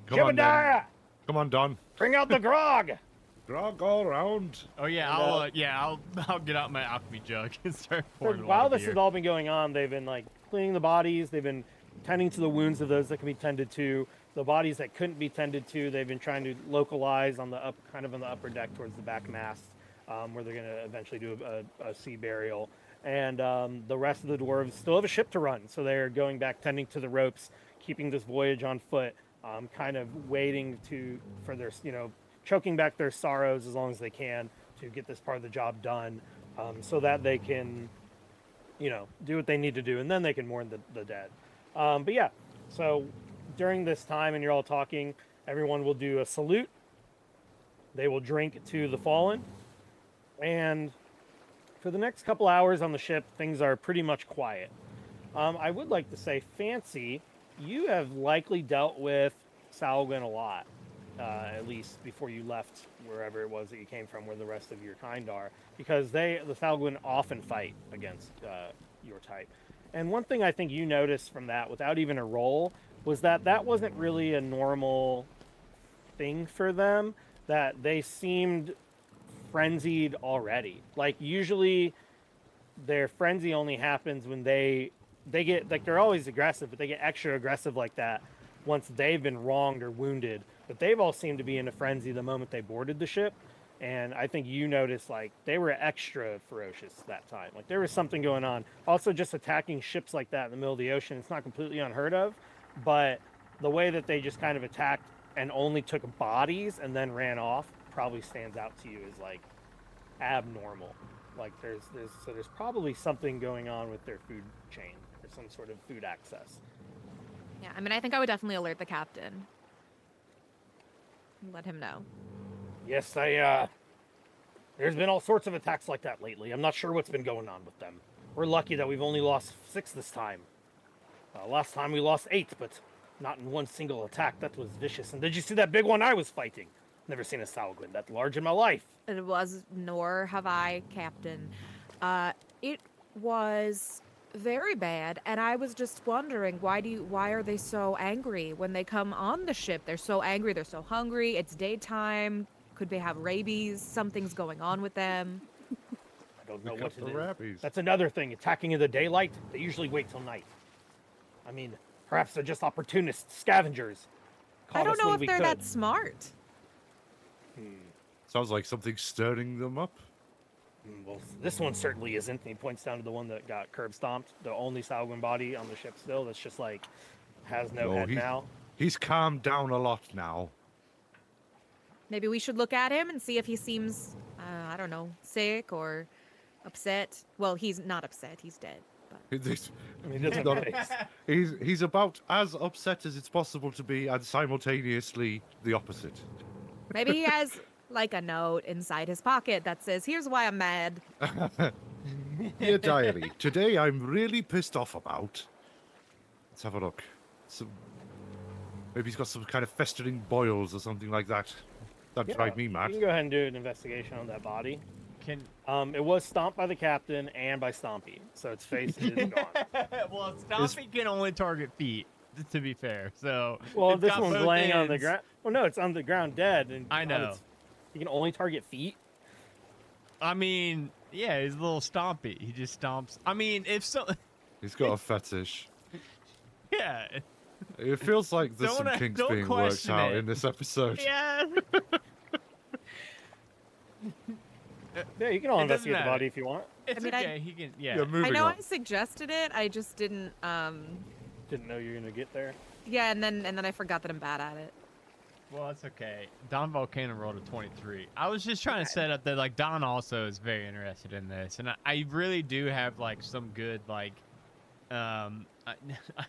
S4: Come on, then.
S2: Jebediah,
S4: Come on, Don.
S2: bring out the grog.
S4: Grog all around.
S1: Oh yeah, I'll get out my alchemy jug and start
S2: So
S1: pouring
S2: while
S1: water
S2: this
S1: beer.
S2: has all been going on, they've been like cleaning the bodies. They've been tending to the wounds of those that can be tended to. The bodies that couldn't be tended to, they've been trying to localize on the upper deck towards the back mast, where they're going to eventually do a sea burial. And the rest of the dwarves still have a ship to run, so they're going back, tending to the ropes, keeping this voyage on foot, kind of waiting for their, choking back their sorrows as long as they can to get this part of the job done, so that they can, do what they need to do, and then they can mourn the dead. But yeah, so during this time, and you're all talking, everyone will do a salute. They will drink to the fallen, and for the next couple hours on the ship, things are pretty much quiet. I would like to say, Fancy, you have likely dealt with Salwin a lot, at least before you left wherever it was that you came from, where the rest of your kind are, because the Salwin often fight against your type. And one thing I think you noticed from that, without even a roll, was that wasn't really a normal thing for them, that they seemed frenzied already. Like, usually their frenzy only happens when they get, like, they're always aggressive, but they get extra aggressive like that once they've been wronged or wounded. But they've all seemed to be in a frenzy the moment they boarded the ship. And I think you noticed, like, they were extra ferocious that time. Like, there was something going on. Also, just attacking ships like that in the middle of the ocean, it's not completely unheard of, but the way that they just kind of attacked and only took bodies and then ran off probably stands out to you as like abnormal. Like there's probably something going on with their food chain or some sort of food access.
S3: Yeah, I mean, I think I would definitely alert the captain. Let him know.
S2: Yes, there's been all sorts of attacks like that lately. I'm not sure what's been going on with them. We're lucky that we've only lost 6 this time. Last time we lost 8, but not in one single attack. That was vicious. And did you see that big one I was fighting? Never seen a Salguin that large in my life.
S3: It was, nor have I, Captain. It was very bad, and I was just wondering why are they so angry when they come on the ship? They're so angry, they're so hungry. It's daytime. Could they have rabies? Something's going on with them.
S2: I don't know
S4: Pick
S2: what
S4: up
S2: it
S4: the
S2: is.
S4: rabies.
S2: That's another thing. Attacking in the daylight, they usually wait till night. I mean, perhaps they're just opportunists, scavengers.
S3: I
S2: Caught
S3: don't
S2: us
S3: know
S2: when
S3: if
S2: we
S3: they're
S2: could.
S3: that smart.
S4: Sounds like something stirring them up.
S2: Well, this one certainly isn't. And he points down to the one that got curb stomped. The only Salguin body on the ship still. That's just like has no
S4: No,
S2: head now.
S4: He's calmed down a lot now.
S3: Maybe we should look at him and see if he seems, I don't know, sick or upset. Well, he's not upset. He's dead. But
S2: I mean, he doesn't have a face.
S4: He's about as upset as it's possible to be, and simultaneously the opposite.
S3: maybe he has like a note inside his pocket that says, "Here's why I'm mad."
S4: Dear diary, today I'm really pissed off about. Let's have a look. Maybe he's got some kind of festering boils or something like that. That'd drive me
S2: You
S4: mad.
S2: can go ahead and do an investigation on that body.
S1: Can
S2: It was stomped by the captain and by Stompy, so its face is gone.
S1: well, Stompy can only target feet. To be fair, so
S2: Well,
S1: it's
S2: this
S1: got
S2: one's
S1: both
S2: laying on the
S1: ends.
S2: ground. Well, no, it's on the ground dead. And
S1: I know.
S2: You can only target feet.
S1: I mean, yeah, he's a little stompy. He just stomps. I mean, if so,
S4: He's got a fetish.
S1: yeah,
S4: It feels like there's some
S1: Don't-
S4: kinks
S1: don't
S4: being worked
S1: question
S4: out
S1: it.
S4: in this episode.
S1: yeah.
S2: Yeah, you can all
S1: It doesn't
S2: investigate the
S1: matter.
S2: body if you want.
S1: It's
S3: mean, I-
S1: okay. He can. Yeah.
S4: Yeah, moving
S3: I know
S4: on.
S3: I suggested it. I just didn't.
S2: Didn't know you were gonna get there.
S3: Yeah, and then I forgot that I'm bad at it.
S1: Well, it's okay. Don Volcano rolled a 23. I was just trying to set up that like Don also is very interested in this, and I really do have like some good like, I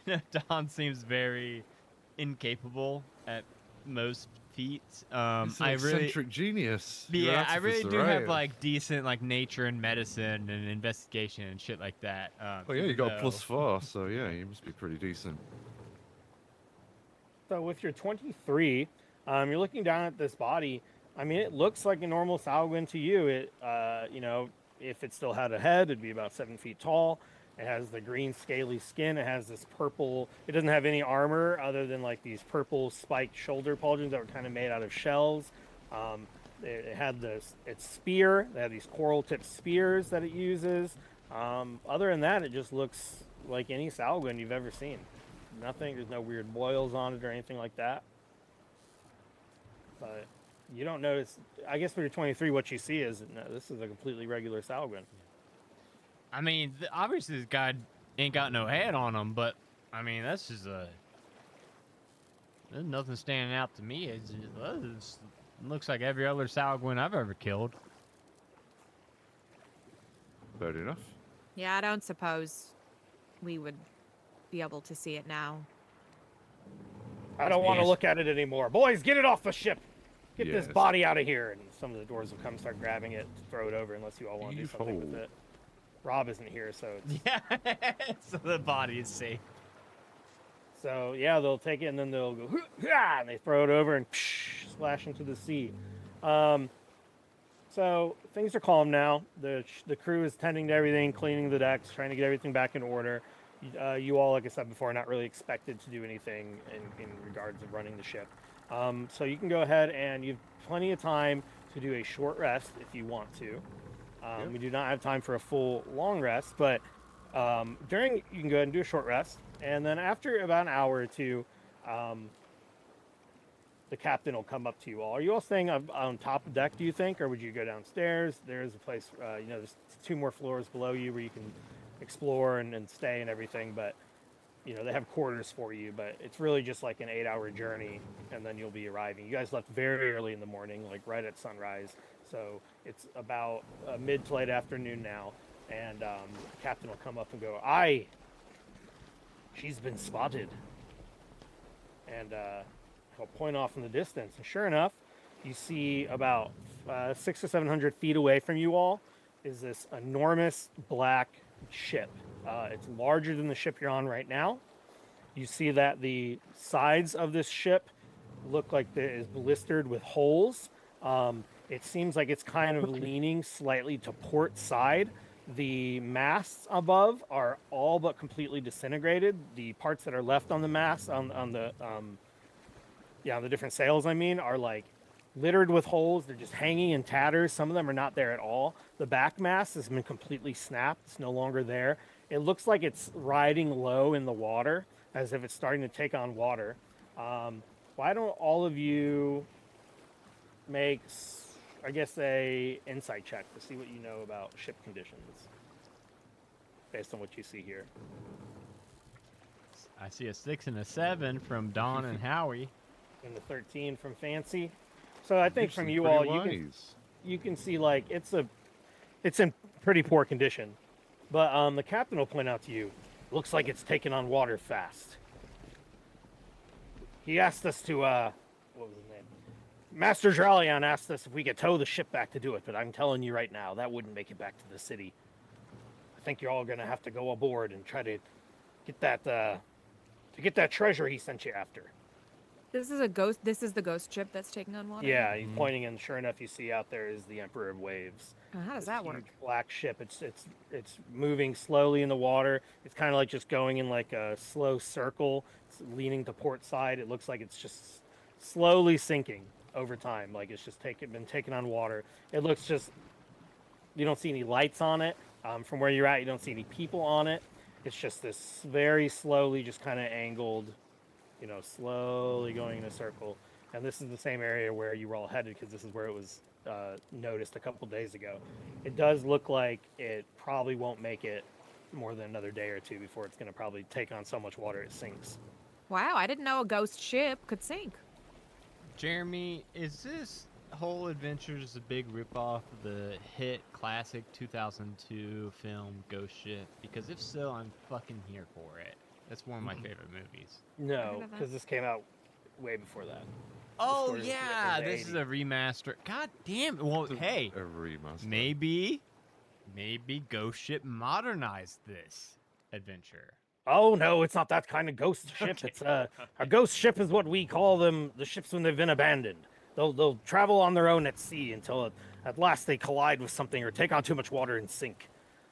S1: know Don seems very incapable at most feats.
S4: He's an
S1: I really.
S4: eccentric genius. You're
S1: Yeah, I really
S4: artificer,
S1: do
S4: right?
S1: have like decent like nature and medicine and investigation and shit like that.
S4: Oh yeah, you got a
S1: so-
S4: +4, so yeah, you must be pretty decent.
S2: So with your 23, you're looking down at this body. I mean, it looks like a normal Salguin to you. It, you know, if it still had a head, it'd be about 7 feet tall. It has the green scaly skin. It has this purple. It doesn't have any armor other than like these purple spiked shoulder pauldrons that were kind of made out of shells. It had its spear. They had these coral tipped spears that it uses. Other than that, it just looks like any Salguin you've ever seen. Nothing. There's no weird boils on it or anything like that. But you don't notice. I guess for your 23, what you see is no, this is a completely regular Salguin.
S1: I mean, obviously this guy ain't got no head on him, but I mean that's just there's nothing standing out to me. It looks like every other Salguin I've ever killed.
S4: Fair enough.
S3: Yeah, I don't suppose we would be able to see it now.
S2: I don't want to
S1: Yes.
S2: look at it anymore. Boys, get it off the ship. Get this
S4: Yes.
S2: body out of here. And some of the doors will come start grabbing it to throw it over unless you all want to do something with
S4: Yeehaw.
S2: it. Rob isn't here, so it's,
S1: Yeah, so the body is safe.
S2: so yeah, they'll take it and then they'll go "Hoo-ha!" and they throw it over and splash into the sea. So things are calm now. The crew is tending to everything, cleaning the decks, trying to get everything back in order. You all, like I said before, are not really expected to do anything in regards of running the ship. So you can go ahead and you've plenty of time to do a short rest if you want to. We do not have time for a full long rest, but you can go ahead and do a short rest, and then after about an hour or two, the captain will come up to you all. Are you all staying on top of deck, do you think, or would you go downstairs? There's a place, there's 2 more floors below you where you can explore and stay and everything, but they have quarters for you, but it's really just like an 8-hour journey, and then you'll be arriving. You guys left very early in the morning, like right at sunrise, so it's about mid to late afternoon now, and the captain will come up and go, "Aye, she's been spotted," and he'll point off in the distance, and sure enough, you see about 600 or 700 feet away from you all is this enormous black ship. It's larger than the ship you're on right now. You see that the sides of this ship look like it is blistered with holes. It seems like it's kind of leaning slightly to port side. The masts above are all but completely disintegrated. The parts that are left on the masts, on the different sails, I mean, are like littered with holes. They're just hanging in tatters. Some of them are not there at all. The back mast has been completely snapped. It's no longer there. It looks like it's riding low in the water, as if it's starting to take on water. Why don't all of you make, I guess, a insight check to see what you know about ship conditions, based on what you see here.
S1: I see a 6 and a 7 from Don and Howie.
S2: And the 13 from Fancy. So I think
S4: You
S2: from
S4: seem
S2: you
S4: pretty
S2: all,
S4: wise.
S2: you can see like it's in pretty poor condition, but the captain will point out to you, looks like it's taking on water fast. He asked us to what was his name? Master Dralion asked us if we could tow the ship back to do it, but I'm telling you right now, that wouldn't make it back to the city. I think you're all gonna have to go aboard and try to get that treasure he sent you after.
S3: This is a ghost. This is the ghost ship that's taking on water.
S2: Yeah, he's pointing, and sure enough, you see out there is the Emperor of Waves.
S3: How does
S2: This
S3: that work?
S2: huge black ship. It's moving slowly in the water. It's kind of like just going in like a slow circle. It's leaning to port side. It looks like it's just slowly sinking over time. Like it's just been taken on water. It looks just, you don't see any lights on it. From where you're at, you don't see any people on it. It's just this very slowly, just kind of angled, slowly going in a circle. And this is the same area where you were all headed, because this is where it was noticed a couple days ago. It does look like it probably won't make it more than another day or two before it's going to probably take on so much water it sinks.
S3: Wow, I didn't know a ghost ship could sink.
S1: Jeremy, is this whole adventure just a big ripoff of the hit classic 2002 film Ghost Ship? Because if so, I'm fucking here for it. That's one of my favorite movies.
S2: No, because this came out way before that.
S1: Oh
S2: story was
S1: yeah,
S2: in the
S1: this is a remaster. God damn it. Well, hey,
S4: A remaster.
S1: maybe Ghost Ship modernized this adventure.
S2: Oh no, it's not that kind of ghost ship.
S1: Okay.
S2: It's a ghost ship is what we call them. The ships when they've been abandoned. They'll travel on their own at sea until at last they collide with something or take on too much water and sink.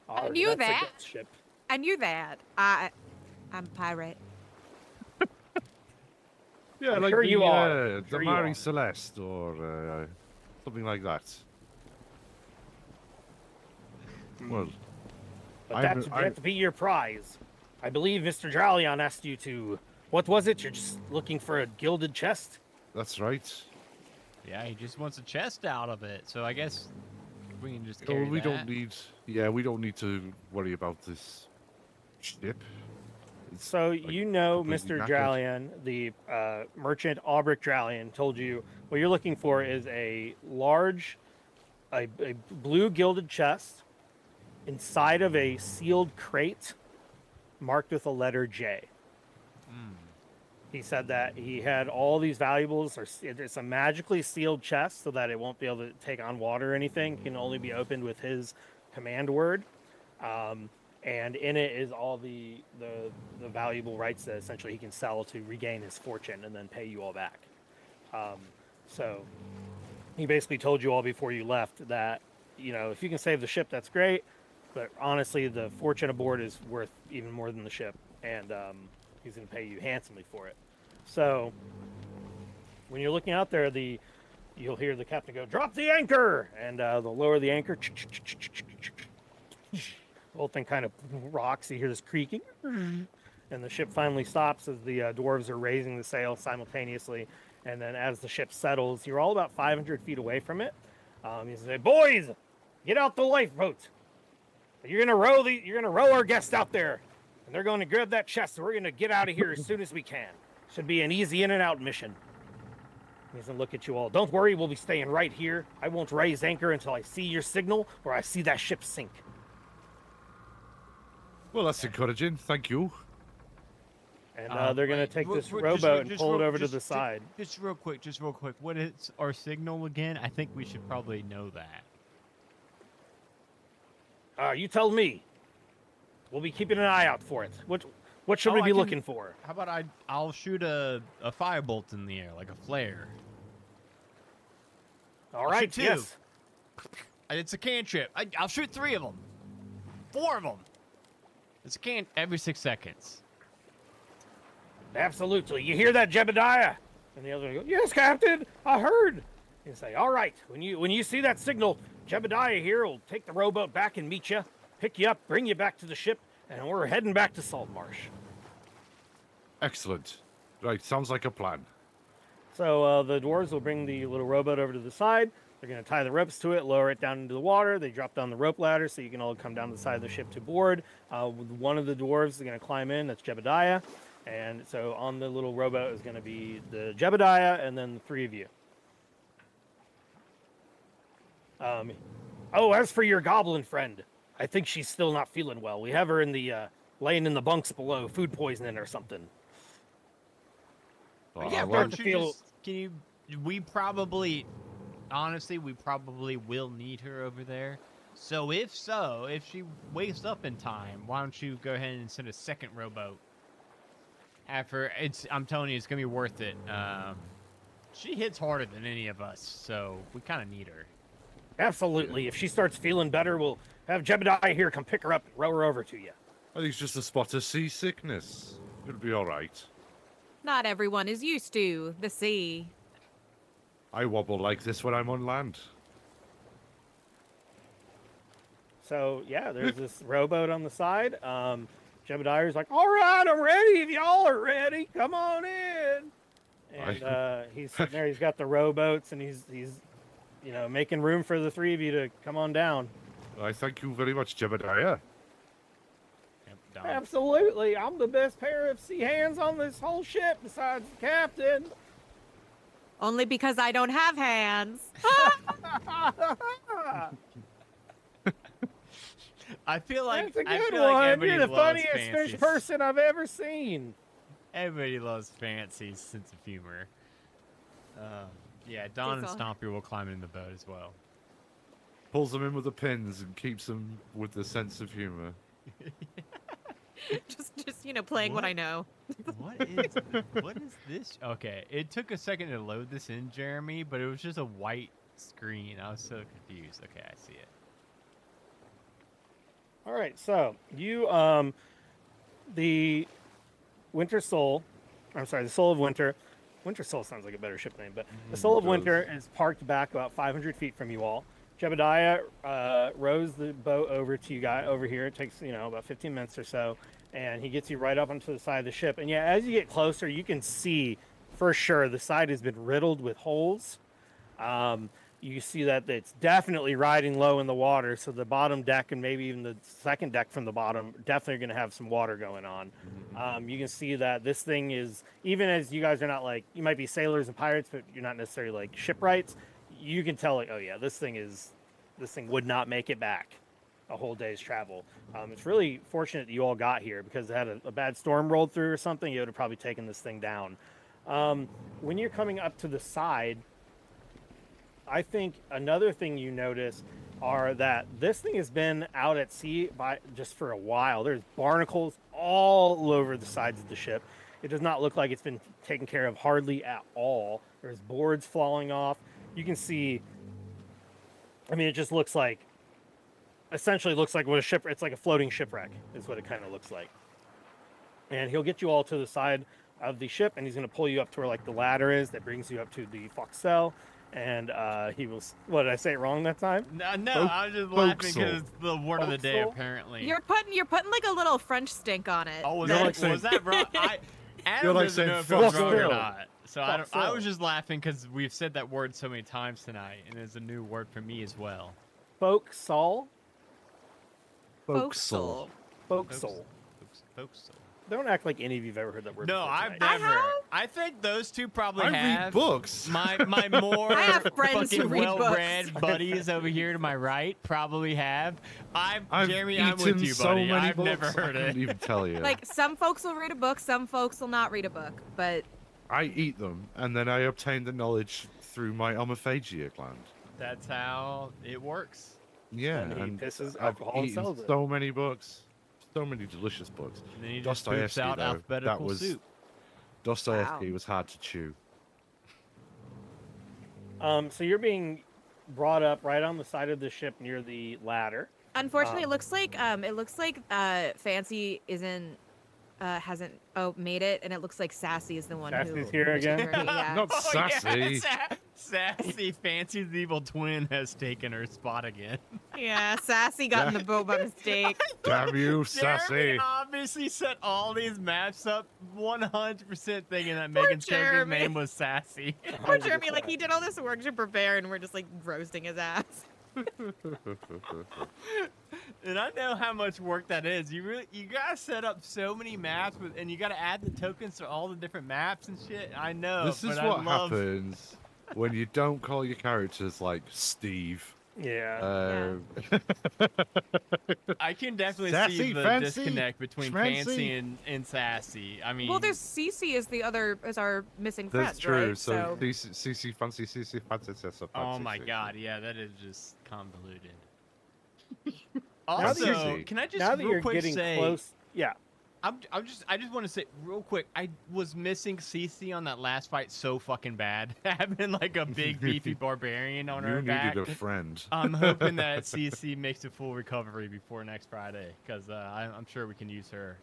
S3: I knew
S2: That's a
S3: that.
S2: ghost ship.
S3: I knew that. I'm a pirate.
S4: Yeah,
S2: I'm
S4: like
S2: sure
S4: the,
S2: you are.
S4: the
S2: Sure you
S4: Marie
S2: are.
S4: Celeste or something like that. Well,
S2: But that to be your prize. I believe Mr. Dralion asked you to. What was it? You're just looking for a gilded chest?
S4: that's right.
S1: Yeah, he just wants a chest out of it. So I guess we can just
S4: So
S1: carry
S4: we
S1: that.
S4: don't need. Yeah, we don't need to worry about this ship. It's
S2: So
S4: like,
S2: you know,
S4: completely
S2: Mr.
S4: knackered.
S2: Dralion, the merchant Aubric Dralion, told you what you're looking for is a large, a blue gilded chest inside of a sealed crate marked with a letter J. He said that he had all these valuables, or it's a magically sealed chest so that it won't be able to take on water or anything. It can only be opened with his command word. And in it is all the valuable rights that essentially he can sell to regain his fortune and then pay you all back. So he basically told you all before you left that, if you can save the ship, that's great. But honestly, the fortune aboard is worth even more than the ship, and he's going to pay you handsomely for it. So when you're looking out there, you'll hear the captain go, "Drop the anchor!" And they'll lower the anchor. The whole thing kind of rocks. You hear this creaking, and the ship finally stops as the dwarves are raising the sail simultaneously. And then as the ship settles, you're all about 500 feet away from it. You say, "Boys, get out the lifeboat. You're gonna row our guest out there. and they're going to grab that chest, and we're going to get out of here as soon as we can. Should be an easy in and out mission. He doesn't look at you all. Don't worry, we'll be staying right here. I won't raise anchor until I see your signal or I see that ship sink.
S4: Well, that's encouraging. Thank you.
S2: And they're going to take this rowboat and pull it over to the side.
S1: Just real quick. What is our signal again? I think we should probably know that.
S2: You tell me. We'll be keeping an eye out for it. What should we be looking for?
S1: How about I'll shoot a firebolt in the air, like a flare.
S2: All right,
S1: shoot 2.
S2: yes.
S1: It's a cantrip. I'll shoot 3 of them. 4 of them. It's a can every 6 seconds.
S2: Absolutely. You hear that, Jebediah? And the other one goes, yes, Captain, I heard. You say, all right, when you see that signal, Jebediah here will take the rowboat back and meet you, pick you up, bring you back to the ship, and we're heading back to Saltmarsh.
S4: Excellent. Right, sounds like a plan.
S2: So the dwarves will bring the little rowboat over to the side. They're going to tie the ropes to it, lower it down into the water. They drop down the rope ladder so you can all come down the side of the ship to board. One of the dwarves is going to climb in. That's Jebediah. And so on the little rowboat is going to be the Jebediah and then the 3 of you. As for your goblin friend, I think she's still not feeling well. We have her in the laying in the bunks below, food poisoning or something.
S1: Yeah,
S2: well,
S1: we probably will need her over there. So if she wakes up in time, why don't you go ahead and send a second rowboat? I'm telling you, it's gonna be worth it. She hits harder than any of us, so we kind of need her.
S2: Absolutely. If she starts feeling better, we'll have Jebediah here come pick her up and row her over to you.
S4: I think it's just a spot of seasickness. It'll be all right.
S3: Not everyone is used to the sea.
S4: I wobble like this when I'm on land.
S2: So, yeah, there's this rowboat on the side. Jebediah's like, all right, I'm ready. If y'all are ready, come on in. And he's sitting there. He's got the rowboats, and he's making room for the 3 of you to come on down.
S4: I thank you very much, Jebediah.
S1: Yep,
S2: Absolutely. I'm the best pair of sea hands on this whole ship besides the captain.
S3: Only because I don't have hands.
S1: I feel like
S2: That's a good
S1: like
S2: one.
S1: everybody
S2: You're the
S1: loves
S2: funniest fish
S1: Fancy's.
S2: person I've ever seen.
S1: Everybody loves Fancy's sense of humor. Yeah, Don and
S3: Just
S1: Stompy will climb in the boat as well.
S4: Pulls them in with the pins and keeps them with the sense of humor.
S3: just playing what I know.
S1: What is this? Okay, it took a second to load this in, Jeremy, but it was just a white screen. I was so confused. Okay, I see it.
S2: All right, so you, the Winter Soul, I'm sorry, the Soul of Winter. Winter Soul sounds like a better ship name, but the Soul of Winter is parked back about 500 feet from you all. Jebediah rows the boat over to you guys over here. It takes, about 15 minutes or so, and he gets you right up onto the side of the ship. And yeah, as you get closer, you can see for sure the side has been riddled with holes. You see that it's definitely riding low in the water, so the bottom deck and maybe even the second deck from the bottom definitely going to have some water going on. You can see that this thing is, even as you guys are not you might be sailors and pirates, but you're not necessarily like shipwrights. You can tell oh yeah, this thing would not make it back a whole day's travel. It's really fortunate that you all got here because it had a bad storm rolled through or something. You would have probably taken this thing down. When you're coming up to the side, I think another thing you notice are that this thing has been out at sea just for a while. There's barnacles all over the sides of the ship. It does not look like it's been taken care of hardly at all. There's boards falling off. You can see, it just essentially looks like it's like a floating shipwreck is what it kind of looks like. And he'll get you all to the side of the ship, and he's going to pull you up to where the ladder is that brings you up to the forecastle. And he will. What, did I say it wrong that time?
S1: No, I was just laughing because it's the word of the day. Apparently,
S3: You're putting like a little French stink on it.
S1: Oh, was that wrong? Adam doesn't know if it was wrong or not. So I was just laughing because we've said that word so many times tonight, and it's a new word for me as well.
S2: Forecastle.
S4: Forecastle.
S2: Forecastle.
S1: forecastle.
S2: Don't act like any of you've ever heard that word.
S1: No,
S2: before
S1: I've
S2: tonight.
S1: never.
S3: have.
S1: I think those two probably
S4: I read
S1: have.
S4: books.
S1: My more
S3: I have friends who
S1: fucking
S3: read books.
S1: well-read buddies over here to my right probably have.
S4: I've
S1: Jeremy,
S4: eaten
S1: I'm with you,
S4: so
S1: buddy.
S4: many
S1: I've
S4: books,
S1: never heard
S4: I couldn't
S1: it.
S4: even tell you.
S3: Like some folks will read a book, some folks will not read a book, but
S4: I eat them, and then I obtain the knowledge through my omophagia gland.
S1: That's how it works.
S4: Yeah,
S2: And he
S4: and
S2: pisses
S4: I've
S2: alcohol and
S4: eaten
S2: sells it.
S4: so many books, so many delicious books.
S1: And then he just poops
S4: Dostoevsky,
S1: out
S4: though,
S1: alphabetical
S4: that was
S1: soup.
S4: Dostoevsky
S3: Wow.
S4: was hard to chew.
S2: So you're being brought up right on the side of the ship near the ladder.
S3: unfortunately, it looks like Fancy hasn't made it, and it looks like Sassy is the one
S2: Sassy's
S3: who
S2: here again?
S3: Yeah.
S4: Not sassy.
S1: Sassy Fancy's evil twin has taken her spot again.
S3: Yeah, Sassy got in the boat by mistake.
S4: Damn you,
S1: Jeremy
S4: sassy!
S1: obviously set all these maps up 100% thinking that Megan's character's
S3: Jeremy.
S1: name was Sassy.
S3: Poor Jeremy, like he did all this work to prepare, and we're just like roasting his ass.
S1: And I know how much work that is. You gotta set up so many maps and you gotta add the tokens to all the different maps and shit. I know.
S4: This is
S1: but
S4: what
S1: I love...
S4: happens when you don't call your characters like Steve.
S2: Yeah.
S1: I can definitely see
S4: Sassy,
S1: the
S4: fancy,
S1: disconnect between
S4: schmancy.
S1: Fancy and Sassy. I mean,
S3: Well, there's Cece is our missing friend,
S4: That's true.
S3: right?
S4: So, CC fancy, CC fancy, CC
S1: oh
S4: fancy,
S1: my
S4: CC.
S1: god, yeah, that is just convoluted.
S2: Now that
S1: Also,
S4: you're-
S1: can I just
S2: Now that
S1: real
S2: you're
S1: quick
S2: getting
S1: say,
S2: close, yeah.
S1: I just want to say real quick, I was missing Cece on that last fight so fucking bad. Having like a big beefy barbarian on
S4: You
S1: her
S4: needed
S1: back.
S4: a friend.
S1: I'm hoping that Cece makes a full recovery before next Friday, because I'm sure we can use her.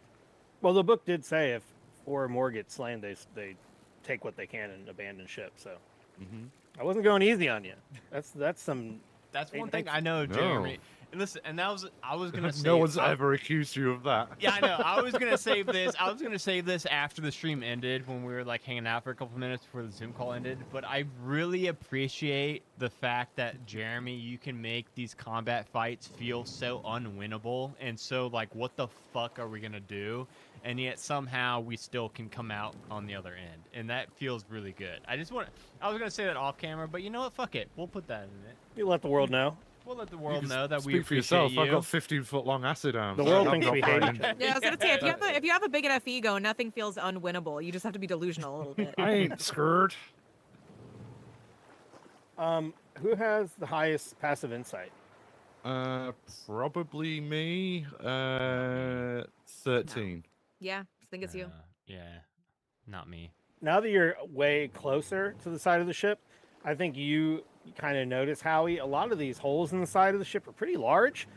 S2: Well, the book did say if 4 or more get slain, they take what they can and abandon ship. So
S4: Mm-hmm.
S2: I wasn't going easy on you. That's some.
S1: That's
S2: Hey,
S1: one thing
S2: thanks.
S1: I know,
S4: No.
S1: Jeremy. And listen, and I was gonna say
S4: No one's
S1: I-
S4: ever accused you of that.
S1: Yeah, I know. I was gonna save this. I was gonna save this after the stream ended, when we were like hanging out for a couple minutes before the Zoom call ended. But I really appreciate the fact that Jeremy, you can make these combat fights feel so unwinnable and so like, what the fuck are we gonna do? And yet somehow we still can come out on the other end, and that feels really good. I was gonna say that off camera, but you know what? Fuck it. We'll put that in it.
S2: You let the world know.
S1: We'll let the
S4: You
S1: world
S4: can
S1: know that we
S4: speak for
S1: appreciate
S4: yourself.
S1: you.
S4: I've got 15-foot long acid arms.
S2: The world
S4: I'm
S2: thinks
S4: not
S2: we hate
S4: fighting.
S2: each other.
S3: Yeah, I was gonna say if you have a big enough ego, nothing feels unwinnable. You just have to be delusional a little bit.
S4: I ain't scared.
S2: Who has the highest passive insight?
S4: Probably me. 13.
S3: Yeah, I think it's you.
S1: Yeah, not me.
S2: Now that you're way closer to the side of the ship, I think you kind of notice, Howie, a lot of these holes in the side of the ship are pretty large,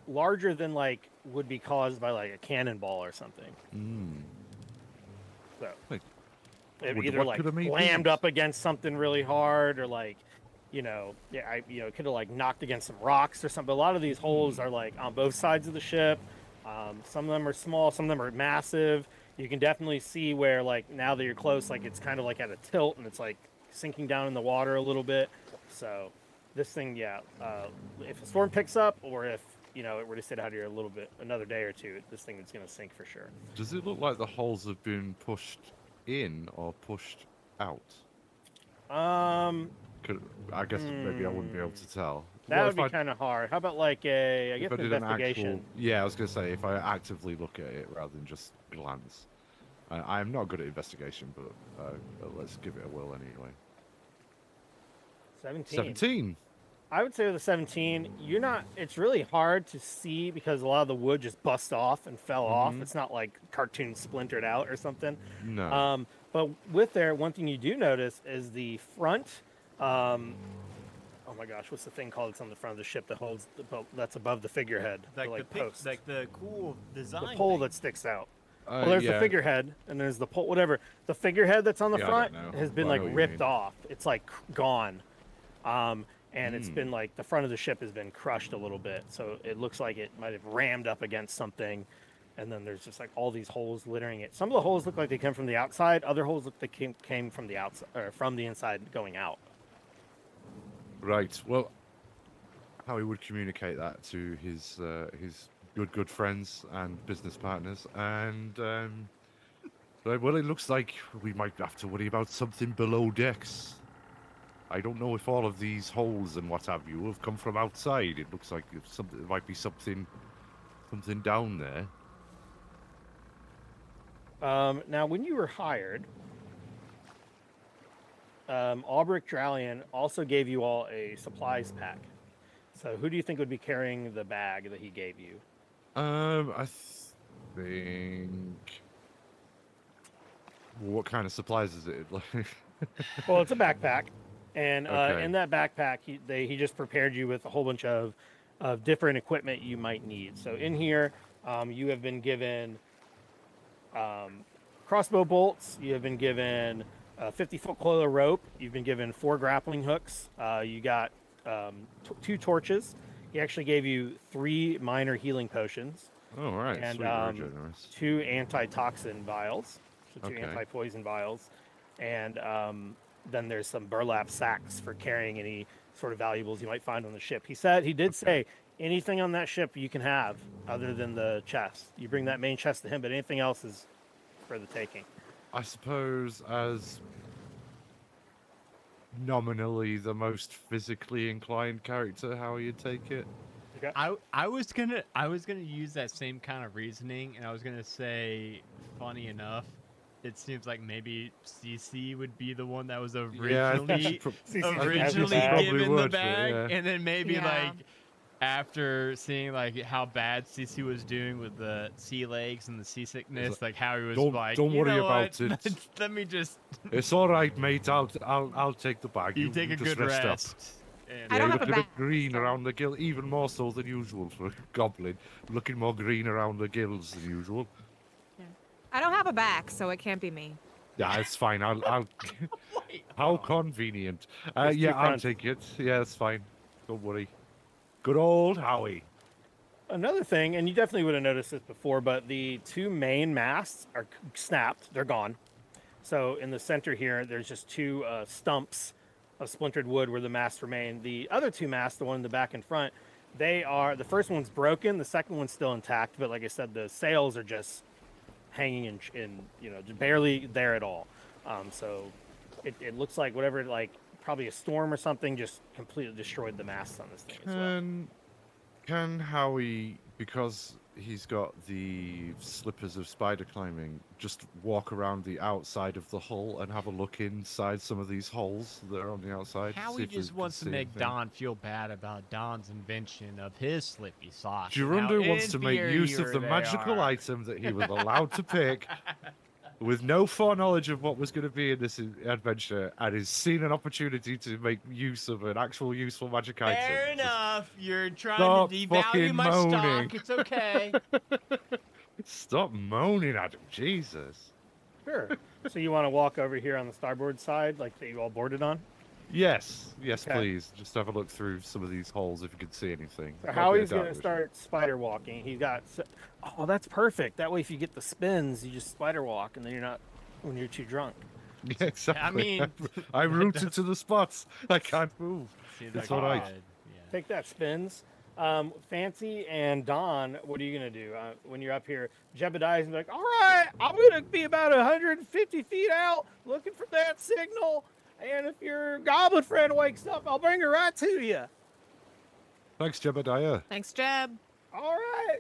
S2: larger than like would be caused by like a cannonball or something.
S4: Mm.
S2: So
S4: Like,
S2: it
S4: what-
S2: either
S4: what
S2: like
S4: could have made
S2: slammed
S4: these?
S2: up against something really hard, or like, it could have like knocked against some rocks or something. A lot of these holes are like on both sides of the ship. Some of them are small, some of them are massive. You can definitely see where, like, now that you're close, like it's kind of like at a tilt and it's like sinking down in the water a little bit. So this thing, if a storm picks up, or if it were to sit out here a little bit, another day or two, this thing is going to sink for sure.
S4: Does it look like the holes have been pushed in or pushed out? I guess maybe I wouldn't be able to tell.
S2: That
S4: What
S2: would be
S4: if I-
S2: kind of hard. How about like I guess
S4: if I did an
S2: investigation?
S4: actual, yeah, I was gonna say if I actively look at it rather than just glance. I am not good at investigation, but let's give it a whirl anyway.
S2: 17.
S4: 17.
S2: I would say with a 17, it's really hard to see because a lot of the wood just bust off and fell off.
S4: Mhm.
S2: It's not like cartoon splintered out or something.
S4: No.
S2: But with there, one thing you do notice is the front. Oh my gosh, what's the thing called? It's on the front of the ship that holds that's above the figurehead.
S1: Like
S2: post.
S1: like the cool design.
S2: The pole
S1: thing.
S2: that sticks out. Well, there's the
S4: Yeah.
S2: figurehead, and there's the pole. Whatever. The figurehead that's on the
S4: Yeah, I
S2: front
S4: don't know,
S2: has been
S4: but I
S2: like
S4: know what you
S2: ripped
S4: mean.
S2: off. It's like gone. And it's been like the front of the ship has been crushed a little bit, so it looks like it might have rammed up against something. And then there's just like all these holes littering it. Some of the holes look like they come from the outside. Other holes look like they came from the outside or from the inside going out.
S4: Right. Well, how he would communicate that to his good friends and business partners, and well, it looks like we might have to worry about something below decks. I don't know if all of these holes and what have you have come from outside. It looks like it might be something down there.
S2: Now, when you were hired, Albrecht Dralian also gave you all a supplies pack. So, who do you think would be carrying the bag that he gave you?
S4: I think. What kind of supplies is it?
S2: Well, it's a backpack, and
S4: Okay.
S2: in that backpack, he just prepared you with a whole bunch of different equipment you might need. So, in here, you have been given crossbow bolts. You have been given a 50-foot coil of rope. You've been given 4 grappling hooks. You got 2 torches. He actually gave you 3 minor healing potions
S4: Oh, right.
S2: and
S4: Sweet, very generous.
S2: 2 antitoxin vials, so 2
S4: Okay.
S2: anti-poison vials, and then there's some burlap sacks for carrying any sort of valuables you might find on the ship. He did say anything on that ship you can have other than the chest. You bring that main chest to him, but anything else is for the taking.
S4: I suppose as nominally the most physically inclined character, how you take it.
S2: Okay.
S1: I was gonna use that same kind of reasoning, and I was gonna say, funny enough, it seems like maybe CC would be the one that was
S4: Yeah, I think she
S1: originally
S2: CC
S4: has the
S1: originally
S4: bag.
S1: given
S4: Probably
S1: the
S4: would, but
S1: bag,
S4: yeah.
S1: and then maybe
S3: Yeah.
S1: like after seeing like how bad CC was doing with the sea legs and the seasickness, like how he was
S4: Don't-
S1: like,
S4: don't
S1: "You
S4: worry
S1: know
S4: about
S1: what?
S4: it.
S1: Let me just
S4: It's all right, mate. I'll take the bag.
S1: you take a
S4: just
S1: good
S4: rest up.
S1: rest." And,
S3: I don't
S4: you're
S3: have a
S4: looking a bit
S3: bag,
S4: green
S3: so-
S4: around the gill, even more so than usual for a goblin. Looking more green around the gills than usual.
S3: I don't have a back, so it can't be me.
S4: Yeah, it's fine. I'll
S1: Wait,
S4: How
S1: hold on.
S4: convenient.
S2: There's 2
S4: Yeah, I'll
S2: fronts.
S4: take it. Yeah, it's fine. Don't worry. Good old Howie.
S2: Another thing, and you definitely would have noticed this before, but the 2 main masts are snapped. They're gone. So in the center here, there's just 2 stumps of splintered wood where the masts remain. The other 2 masts, the one in the back and front, the first one's broken, the second one's still intact, but like I said, the sails are just hanging in barely there at all. So it looks like whatever, like probably a storm or something, just completely destroyed the masts on this thing as well.
S4: Can Howie, because he's got the slippers of spider climbing, just walk around the outside of the hull and have a look inside some of these holes that are on the outside? see
S1: Howie
S4: if we
S1: just
S4: can
S1: wants to
S4: see
S1: make
S4: anything?
S1: Don feel bad about Don's invention of his slippy socks. and how
S4: Girundo wants to make use of
S1: inferior
S4: the
S1: they
S4: magical
S1: are.
S4: item that he was allowed to pick with no foreknowledge of what was going to be in this adventure, and has seen an opportunity to make use of an actual useful magic item.
S1: Fair
S4: Just
S1: enough. You're trying
S4: stop
S1: to devalue
S4: fucking
S1: my
S4: moaning.
S1: stock. It's okay.
S4: Stop moaning at him, Jesus.
S2: Sure. So you want to walk over here on the starboard side, like that you all boarded on?
S4: Yes,
S2: Okay.
S4: please. Just have a look through some of these holes if you can see anything.
S2: So
S4: Might be a
S2: Howie's
S4: dark
S2: going to
S4: vision.
S2: start spider walking. Oh, that's perfect. That way, if you get the spins, you just spider walk, and then you're not when you're too drunk.
S4: Yeah, exactly.
S1: mean,
S4: I'm
S1: that
S4: rooted
S1: does-
S4: to the spots. I can't move.
S1: Seems
S4: It's
S1: like
S4: all
S1: you
S4: right.
S1: should, yeah.
S2: Take that, spins. Fancy and Don, what are you gonna do when you're up here? Jebediah's gonna be like, "All right, I'm gonna be about 150 feet out, looking for that signal. And if your goblin friend wakes up, I'll bring her right to you."
S4: Thanks, Jebediah.
S3: Thanks, Jeb.
S2: All right,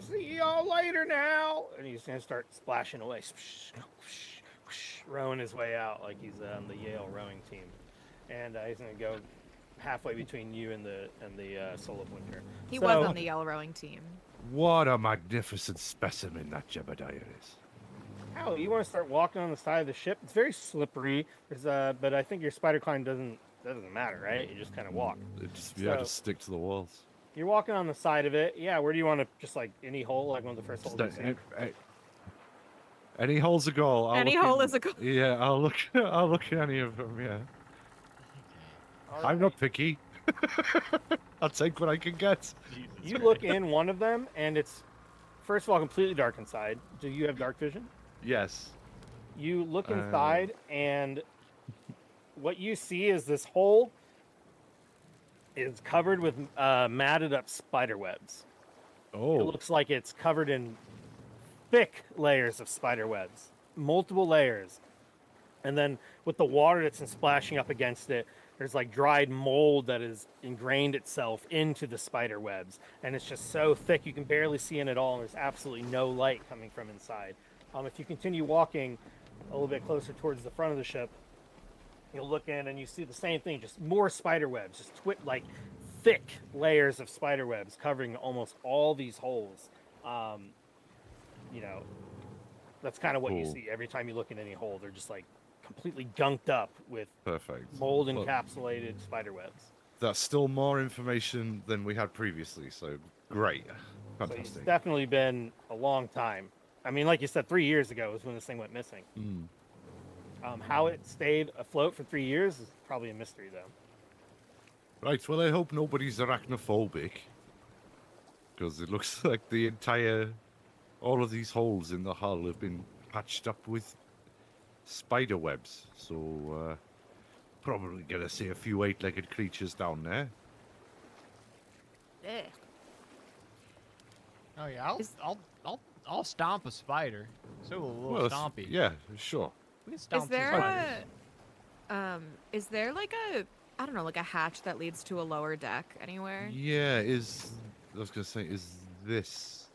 S2: see y'all later now. And he's gonna start splashing away, rowing his way out like he's on the Yale rowing team, and he's gonna go halfway between you and the Soul of Winter.
S3: He
S2: So-
S3: was on the yellow rowing team.
S4: What a magnificent specimen that Jebediah is.
S2: How you want to start walking on the side of the ship? It's very slippery. But I think your spider climb doesn't matter, right? You just kind of walk.
S4: Just
S2: So-
S4: just stick to the walls.
S2: You're walking on the side of it. Yeah. Where do you want to? Just like any hole, like one of the first holes. you see?
S4: Any hole's a goal. I'll
S3: Any
S4: look
S3: hole
S4: in-
S3: is a goal.
S4: Yeah, I'll look. I'll look at any of them. Yeah,
S2: All
S4: I'm
S2: right.
S4: not picky. I'll take what I can get.
S1: Jesus
S2: You
S1: Christ.
S2: look in one of them, and it's first of all completely dark inside. Do you have dark vision?
S4: Yes.
S2: You look inside, and what you see is this hole is covered with matted up spider webs.
S4: Oh,
S2: It looks like it's covered in thick layers of spider webs, multiple layers. And then with the water that's been splashing up against it, there's like dried mold that has ingrained itself into the spider webs. And it's just so thick you can barely see in it all. And there's absolutely no light coming from inside. If you continue walking a little bit closer towards the front of the ship, you'll look in and you see the same thing, just more spider webs, just like thick layers of spider webs covering almost all these holes. You know, that's kind of what you
S4: Cool.
S2: see every time you look in any hole. They're just like completely gunked up with
S4: perfect.
S2: mold
S4: Well,
S2: encapsulated spider webs.
S4: that's still more information than we had previously, so great.
S2: So it's
S4: Fantastic.
S2: definitely been a long time. I mean, like you said, 3 years ago is when this thing went missing.
S4: Mm.
S2: How it stayed afloat for 3 years is probably a mystery, though.
S4: Right, well, I hope nobody's arachnophobic. Because it looks like all of these holes in the hull have been patched up with spider webs. So, probably gonna see a few eight-legged creatures down there.
S3: Ugh.
S1: Oh yeah,
S3: Is-
S1: I'll stomp a spider. So a little
S4: Well,
S1: stompy.
S4: yeah, sure.
S1: We can stomp
S3: Is
S1: some
S3: there
S1: spiders.
S3: is there like a, I don't know, like a hatch that leads to a lower deck anywhere?
S4: Yeah, I was gonna say, is this...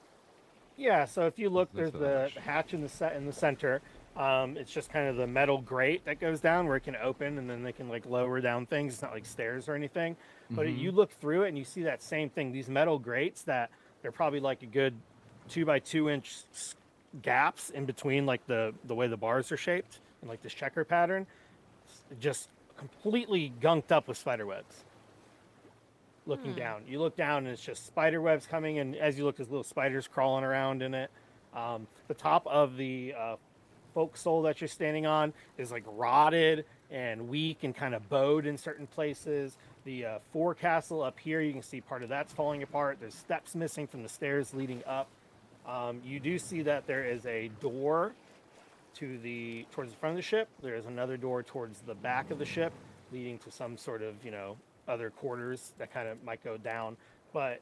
S2: Yeah, so if you look,
S4: That's
S2: there's
S4: the
S2: the
S4: hatch.
S2: hatch in the center. It's just kind of the metal grate that goes down where it can open, and then they can like lower down things. It's not like stairs or anything. But
S4: Mhm.
S2: you look through it and you see that same thing. These metal grates that they're probably like a good 2 by 2 inch gaps in between, like the way the bars are shaped and like this checker pattern. Just completely gunked up with spider webs. Looking down, you look down and it's just spider webs coming, and as you look, there's little spiders crawling around in it. The top of the forecastle that you're standing on is like rotted and weak and kind of bowed in certain places. The forecastle up here, you can see part of that's falling apart. There's steps missing from the stairs leading up. You do see that there is a door towards the front of the ship. There is another door towards the back of the ship, leading to some sort of other quarters that kind of might go down. But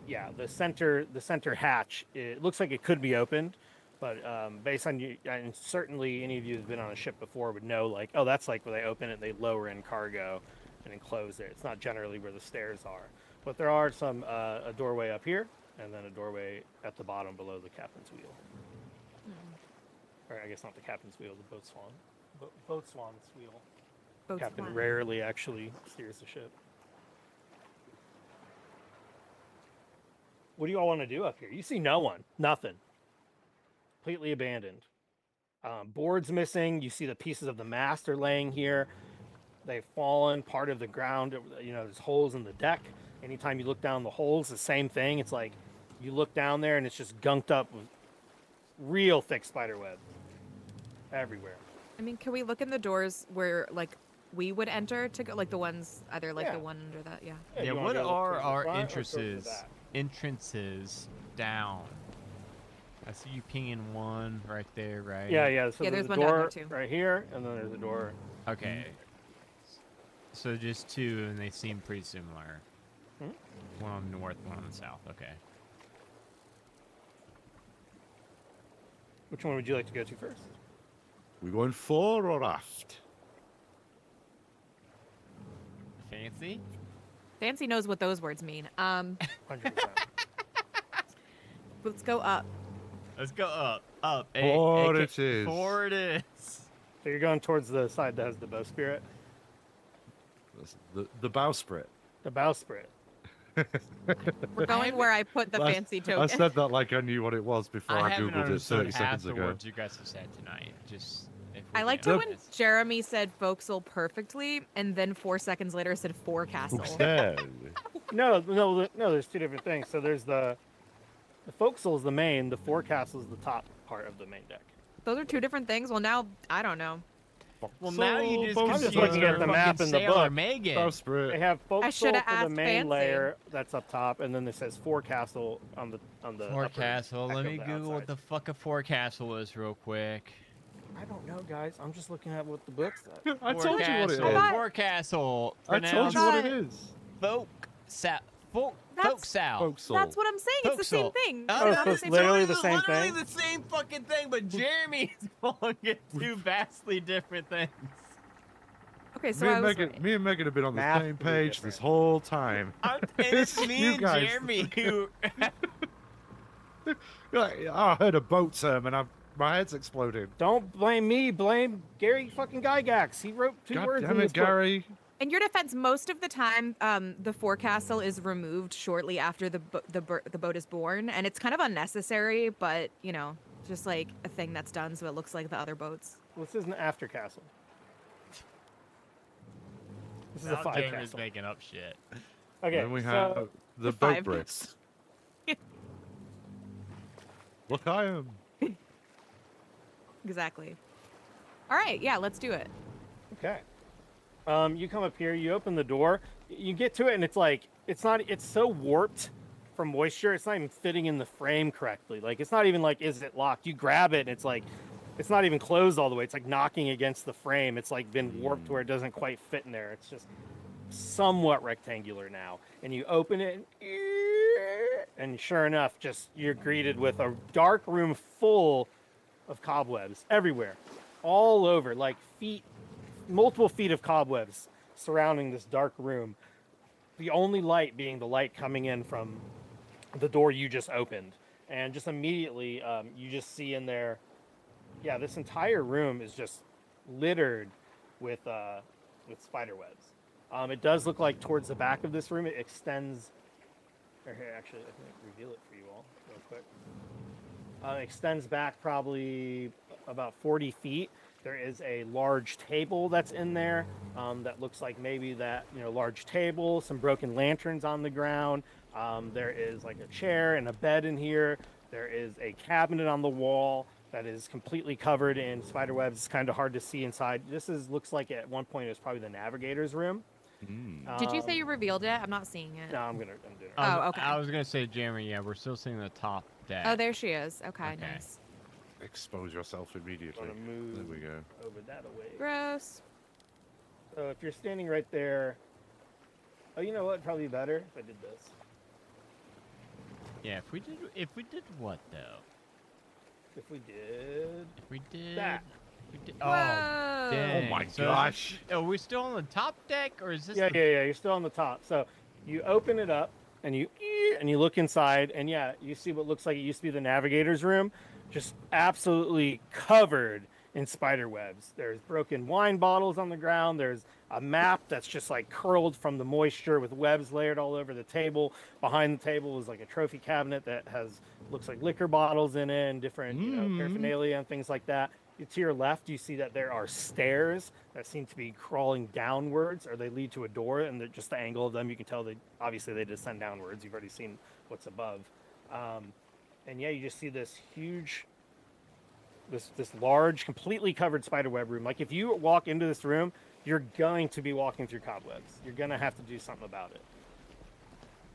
S2: yeah, the center hatch, it looks like it could be opened, but based on you, and certainly any of you who've been on a ship before would know, like, oh, that's like where they open it, they lower in cargo and then close it. It's not generally where the stairs are, but there are some a doorway up here and then a doorway at the bottom below the captain's wheel. Or I guess not the captain's wheel, the boatswain's wheel.
S3: Boats
S2: Captain
S3: flying.
S2: rarely actually steers the ship. What do you all want to do up here? You see no one, nothing. Completely abandoned. Boards missing. You see the pieces of the mast are laying here. They've fallen. Part of the ground, there's holes in the deck. Anytime you look down the holes, the same thing. It's like you look down there and it's just gunked up with real thick spider web everywhere.
S3: I mean, can we look in the doors where like we would enter to go, like the ones either like
S2: Yeah.
S3: the one under that? Yeah.
S2: Yeah,
S1: Yeah,
S2: you wanna
S1: what
S2: go
S1: are
S2: towards the
S1: our
S2: front or towards the
S1: entrances?
S2: back?
S1: Entrances down. I see you pinging one right there, right?
S2: Yeah. So
S3: Yeah,
S2: there's
S3: there's
S2: a
S3: one down there
S2: door
S3: too.
S2: right here, and then there's a door.
S1: Okay. So just two, and they seem pretty similar.
S2: Hmm?
S1: One on the north, one on the south. Okay.
S2: Which one would you like to go to first?
S4: We going fore or aft?
S1: Fancy?
S3: Fancy knows what those words mean.
S2: 100%.
S3: Let's go up.
S1: Let's go up. Up.
S4: Forward it is.
S1: Forward it is.
S2: So you're going towards the side that has the bowsprit?
S4: That's the bowsprit.
S2: The bowsprit.
S3: We're going where I put the
S4: I-
S3: fancy
S4: I
S3: token.
S4: said that like I knew what it was before I,
S1: haven't
S4: googled it
S1: understood
S4: 30
S1: half
S4: seconds
S1: the
S4: ago.
S1: words you guys have said tonight. Just. If
S3: I
S1: we're
S3: liked
S1: being
S3: it when
S1: honest.
S3: Jeremy said forecastle perfectly, and then 4 seconds later said forecastle.
S4: Yeah.
S2: No, there's two different things. So there's the forecastle is the main, the forecastle is the top part of the main deck.
S3: Those are two different things. Well, now I don't know.
S1: Well, now you just
S2: I'm just
S1: confused
S2: looking at
S1: our
S2: the map
S1: fucking
S2: in the
S1: Sailor
S2: book.
S1: Megan.
S4: Bowsprit.
S2: They have forecastle
S3: shoulda
S2: for the
S3: asked
S2: main
S3: Fancy.
S2: layer that's up top, and then it says forecastle on the upper
S1: Forecastle.
S2: deck
S1: Let
S2: of
S1: me
S2: the
S1: Google what
S2: outside.
S1: the fuck a forecastle is real quick.
S2: I don't know, guys. I'm just looking at what the book said.
S4: I told you what it
S1: Forecastle.
S4: is.
S3: Thought-
S1: Forecastle.
S4: I told you what it
S3: Thought-
S4: is.
S1: Folk
S3: That's
S1: Sal.
S4: Folks
S3: That's what I'm saying. It's the same
S1: Folksal.
S3: thing.
S1: Oh,
S3: They're
S2: no,
S3: not the
S2: it's
S3: same
S2: literally
S3: thing.
S2: the same
S1: literally
S2: thing.
S1: the same fucking thing, but Jeremy is calling it two vastly different things.
S3: Okay, so I was right.
S4: Me and Megan have been on the
S2: Math
S4: same
S2: would be
S4: page
S2: different.
S4: this whole time.
S1: And it's me
S4: You
S1: and
S4: guys.
S1: Jeremy who.
S4: Like, I heard a boat term and my head's exploding.
S2: Don't blame me. Blame Gary fucking Gygax. He wrote two
S4: God
S2: words
S4: damn
S2: in
S4: it,
S2: this book.
S4: Gary.
S3: In your defense, most of the time, the forecastle is removed shortly after the boat is born, and it's kind of unnecessary, but you know, just like a thing that's done so it looks like the other boats.
S2: This is an after castle. This is a
S1: Now
S2: five
S1: Jeremy's
S2: castle.
S1: making up shit.
S2: Okay,
S4: Then we
S2: so
S4: have the boat
S3: five
S4: bricks. Look, I am.
S3: Exactly. All right, yeah, let's do it.
S2: okay. You come up here, you open the door, you get to it, and it's like it's so warped from moisture. It's not even fitting in the frame correctly. Like it's not even like is it locked? You grab it, and it's like it's not even closed all the way. It's like knocking against the frame. It's like been warped where it doesn't quite fit in there. It's just somewhat rectangular now. And you open it, and sure enough, just you're greeted with a dark room full of cobwebs everywhere, all over, like multiple feet of cobwebs surrounding this dark room. The only light being the light coming in from the door you just opened. And just immediately, you just see in there, yeah, this entire room is just littered with spider webs. It does look like towards the back of this room, it extends. Or here, actually, I can reveal it for you all real quick. Extends back probably about 40 feet. There is a large table that's in there that looks like maybe that, large table, some broken lanterns on the ground. There is like a chair and a bed in here. There is a cabinet on the wall that is completely covered in spider webs. It's kind of hard to see inside. Looks like at one point it was probably the navigator's room.
S3: Did you say you revealed it? I'm not seeing it.
S2: No, I'm doing it.
S3: Oh, okay.
S1: I was gonna say, Jeremy. Yeah, we're still seeing the top deck.
S3: Oh, there she is. Okay,
S1: Okay.
S3: nice.
S4: Expose yourself immediately.
S2: Gonna move
S4: There we go.
S2: over that away.
S3: Gross.
S2: So if you're standing right there, oh, you know what? Probably better if I did this.
S1: Yeah, if we did what though?
S2: If we did
S1: If we did
S2: that.
S1: We did,
S3: Whoa.
S1: oh, dang.
S4: Oh my
S1: So
S4: gosh.
S1: are we still on the top deck, or is this?
S2: Yeah,
S1: the...
S2: You're still on the top. So you open it up and you look inside, and yeah, you see what looks like it used to be the navigator's room, just absolutely covered in spider webs. There's broken wine bottles on the ground. There's a map that's just like curled from the moisture with webs layered all over the table. Behind the table is like a trophy cabinet that looks like liquor bottles in it and different paraphernalia and things like that. To your left, you see that there are stairs that seem to be crawling downwards, or they lead to a door, and just the angle of them, you can tell they descend downwards. You've already seen what's above. And yeah, you just see this huge, this large, completely covered spiderweb room. Like if you walk into this room, you're going to be walking through cobwebs. You're gonna have to do something about it.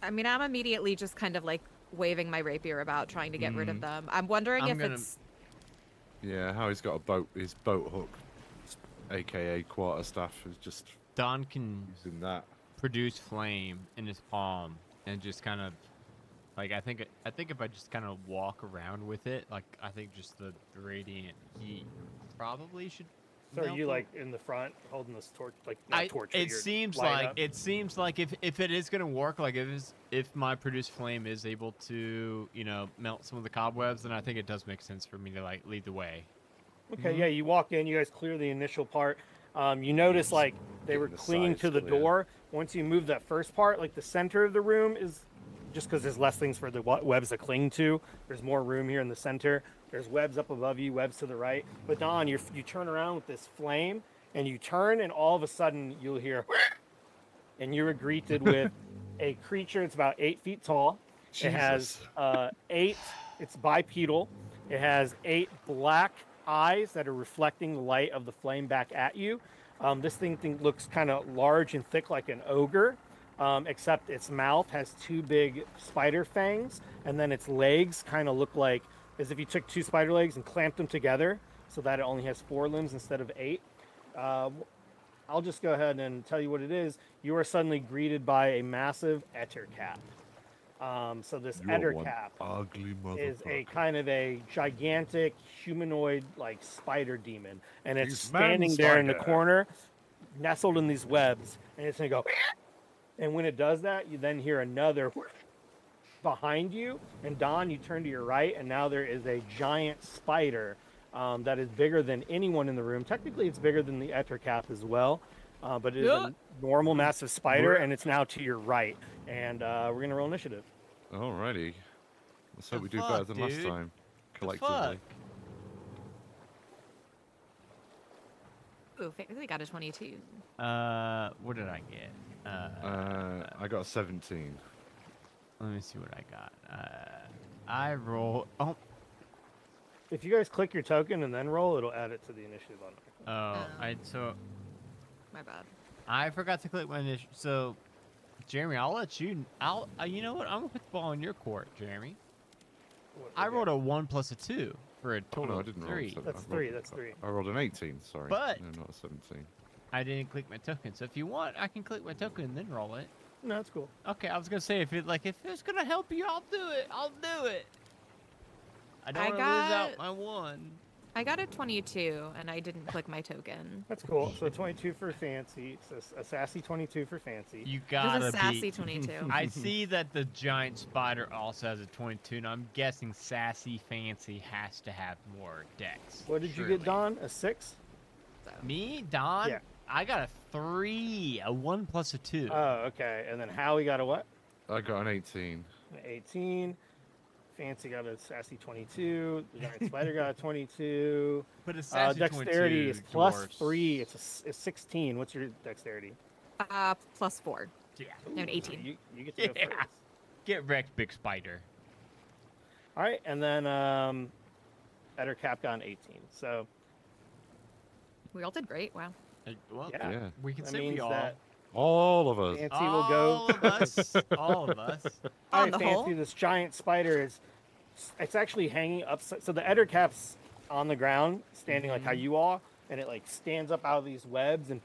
S3: I mean, I'm immediately just kind of like waving my rapier about, trying to get rid of them. I'm wondering if it's.
S4: Yeah, how he's got his boat hook, aka quarterstaff, is just
S1: Don can
S4: using that.
S1: produce flame in his palm and just kind of like I think if I just kind of walk around with it, like I think just the radiant heat probably should.
S2: So are
S1: melt
S2: you
S1: it.
S2: like in the front holding this torch, like not torch? but
S1: It
S2: you're
S1: seems
S2: lighting
S1: like
S2: up?
S1: if it is gonna work, like if my produced flame is able to melt some of the cobwebs, then I think it does make sense for me to like lead the way.
S2: Okay, yeah, you walk in, you guys clear the initial part. You notice like they were
S4: Getting the
S2: clinging
S4: sides
S2: to the
S4: clear.
S2: door. Once you move that first part, like the center of the room is just because there's less things for the webs to cling to. There's more room here in the center. There's webs up above you, webs to the right. But Don, you turn around with this flame, and you turn, and all of a sudden you'll hear, and you are greeted with a creature. It's about 8 feet tall. It has
S4: Jesus.
S2: it's bipedal. It has 8 black eyes that are reflecting the light of the flame back at you. This thing looks kind of large and thick like an ogre, except its mouth has 2 big spider fangs, and then its legs kind of look like as if you took 2 spider legs and clamped them together so that it only has 4 limbs instead of 8. I'll just go ahead and tell you what it is. You are suddenly greeted by a massive ettercap. So this
S4: You are one
S2: ettercap
S4: ugly
S2: is a
S4: motherfucker.
S2: kind of a gigantic humanoid like spider demon, and it's
S4: He's man
S2: standing there in the
S4: spider.
S2: corner, nestled in these webs, and it's gonna go. And when it does that, you then hear another behind you. And Don, you turn to your right, and now there is a giant spider that is bigger than anyone in the room. Technically, it's bigger than the ettercap as well, but it is
S3: Yeah.
S2: a normal massive spider, and it's now to your right. And we're gonna roll initiative.
S4: Alrighty. Let's hope
S1: The
S4: we do better
S1: fuck,
S4: than last
S1: dude?
S4: time.
S1: The
S4: Collectively.
S3: Ooh, Fancy got a 22.
S1: What did I get?
S4: I got a 17.
S1: Let me see what I got. I roll. Oh,
S2: If you guys click your token and then roll, it'll add it to the initiative on there.
S3: My bad.
S1: I forgot to click my initial. So, Jeremy, I'll let you. You know what? I'm gonna put the ball in your court, Jeremy. I rolled a 1 plus a 2 for a
S4: Oh,
S1: total
S4: no, I
S1: of
S4: didn't roll
S1: 3.
S4: a 7.
S2: That's
S4: I rolled-
S2: three. That's three.
S4: I rolled an 18, sorry.
S1: But-
S4: No, not a 17.
S1: I didn't click my token. So if you want, I can click my token and then roll it.
S2: No, that's cool.
S1: Okay, I was gonna say if it's gonna help you, I'll do it. I'll do it. I don't
S3: I
S1: want to lose out
S3: got-
S1: my 1.
S3: I got a 22, and I didn't click my token.
S2: That's cool. So 22 for Fancy. So a sassy 22 for Fancy.
S1: You
S3: It
S1: gotta
S3: was a sassy
S1: be.
S3: 22.
S1: I see that the giant spider also has a 22, and I'm guessing Sassy Fancy has to have more decks.
S2: What did you
S1: surely.
S2: get, Don? A 6?
S3: So.
S1: Me, Don?
S2: Yeah.
S1: I got a 3, a 1 plus a 2.
S2: Oh, okay. And then Howie got a what?
S4: I got an 18.
S2: An 18. Fancy got a sassy 22. The giant spider got a 22.
S1: but a Sassy
S2: Dexterity
S1: 22
S2: is plus
S1: dwarfs.
S2: 3. It's a 16. What's your dexterity?
S3: Plus 4.
S1: Yeah.
S3: No, an
S2: Ooh,
S3: 18.
S2: You get to go
S1: Yeah.
S2: first.
S1: Get wrecked, big spider.
S2: All right, and then Ettercap got an 18. So
S3: We all did great. Wow.
S1: Well,
S2: Yeah.
S4: Yeah.
S1: we can
S2: that
S1: say
S2: means
S1: we all.
S2: that
S4: All of us.
S2: Fancy will go.
S1: All of us. All of us.
S2: All
S3: On
S2: right,
S3: the
S2: Fancy,
S3: whole?
S2: this giant spider is. It's actually hanging upside. So the Ettercap's on the ground, standing like how you are, and it like stands up out of these webs, and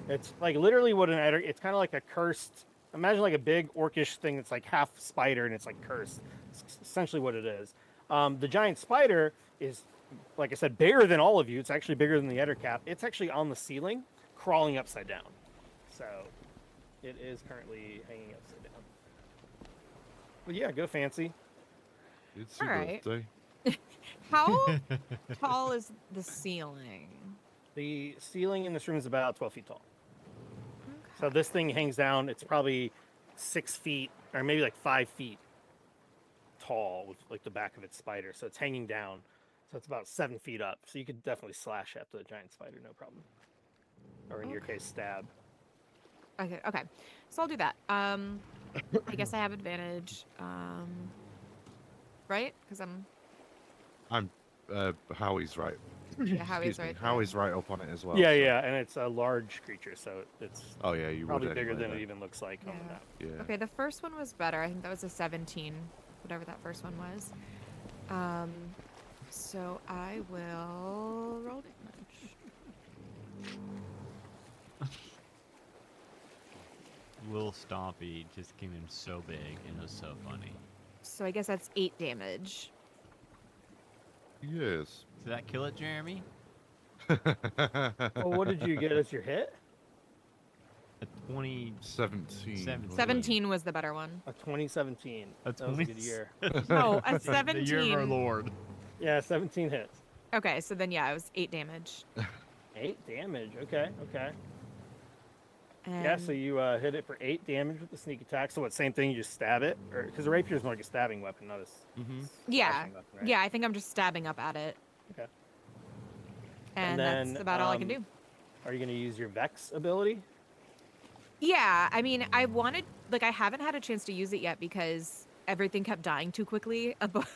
S2: it's like literally what an Etter. It's kind of like a cursed. Imagine like a big orcish thing that's like half spider and it's like cursed. It's essentially what it is. The giant spider is, like I said, bigger than all of you. It's actually bigger than the Ettercap. It's actually on the ceiling, crawling upside down. So it is currently hanging upside down. But yeah, go Fancy.
S4: It's your
S3: Alright.
S4: birthday.
S3: How tall is the ceiling?
S2: The ceiling in this room is about 12 feet tall. So this thing hangs down. It's probably 6 feet or maybe like 5 feet tall with like the back of its spider. So it's hanging down. So it's about 7 feet up. So you could definitely slash at the giant spider, no problem. Or in your
S3: Okay.
S2: case, stab.
S3: Okay. So I'll do that. I guess I have advantage. Right? Because I'm.
S4: Howie's right.
S3: Yeah, Howie's
S4: Excuse me,
S3: right there.
S4: Howie's right up on it as well.
S2: Yeah,
S4: so-
S2: yeah, and it's a large creature, so it's
S4: Oh yeah, you
S2: probably
S4: would
S2: bigger
S4: anyway,
S2: than it
S4: then.
S2: even looks like on the
S3: Yeah.
S2: map.
S4: Yeah.
S3: Okay, the first one was better. I think that was a 17, whatever that first one was. So I will roll damage.
S1: Lil Stompy just came in so big and it was so funny.
S3: So I guess that's 8 damage.
S4: Yes.
S1: Did that kill it, Jeremy?
S2: Well, what did you get as your hit?
S1: A 20.
S4: 17.
S3: 17 was the better one.
S2: A 2017.
S1: A
S2: That was a good year.
S3: No, a
S1: The year of our
S3: 17.
S1: Lord.
S2: Yeah, 17 hits.
S3: Okay, so then yeah, it was 8 damage.
S2: 8 damage. Okay, okay.
S3: And
S2: Yeah, so you hit it for 8 damage with the sneak attack. So what, same thing, you just stab it? Or because the rapier is more like a stabbing weapon, not a
S1: Mm-hmm.
S3: yeah,
S2: slashing weapon, right?
S3: yeah, I think I'm just stabbing up at it.
S2: Okay.
S3: And,
S2: then,
S3: that's about all I can do.
S2: Are you going to use your Vex ability?
S3: Yeah, I mean, I haven't had a chance to use it yet because everything kept dying too quickly above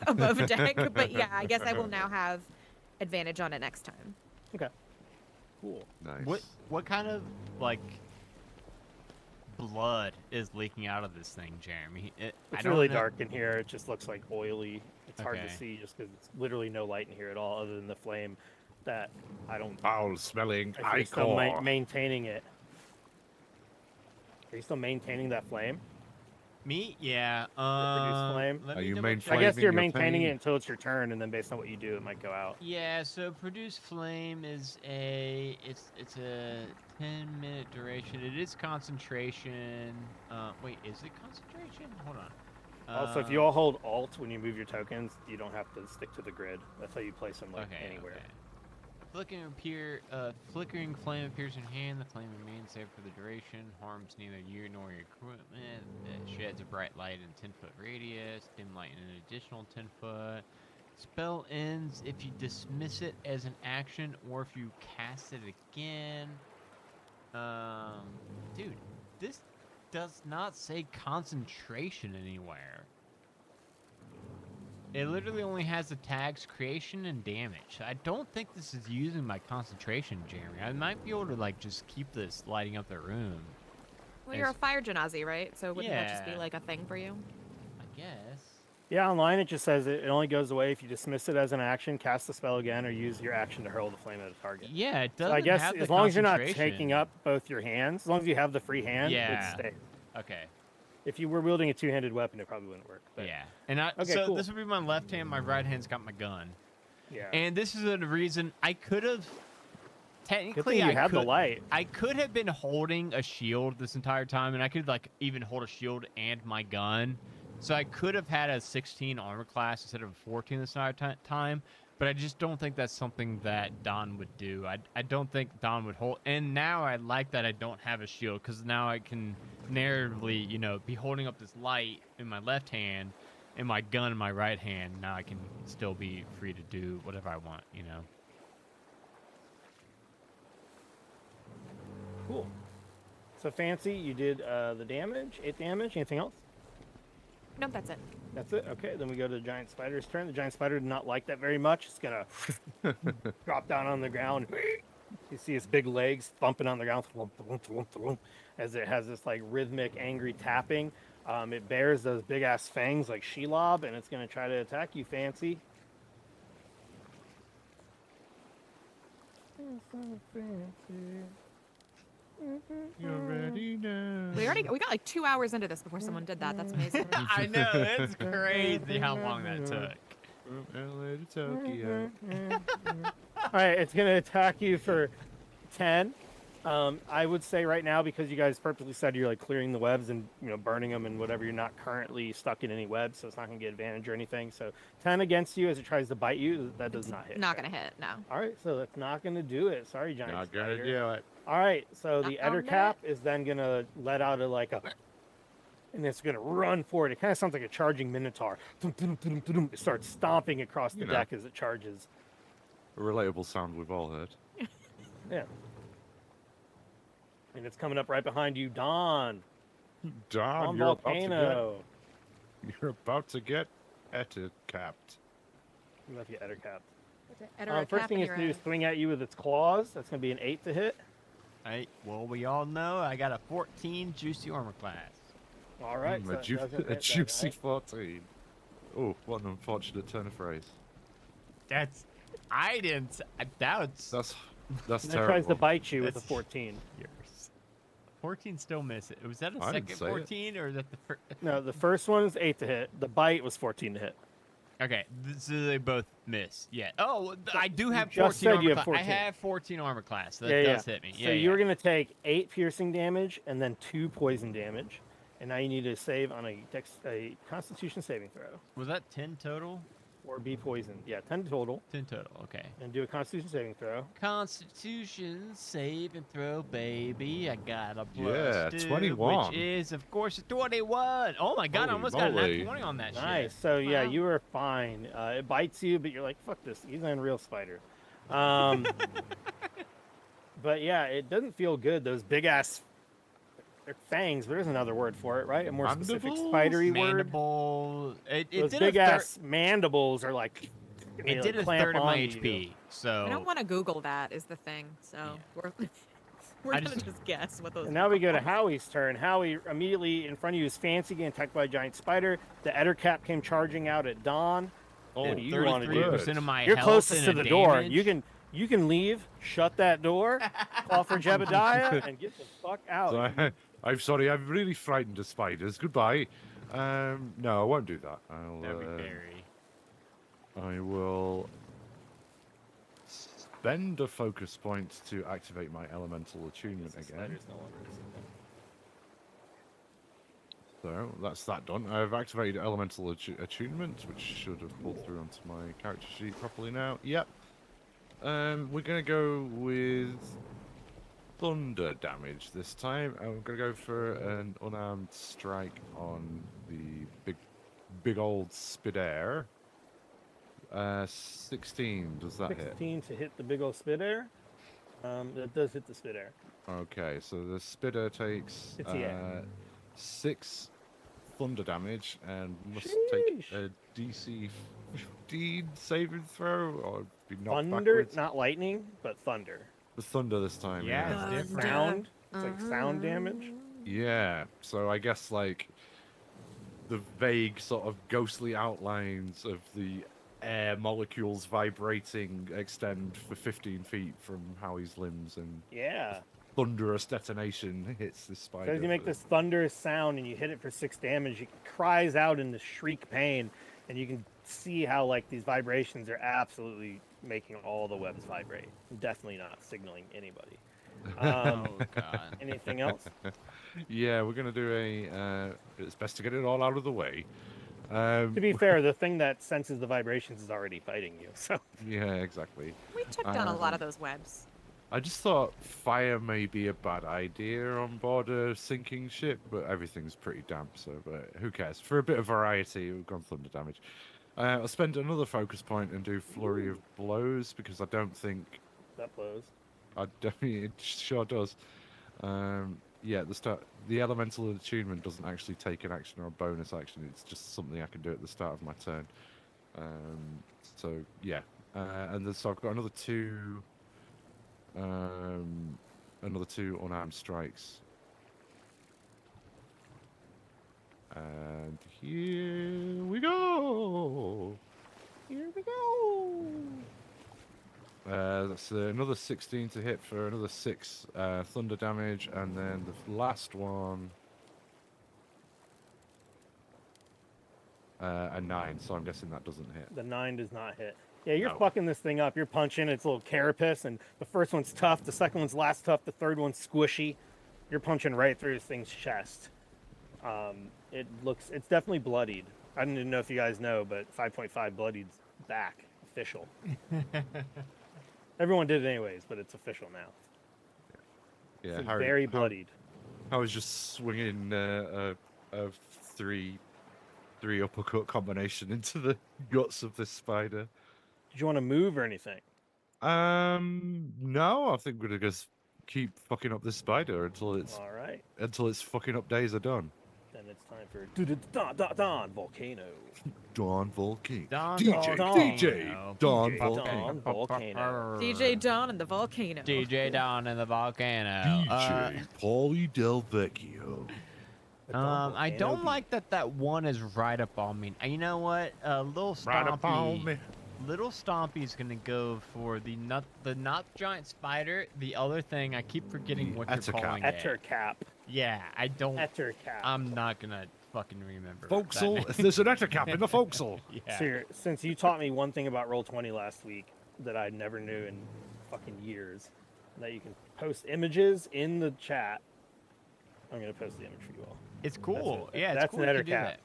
S3: deck. But yeah, I guess I will now have advantage on it next time.
S2: Okay. Cool.
S4: Nice.
S1: What kind of like blood is leaking out of this thing, Jeremy? I
S2: It's
S1: don't
S2: really
S1: know-
S2: dark in here. It just looks like oily. It's hard to
S1: Okay.
S2: see just because it's literally no light in here at all other than the flame. that I don't.
S4: Foul-smelling
S2: If you're still
S4: ichor.
S2: maintaining it. Are you still maintaining that flame?
S1: Me? Yeah.
S2: Produce flame?
S1: Let
S4: Are
S1: me
S4: you
S1: double
S4: main
S1: check.
S2: I guess
S4: flaming
S2: you're
S4: your
S2: maintaining it
S4: pain?
S2: until it's your turn, and then based on what you do, it might go out.
S1: Yeah, so produce flame is it's a 10-minute duration. It is concentration. Wait, is it concentration? Hold on.
S2: Also, if you all hold Alt when you move your tokens, you don't have to stick to the grid. That's how you place them like
S1: Okay,
S2: anywhere.
S1: okay. Flickering flame appears in your hand. The flame remains there for the duration. Harms neither you nor your equipment. It sheds a bright light in 10-foot radius. Dim light in an additional 10-foot. Spell ends if you dismiss it as an action or if you cast it again. Dude, this does not say concentration anywhere. It literally only has the tags creation and damage. I don't think this is using my concentration, Jeremy. I might be able to like just keep this lighting up the room.
S3: Well, you're a fire genasi, right? So wouldn't that just be
S1: Yeah.
S3: like a thing for you?
S1: I guess.
S2: Yeah, online it just says it only goes away if you dismiss it as an action, cast the spell again, or use your action to hurl the flame at a target.
S1: Yeah, it
S2: So
S1: doesn't
S2: I guess
S1: have
S2: as
S1: the
S2: long as you're not
S1: concentration.
S2: taking up both your hands, as long as you have the free hand,
S1: Yeah.
S2: it stays.
S1: Okay.
S2: If you were wielding a two-handed weapon, it probably wouldn't work. But
S1: Yeah. And
S2: Okay,
S1: so
S2: cool.
S1: this would be my left hand. My right hand's got my gun.
S2: yeah.
S1: And this is a reason I could have.
S2: Good
S1: Technically,
S2: thing you
S1: I
S2: have
S1: could.
S2: the light.
S1: I could have been holding a shield this entire time, and I could like even hold a shield and my gun. So I could have had a 16 armor class instead of a 14 this entire time. But I just don't think that's something that Don would do. I don't think Don would hold. And now I like that I don't have a shield because now I can narratively, be holding up this light in my left hand and my gun in my right hand. Now I can still be free to do whatever I want,
S2: Cool. So Fancy, you did the damage, 8 damage. Anything else?
S3: Nope, that's it.
S2: That's it. Okay, then we go to the giant spider's turn. The giant spider did not like that very much. It's gonna drop down on the ground. You see its big legs thumping on the ground as it has this like rhythmic, angry tapping. It bears those big ass fangs like Shelob, and it's gonna try to attack you, Fancy.
S4: You're ready now.
S3: We got like 2 hours into this before someone did that. That's amazing.
S1: I know, it's crazy how long that took.
S4: From LA to Tokyo.
S2: All right, it's gonna attack you for 10. I would say right now, because you guys purposely said you're like clearing the webs and burning them and whatever, you're not currently stuck in any webs, so it's not gonna get advantage or anything. So 10 against you as it tries to bite you. That does not hit.
S3: Not gonna hit. No.
S2: All right, so that's not gonna do it. Sorry, giant
S4: Not gonna
S2: spider.
S4: do it.
S2: All right, so the
S3: Not on
S2: Ettercap is then gonna let out a and it's gonna run forward. It kind of sounds like a charging minotaur. It starts stomping across the
S4: You know.
S2: deck as it charges.
S4: A relatable sound we've all heard.
S2: Yeah. And it's coming up right behind you, Dawn.
S4: Don,
S2: On
S4: you're
S2: Volcano.
S4: about to get capped.
S2: You left your Ettercap.
S3: Eder,
S2: First thing it's going to do is swing at you with its claws. That's going to be an 8 to hit.
S1: Well, we all know I got a 14 juicy armor class.
S2: All right. so
S4: a,
S2: that doesn't hit
S4: a
S2: that
S4: juicy
S2: guy.
S4: 14. Oh, what an unfortunate turn of phrase.
S1: I didn't. That's
S4: That's
S2: And it
S4: terrible.
S2: tries to bite you with a
S1: That's-
S2: 14.
S1: yours. 14 still miss it. Was that a
S4: I didn't
S1: second
S4: say it.
S1: 14 or is that the first?
S2: No, the first one is 8 to hit. The bite was 14 to hit.
S1: Okay, so they both miss. Yeah. Oh, I do have
S2: just
S1: 14
S2: said
S1: armor
S2: you have
S1: class. I
S2: 14.
S1: have 14 armor class. So
S2: Yeah,
S1: that
S2: yeah.
S1: does hit me.
S2: So you're going to take 8 piercing damage and then 2 poison damage. And now you need to save on a Constitution saving throw.
S1: Was that 10 total?
S2: Or be poisoned. Yeah, 10 total.
S1: 10 total. Okay.
S2: And do a Constitution saving throw.
S1: Constitution save and throw, baby. I got a
S4: Yeah,
S1: plus 2,
S4: 21.
S1: which is of course a 21. Oh my god, I
S4: Holy
S1: almost got a
S4: moly.
S1: nat 20 on that
S2: Nice.
S1: shit.
S2: So yeah,
S3: Wow.
S2: you are fine. It bites you, but you're like, fuck this. He's an unreal spider. But yeah, it doesn't feel good. Those big ass they're fangs. There's another word for it, right? A more specific
S4: Mandibles?
S2: spidery word.
S1: Mandible. It
S2: Those
S1: did
S2: big
S1: a
S2: ass mandibles are like.
S1: It did a third of my HP. So
S3: I don't want to Google that. Is the thing. So we're
S1: I
S3: gonna
S1: just-
S3: just guess what those.
S2: And now we go to Howie's turn. Howie immediately in front of you is Fancy getting attacked by a giant spider. The Ettercap came charging out at Dawn.
S4: Oh,
S2: What do you want to do?
S1: 33% of my
S2: You're
S1: health
S2: closest to
S1: and
S2: the
S1: a
S2: door.
S1: damage.
S2: You can leave, shut that door, call for Jebediah, and get the fuck out.
S4: So I'm sorry, I'm really frightened of spiders. Goodbye. No, I won't do that.
S1: That'd be very.
S4: I will spend a focus point to activate my elemental attunement
S2: The
S4: again.
S2: spider's no longer visible.
S4: So that's that done. I've activated elemental attunement, which should have pulled through onto my character sheet properly now. Yep. We're gonna go with thunder damage this time. I'm gonna go for an unarmed strike on the big old Spidair. 16. Does that hit?
S2: 16 to hit the big old spit air. That does hit the spit air.
S4: Okay, so the Spitter takes
S2: It's the air.
S4: 6 thunder damage and must
S2: Sheesh.
S4: take a DC 15 saving throw or be knocked
S2: Thunder,
S4: backwards.
S2: not lightning, but thunder.
S4: The thunder this time.
S1: Yeah,
S4: Yeah.
S1: it's different.
S2: Sound. It's like sound damage.
S4: Yeah. So I guess like the vague sort of ghostly outlines of the air molecules vibrating extend for 15 feet from Howie's limbs, and
S2: Yeah.
S4: thunderous detonation hits the spider.
S2: So as you make
S4: for-
S2: this thunderous sound and you hit it for 6 damage, it cries out in the shriek pain, and you can see how like these vibrations are absolutely making all the webs vibrate. Definitely not signaling anybody.
S1: Oh god.
S2: Anything else?
S4: Yeah, we're gonna do a. It's best to get it all out of the way.
S2: To be fair, the thing that senses the vibrations is already fighting you. So
S4: Yeah, exactly.
S3: We took down a lot of those webs.
S4: I just thought fire may be a bad idea on board a sinking ship, but everything's pretty damp, so but who cares? For a bit of variety, we've gone thunder damage. I'll spend another focus point and do flurry of blows because I don't think
S2: that blows.
S4: I definitely it sure does. Yeah, at the start, the elemental attunement doesn't actually take an action or a bonus action. It's just something I can do at the start of my turn. So yeah, and then, so I've got another two unarmed strikes. And here we go.
S2: Here we go.
S4: That's another 16 to hit for another 6 thunder damage, and then the last one, a 9. So I'm guessing that doesn't hit.
S2: The 9 does not hit. Yeah, you're
S4: No.
S2: fucking this thing up. You're punching. It's a little carapace, and the first one's tough. The second one's less tough. The third one's squishy. You're punching right through this thing's chest. It's definitely bloodied. I don't even know if you guys know, but 5.5 bloodied's back, official. Everyone did it anyways, but it's official now.
S4: Yeah,
S2: It's
S4: Harry,
S2: very bloodied.
S4: I was just swinging a three uppercut combination into the guts of this spider.
S2: Did you want to move or anything?
S4: No, I think we're gonna just keep fucking up this spider until
S2: All right,
S4: its fucking up days are done.
S2: then it's time for Don Volcano.
S4: Dawn Volcano.
S1: Don
S4: DJ,
S1: Volcano.
S4: Dawn
S2: DJ
S4: Volcano.
S2: Don Volcano.
S3: DJ Don and the volcano.
S1: DJ Don and the volcano.
S4: DJ Paulie Del Vecchio.
S1: I don't like that one is right up on me. And you know what? Little
S4: Right up on
S1: Stompy.
S4: me.
S1: Little Stompy's gonna go for the not giant spider. The other thing I keep forgetting what you're
S4: Ettercap.
S1: calling it.
S2: Ettercap.
S1: Yeah, I don't.
S2: Ettercap.
S1: I'm not gonna fucking remember. that
S4: Forecastle.
S1: name.
S4: There's an Ettercap in the forecastle.
S1: Yeah.
S2: So since you taught me one thing about Roll20 last week that I never knew in fucking years, that you can post images in the chat. I'm gonna post the image for you all.
S1: It's cool.
S2: it.
S1: Yeah, it's
S2: That's
S1: cool.
S2: an
S1: you can do
S2: Ettercap.
S1: that.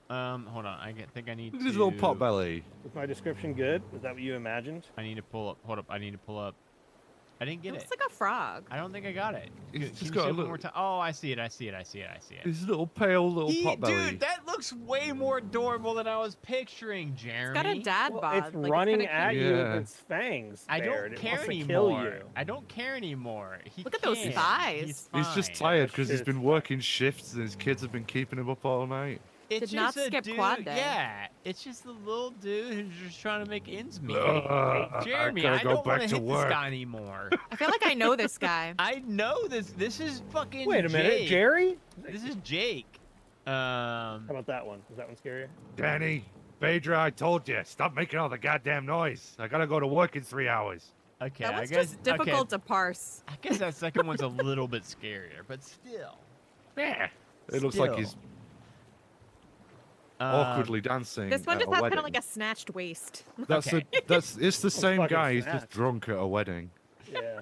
S1: Hold on. Think I need
S4: Look
S1: to.
S4: at his little pot belly.
S2: Was my description good? Is that what you imagined?
S1: I need to pull up. Hold up. I need to pull up. I didn't
S3: It
S1: get
S3: looks
S1: it.
S3: like a frog.
S1: I don't think I got it.
S4: He's
S1: Can
S4: just
S1: you
S4: got
S1: say
S4: a
S1: it one
S4: little-
S1: more time? Oh, I see it. I see it. I see it. I see it.
S4: His little pale little pot belly.
S1: Dude, that looks way more adorable than I was picturing, Jeremy.
S3: It's got a dad
S2: Well,
S3: bod.
S2: it's
S3: like,
S2: running
S3: kinda
S2: at
S3: cute.
S2: you
S4: Yeah.
S2: with its fangs.
S1: I
S2: bared.
S1: don't
S2: It
S1: care
S2: wants to
S1: anymore.
S2: kill you.
S1: I don't care anymore.
S3: Look at those
S1: can.
S3: thighs.
S4: He's just
S1: fine.
S4: tired because he's
S2: shit.
S4: been working shifts and his kids have been keeping him up all night.
S1: It's
S3: Did not
S1: just a
S3: skip
S1: dude,
S3: quad day.
S1: Yeah, it's just a little dude who's just trying to make ends meet. Jeremy,
S4: gotta
S1: I
S4: go
S1: don't want
S4: back
S1: to
S4: to
S1: hit
S4: work.
S1: this guy anymore.
S3: I feel like I know this guy.
S1: I know this. This is fucking.
S2: Wait a minute,
S1: Jake.
S2: Jerry?
S1: This is Jake.
S2: How about that one? Is that one scarier?
S4: Danny, Phaedra, I told you, stop making all the goddamn noise. I gotta go to work in 3 hours.
S1: Okay,
S3: That
S1: I
S3: one's
S1: guess
S3: just difficult to parse.
S1: I guess that second one's a little bit scarier, but still.
S4: Yeah. It looks like he's awkwardly dancing
S3: This one
S4: at
S3: just
S4: a
S3: has
S4: wedding.
S3: kind of like a snatched waist.
S1: Okay.
S4: It's the same
S2: fucking
S4: guy. He's just
S2: snatched.
S4: drunk at a wedding.
S2: Yeah.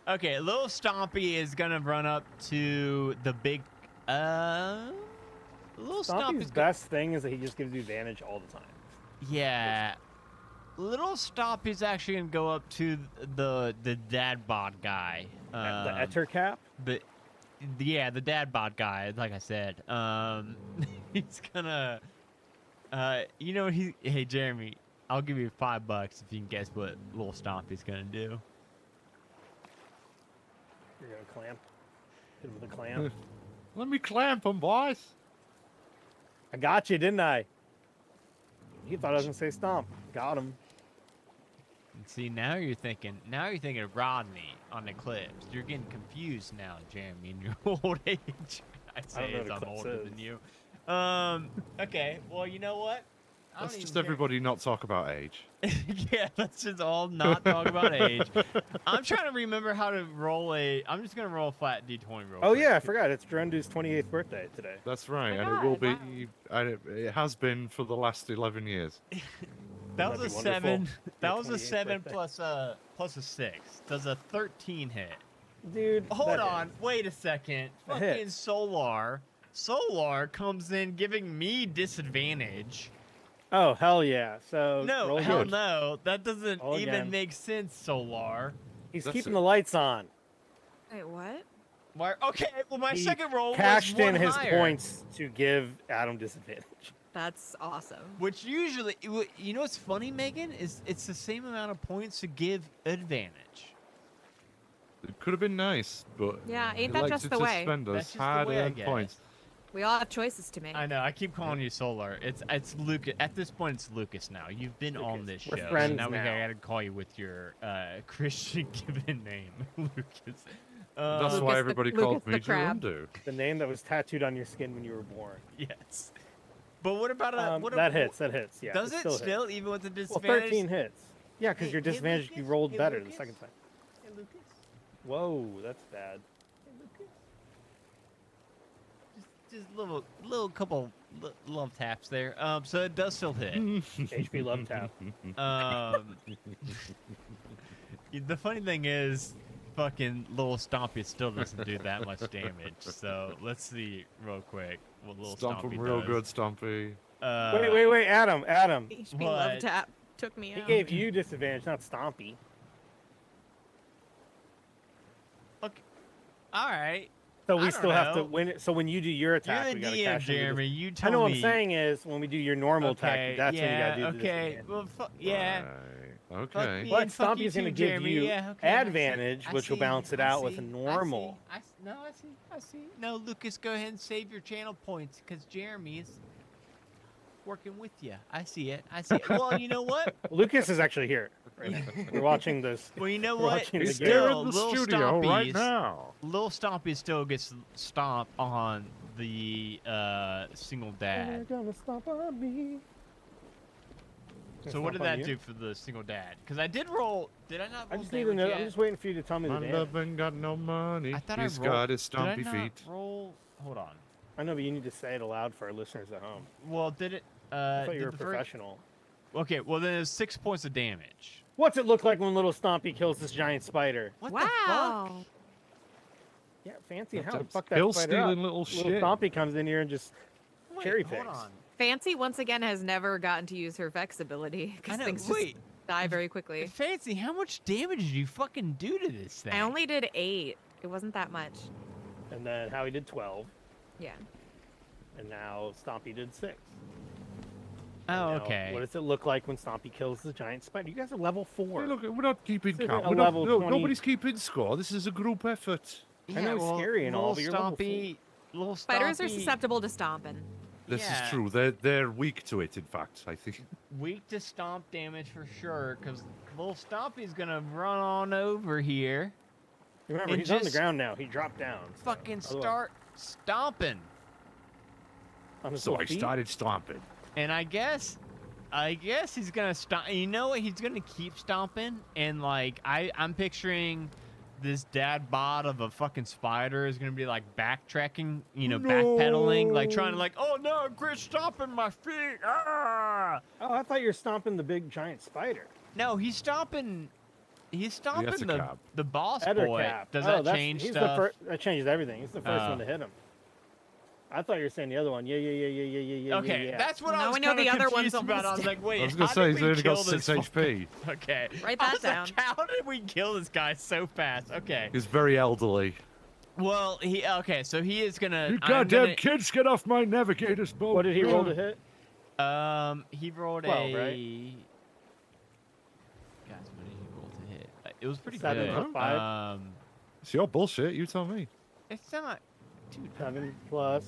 S1: Okay, little Stompy is gonna run up to the big. Little
S2: Stompy's
S1: Stompy's
S2: best thing is that he just gives you advantage all the time.
S1: Yeah. Little Stompy's actually gonna go up to the dad bod guy.
S2: The Etter cap.
S1: The dad bod guy. Like I said, he's gonna. Hey Jeremy, I'll give you $5 if you can guess what little Stompy's gonna do.
S2: You're gonna clamp. Hit him with a clamp.
S4: Let me clamp him, boys.
S2: I got you, didn't I? He thought I was gonna say stomp. Got him.
S1: And see, now you're thinking of Rodney on the clips. You're getting confused now, Jeremy, in your old age. I
S2: don't
S1: say
S2: know
S1: as
S2: what a
S1: I'm
S2: clip
S1: older
S2: says.
S1: than you. Okay, well, you know what? I don't
S4: Let's
S1: even
S4: just
S1: care.
S4: everybody not talk about age.
S1: Yeah, let's just all not talk about age. I'm trying to remember how to roll I'm just going to roll a flat D20 real
S2: Oh
S1: quick.
S2: yeah, I forgot. It's Drendu's 28th birthday today.
S4: That's right,
S3: my
S4: and it will
S3: God,
S4: be. And it has been for the last 11 years.
S1: That was
S2: That'd
S1: a
S2: be
S1: 7.
S2: wonderful.
S1: That
S2: Your
S1: was a
S2: 28th
S1: 7
S2: birthday.
S1: plus a 6. Does a 13 hit?
S2: Dude,
S1: Hold
S2: that
S1: on,
S2: hits.
S1: wait a second.
S2: That
S1: Fucking
S2: hits.
S1: Solar comes in giving me disadvantage.
S2: Oh hell yeah! So
S1: No,
S2: roll
S1: hell
S2: good.
S1: no. That doesn't
S2: Roll
S1: even
S2: again.
S1: make sense, Solar.
S2: He's
S4: That's
S2: keeping
S4: it.
S2: the lights on.
S3: Wait, what?
S1: Why? Okay, well my
S2: He
S1: second roll
S2: cashed
S1: was one
S2: in his
S1: higher,
S2: points to give Adam disadvantage.
S3: That's awesome.
S1: which usually, you know what's funny, Megan, is it's the same amount of points to give advantage.
S4: It could have been nice, but
S3: Yeah, ain't
S4: he
S3: that
S4: likes
S3: just
S4: to
S3: the way?
S4: spend
S1: That's
S4: us
S1: just the
S4: hard
S1: way I
S4: earned
S1: guess.
S4: points.
S3: We all have choices to make.
S1: I know. I keep calling you Solar. It's Lucas. At this point, it's Lucas now. You've been on
S2: Lucas.
S1: this
S2: We're
S1: show.
S2: friends
S1: now we
S2: now.
S1: gotta call you with your Christian given name, Lucas.
S4: That's
S3: Lucas
S4: why
S3: the-
S4: everybody
S3: Lucas
S4: called me
S3: the crab.
S4: Gerundu.
S2: The name that was tattooed on your skin when you were born.
S1: Yes. But what about a what?
S2: That hits. That hits. Yeah.
S1: Does it
S2: still
S1: still,
S2: hits.
S1: even with the
S2: Well,
S1: disadvantage?
S2: 13 hits. Yeah, because
S1: Hey-
S2: you're
S1: hey,
S2: disadvantaged. You
S1: Lucas?
S2: rolled
S1: Hey,
S2: better
S1: Lucas?
S2: the second time.
S1: Hey, Lucas.
S2: Whoa, that's bad.
S1: Hey, Lucas. Just little couple love taps there. So it does still hit.
S2: HP love tap.
S1: The funny thing is, fucking little Stompy still doesn't do that much damage. So let's see real quick what little
S4: Stomp
S1: Stompy
S4: him real
S1: does.
S4: good, Stompy.
S2: Wait, Adam.
S3: HP
S1: What?
S3: love tap took me
S2: He
S3: out.
S2: gave you disadvantage, not Stompy.
S1: Okay. All right.
S2: So
S1: I
S2: we
S1: don't
S2: still have to
S1: know.
S2: win it. So when you do your attack,
S1: You're
S2: we
S1: the
S2: gotta
S1: DM,
S2: cash in the
S1: Jeremy. You
S2: I
S1: tell
S2: know
S1: me.
S2: what I'm saying is when we do your normal
S1: Okay.
S2: attack, that's when you gotta do the
S1: okay.
S2: disadvantage.
S1: Well, yeah.
S4: Right.
S1: Fuck
S4: Okay.
S1: me
S2: But
S1: and fuck you
S2: Stompy's gonna
S1: too,
S2: give
S1: Jeremy.
S2: you
S1: Yeah, okay, I see,
S2: advantage,
S1: I
S2: which will
S1: see,
S2: balance it
S1: I
S2: out with
S1: see,
S2: a normal.
S1: I see. No, Lucas, go ahead and save your channel points because Jeremy is working with you. I see it. Well, you know what?
S2: Lucas is actually here right now. We're watching this.
S1: Well, you know
S2: We're
S1: what?
S2: watching the
S4: He's
S2: game.
S4: here
S1: Still,
S4: in the
S1: Lil
S4: studio right
S1: Stompy's-
S4: now.
S1: Lil Stompy still gets stomp on the single dad.
S2: They're gonna stomp on me.
S1: So what did
S2: Stomp on
S1: that
S2: you?
S1: do for the single dad? Because I did roll. Did I not roll
S2: I just need to
S1: damage
S2: know.
S1: yet?
S2: I'm just waiting for you to tell me the
S4: My
S2: damage.
S4: love ain't got no money.
S1: I thought
S4: He's
S1: I rolled.
S4: got his
S1: Did I
S4: stompy
S1: not
S4: feet.
S1: roll? Hold on.
S2: I know, but you need to say it aloud for our listeners at home.
S1: Well, did it?
S2: I thought you
S1: did
S2: were a
S1: the first-
S2: professional.
S1: Okay, well then it's 6 points of damage.
S2: What's it look like when little Stompy kills this giant spider?
S1: What the fuck?
S3: Wow.
S2: Yeah, fancy
S4: That's
S2: how to
S4: a
S2: fuck that
S4: pill
S2: spider
S4: stealing
S2: up.
S4: little
S2: Little
S4: shit.
S2: Stompy comes in here and just
S1: Wait,
S2: cherry
S1: hold
S2: picks.
S1: on.
S3: Fancy once again has never gotten to use her Vex ability
S1: I
S3: because
S1: know.
S3: things
S1: Wait,
S3: just die very quickly.
S1: Fancy, how much damage did you fucking do to this thing?
S3: I only did 8. It wasn't that much.
S2: And then Howie did 12,
S3: Yeah.
S2: and now Stompy did 6.
S1: Oh,
S2: Now,
S1: okay.
S2: What does it look like when Stompy kills the giant spider? You guys are level 4.
S4: Hey, look, we're not keeping
S2: This
S4: count.
S2: isn't a
S4: We're not,
S2: level
S4: no,
S2: 20.
S4: nobody's keeping score. This is a group effort.
S2: I know it's scary and all,
S1: little
S2: but you're level
S1: Stompy, little
S3: Spiders are
S1: Stompy,
S3: susceptible to stomping.
S4: This
S1: Yeah.
S4: is true. They're weak to it. In fact, I think.
S1: Weak to stomp damage for sure, because little Stompy's gonna run on over here,
S2: Remember,
S1: and
S2: he's on the
S1: just
S2: ground now. He dropped down. so
S1: fucking
S2: otherwise-
S1: start stomping.
S2: on his
S4: So
S2: little
S4: I
S2: feet.
S4: started stomping.
S1: And I guess I guess he's gonna stomp. You know what? He's gonna keep stomping, and like I'm picturing this dad bod of a fucking spider is gonna be like backtracking, backpedaling, like trying to like, oh no, quit stomping my feet. Ah!
S2: Oh, I thought you were stomping the big giant spider.
S1: No, he's stomping. He's
S4: has
S1: stomping
S4: a cap.
S1: the boss
S2: Header
S1: boy.
S2: cap.
S1: Does
S2: Oh,
S1: that change
S2: he's
S1: stuff?
S2: That changes everything. He's the first
S1: Oh.
S2: one to hit him. I thought you were saying the other one. Yeah.
S1: Okay,
S2: yeah.
S1: that's what
S3: Well,
S1: I
S3: now
S1: was
S3: we know
S1: kind
S3: the
S1: of
S3: other one's
S1: confused about. I was
S3: almost
S1: like, wait,
S4: I was gonna
S1: how
S4: say
S1: did
S4: he's
S1: we
S4: only got
S1: kill
S4: 6
S1: this
S4: HP.
S1: Okay.
S3: Write
S1: I
S3: that
S1: was
S3: down.
S1: like, how did we kill this guy so fast? Okay.
S4: He's very elderly.
S1: Well, so he is gonna.
S4: You
S1: I'm
S4: goddamn
S1: gonna-
S4: kids, get off my navigator's boat.
S2: What did he roll to hit?
S1: He rolled
S2: 12,
S1: a.
S2: right?
S1: Guys, what did he roll to hit? It was pretty
S2: 7
S1: good.
S2: plus 5.
S4: It's your bullshit. You tell me.
S1: It's not. Dude,
S2: 7 plus.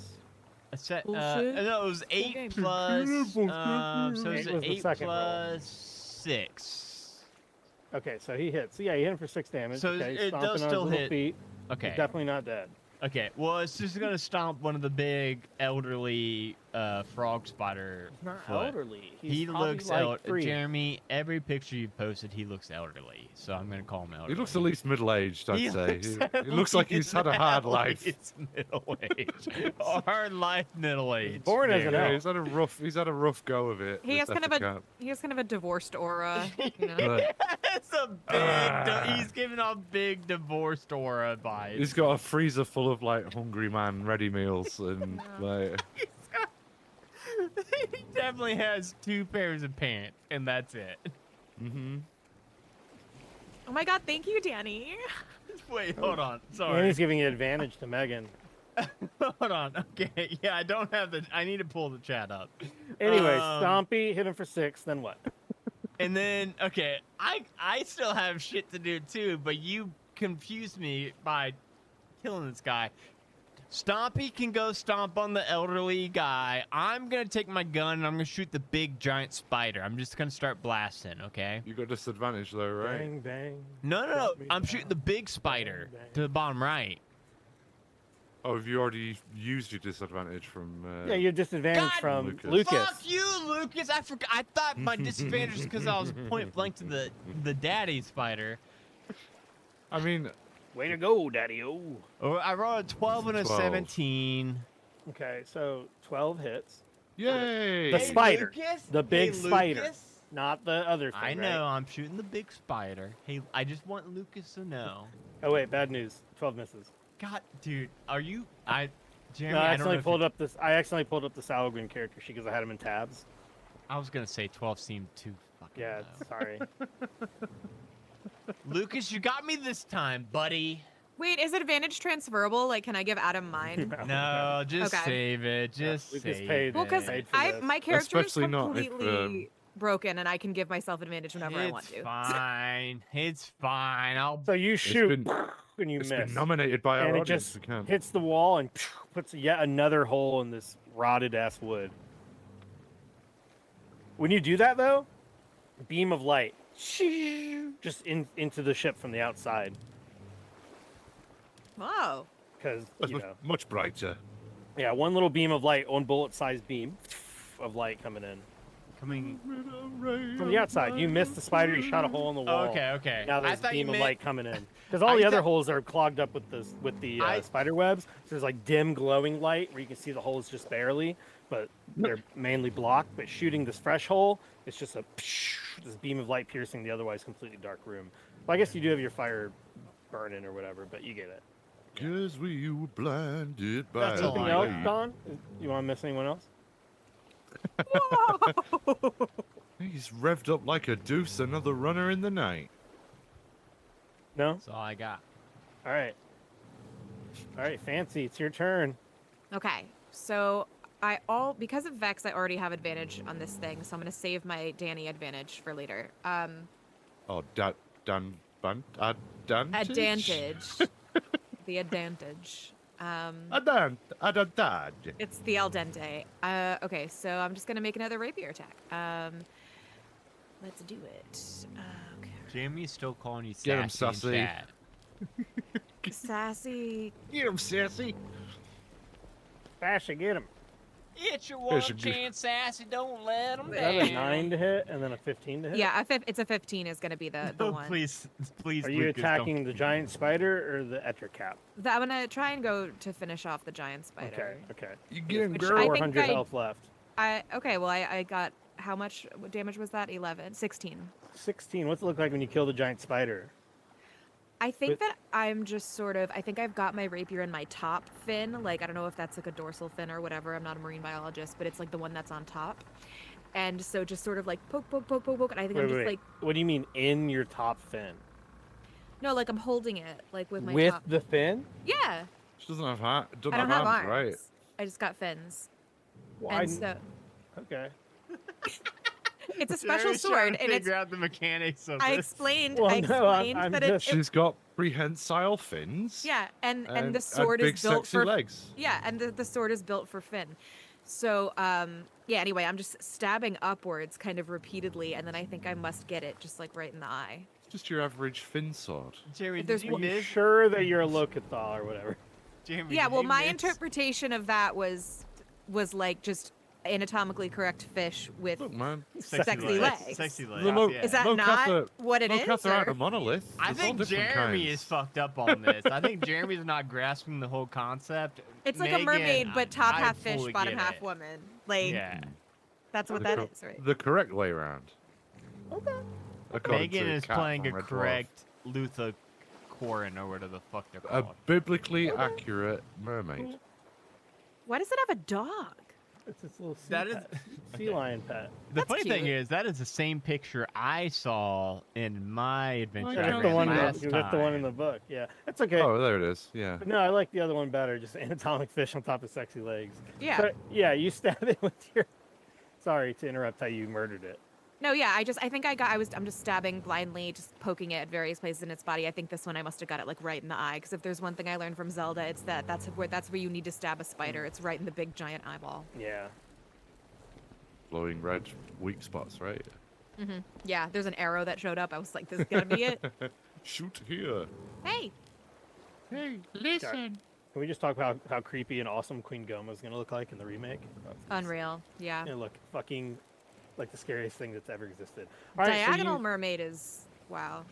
S1: a set.
S3: Bullshit.
S1: No, it was 8
S3: game.
S1: plus. So it was
S2: Eight was the
S1: 8
S2: second roll.
S1: plus 6.
S2: Okay, so he hits. So yeah, he hit him for 6 damage.
S1: So
S2: okay,
S1: it
S2: stomping
S1: does
S2: on
S1: still
S2: his little
S1: hit.
S2: feet.
S1: Okay.
S2: He's definitely not dead.
S1: Okay. Well, it's just gonna stomp one of the big elderly frog spider.
S2: He's not
S1: foot.
S2: elderly. He's
S1: He
S2: probably
S1: looks
S2: like 3.
S1: Jeremy, every picture you posted, he looks elderly. So I'm gonna call him elderly.
S4: He looks at least middle-aged, I'd
S1: He
S4: say.
S1: looks
S4: He looks like he's had a hard
S1: at
S4: life.
S1: least middle age. Hard life, middle age.
S2: born as an
S1: Yeah.
S2: elf.
S4: Yeah, he's had a rough go of it.
S3: He
S4: this
S3: has kind of
S4: Death
S3: he has kind of a divorced aura. You know?
S4: But
S1: It's a big. He's giving off big divorced aura vibes.
S4: he's got a freezer full of like hungry man ready meals and like
S1: He definitely has 2 pairs of pants, and that's it.
S3: Oh my god, thank you, Danny.
S1: Wait, hold on.
S2: And
S1: Sorry.
S2: he's giving advantage to Megan.
S1: Hold on. Okay. Yeah, I don't have the. I need to pull the chat up.
S2: Anyway,
S1: Um,
S2: Stompy hit him for 6. Then what?
S1: And then, okay, I still have shit to do too, but you confused me by killing this guy. Stompy can go stomp on the elderly guy. I'm gonna take my gun and I'm gonna shoot the big giant spider. I'm just gonna start blasting, okay?
S4: you got disadvantage though, right?
S2: Bang bang.
S1: No.
S2: Drop me
S1: I'm
S2: down.
S1: shooting the big spider
S2: Bang, bang.
S1: to the bottom right.
S4: Oh, have you already used your disadvantage from?
S2: Yeah, you're disadvantaged
S1: God,
S2: from
S4: Lucas.
S2: Lucas.
S1: Fuck you, Lucas. I forgot. I thought my disadvantage was because I was point blank to the daddy spider.
S4: I mean,
S2: Way to go, Daddy. Oh.
S1: Or I rolled a 12 and a
S4: 12.
S1: 17.
S2: Okay, so 12 hits.
S4: yay!
S2: The spider.
S1: Lucas?
S2: The big
S1: Hey,
S2: spider.
S1: Lucas?
S2: Not the other thing.
S1: I know.
S2: Right?
S1: I'm shooting the big spider. Hey, I just want Lucas to know.
S2: Oh wait, bad news. 12 misses.
S1: God, dude, are you? Jeremy,
S2: No, I
S1: I don't know.
S2: accidentally
S1: If
S2: pulled up this. I accidentally pulled up the Salgren character sheet because I had him in tabs.
S1: I was gonna say 12 seemed too fucking
S2: Yeah,
S1: low.
S2: sorry.
S1: Lucas, you got me this time, buddy.
S3: Wait, is advantage transferable? Like, can I give Adam mine?
S1: No, just
S3: Okay.
S1: save it. Just
S2: Lucas
S1: save
S2: paid-
S1: it.
S3: Well, because
S2: Paid for this.
S3: my character is
S4: Especially not if,
S3: completely broken, and I can give myself advantage whenever I want
S1: It's
S3: to.
S1: fine. It's fine. I'll.
S2: So you shoot
S4: been-
S2: and you
S4: It's
S2: miss.
S4: been nominated by our
S2: and it
S4: audience.
S2: just
S4: we can't.
S2: hits the wall and puts yet another hole in this rotted ass wood. When you do that though, beam of light just into the ship from the outside
S3: Wow.
S2: because
S4: That's
S2: you
S4: much,
S2: know,
S4: much brighter.
S2: yeah, one little beam of light, one bullet-sized beam of light coming in
S1: Coming.
S2: from the outside. You missed the spider. You shot a hole in the wall.
S1: Okay.
S2: Now
S1: I
S2: there's a
S1: thought you
S2: beam of
S1: meant.
S2: light coming in because all
S1: I
S2: the other
S1: thought-
S2: holes are clogged up with the
S1: I-
S2: spider webs. So there's like dim glowing light where you can see the holes just barely, but they're mainly blocked. But shooting this fresh hole, it's just this beam of light piercing the otherwise completely dark room. Well, I guess you do have your fire burning or whatever, but you get it.
S4: Cause we were blinded by
S1: That's all
S2: Anything
S1: I
S2: else,
S1: got.
S2: Don? You want to miss anyone else?
S4: He's revved up like a deuce, another runner in the night.
S2: No.
S1: That's all I got.
S2: All right. All right, Fancy, it's your turn.
S3: Okay, so because of Vex, I already have advantage on this thing, so I'm gonna save my Danny advantage for later.
S4: Oh, Dan.
S3: Advantage. The advantage. It's the al dente. Okay, so I'm just gonna make another rapier attack. Let's do it. Okay.
S1: Jamie's still calling you sassy.
S4: Get him,
S1: in
S4: sassy.
S1: chat.
S3: Sassy.
S4: Get him, sassy.
S2: Fasha, get him.
S1: It's your
S4: Here's
S1: one
S4: your
S1: chance, Sassy. Don't let them
S2: Is that a
S1: down.
S2: 9 to hit and then a 15 to hit?
S3: Yeah, it's a 15 is gonna be the
S1: No,
S3: one.
S1: please, please,
S2: Are you
S1: Lucas,
S2: attacking the giant spider or the Ettercap?
S3: I'm gonna try and go to finish off the giant
S2: Okay,
S3: spider.
S2: okay.
S4: You get him,
S3: Which
S4: girl.
S3: I think
S2: 400 health left.
S3: okay, well I got how much damage was that? 11, 16.
S2: 16. What's it look like when you kill the giant spider?
S3: I think
S2: With-
S3: that I'm just sort of I think I've got my rapier in my top fin. Like I don't know if that's like a dorsal fin or whatever. I'm not a marine biologist, but it's like the one that's on top. And so just sort of like poke, poke, poke, poke, poke. And I think I'm just like
S2: What do you mean in your top fin?
S3: no, like I'm holding it like with my
S2: With
S3: top.
S2: the fin?
S3: Yeah.
S4: She doesn't have doesn't
S3: I don't have
S4: arms,
S3: arms.
S4: right?
S3: I just got fins.
S2: Why?
S3: And so
S2: Okay.
S3: it's a special
S1: Jeremy's trying
S3: sword
S1: to
S3: and it's
S1: figure out the mechanics of
S3: I
S1: this.
S3: explained
S2: Well,
S3: I
S2: no,
S3: explained
S2: I'm
S3: that
S2: just-
S4: She's got prehensile fins.
S3: yeah, and the
S4: and
S3: sword
S4: big
S3: is built
S4: sexy
S3: for
S4: legs.
S3: yeah, and the sword is built for Finn. So yeah, anyway, I'm just stabbing upwards kind of repeatedly and then I think I must get it just like right in the eye.
S4: Just your average fin sword.
S1: Jeremy,
S3: There's
S1: did you
S3: one-
S2: Are you
S1: miss?
S2: sure that you're a Locathal or whatever?
S1: Jeremy,
S3: Yeah,
S1: did
S3: well
S1: you
S3: my
S1: miss?
S3: interpretation of that was like just anatomically correct fish with
S4: Look, man.
S3: sexy legs.
S1: Sexy
S4: The
S1: legs.
S4: lo-
S1: yeah.
S3: Is that not what it is?
S4: Locathah aren't
S3: or-
S4: a monolith.
S1: I
S4: There's all
S1: think
S4: different
S1: Jeremy
S4: kinds.
S1: is fucked up on this. I think Jeremy's not grasping the whole concept.
S3: It's like a
S1: Megan,
S3: mermaid but top
S1: I
S3: half fish,
S1: fully
S3: bottom
S1: get
S3: half
S1: it.
S3: woman. Like
S1: Yeah.
S3: that's what
S4: The
S3: that
S4: co-
S3: is, right?
S4: The correct way around.
S3: Okay.
S4: According
S1: Megan
S4: to
S1: is
S4: Kat
S1: playing
S4: from
S1: a
S4: Red Dwarf.
S1: correct Luther Corin or whatever the fuck they're
S4: A
S1: called.
S4: biblically accurate mermaid.
S3: Why does it have a dog?
S2: It's this little sea,
S1: That is-
S2: pet, sea lion pet.
S1: The
S3: That's
S1: funny thing
S3: cute.
S1: is, that is the same picture I saw in my adventure.
S4: yeah,
S1: I
S2: That's
S4: I
S2: the
S1: ran
S2: one.
S1: last
S2: That's the one in
S1: time.
S2: the book. Yeah, that's okay.
S4: Oh, there it is. Yeah.
S2: But no, I like the other one better. Just anatomic fish on top of sexy legs.
S3: Yeah.
S2: So, yeah, you stab it with your. Sorry to interrupt. How you murdered it.
S3: No, yeah, I think I'm just stabbing blindly, just poking it at various places in its body. I think this one I must have got it like right in the eye, because if there's one thing I learned from Zelda, it's that's where you need to stab a spider. It's right in the big giant eyeball.
S2: Yeah.
S4: Glowing red weak spots, right?
S3: Yeah, there's an arrow that showed up. I was like, this is gonna be it.
S4: Shoot here.
S3: Hey,
S4: Hey, listen.
S2: Can we just talk about how creepy and awesome Queen Goma's gonna look like in the remake?
S3: unreal. Yeah.
S2: Gonna look fucking like the scariest thing that's ever existed. All right,
S3: Diagonal
S2: so
S3: mermaid is wow.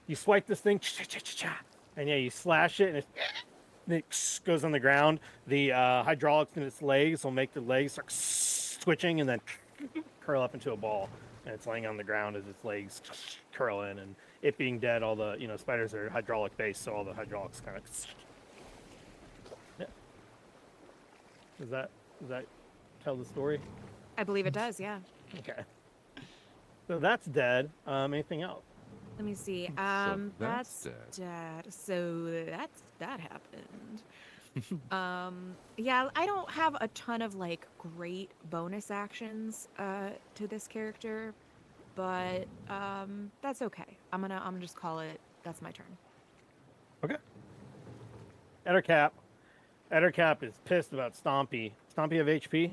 S2: you swipe this thing, and yeah, you slash it, and it goes on the ground. The hydraulics in its legs will make the legs start twitching and then curl up into a ball. And it's laying on the ground as its legs curl in, and it being dead, all the spiders are hydraulic based, so all the hydraulics kind of. Yeah. Does that tell the story?
S3: I believe it does. Yeah.
S2: Okay. So that's dead. Anything else?
S3: Let me see.
S4: that's
S3: dead. So that happened. Yeah, I don't have a ton of like great bonus actions to this character, but that's okay. I'm gonna just call it. That's my turn.
S2: Okay. Ettercap is pissed about Stompy. Stompy have HP?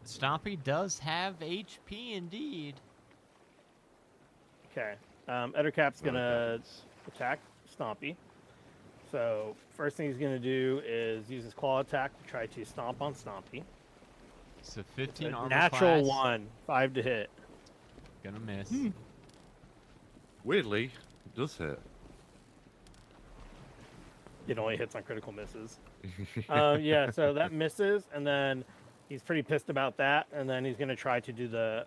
S1: Stompy does have HP indeed.
S2: Okay. Ettercap's gonna attack Stompy. So first thing he's gonna do is use his claw attack to try to stomp on Stompy.
S1: It's a 15
S2: A
S1: armor
S2: natural
S1: class.
S2: 1, 5 to hit.
S1: Gonna miss.
S4: Weirdly, it does hit.
S2: It only hits on critical misses. Yeah, so that misses, and then he's pretty pissed about that, and then he's gonna try to do the.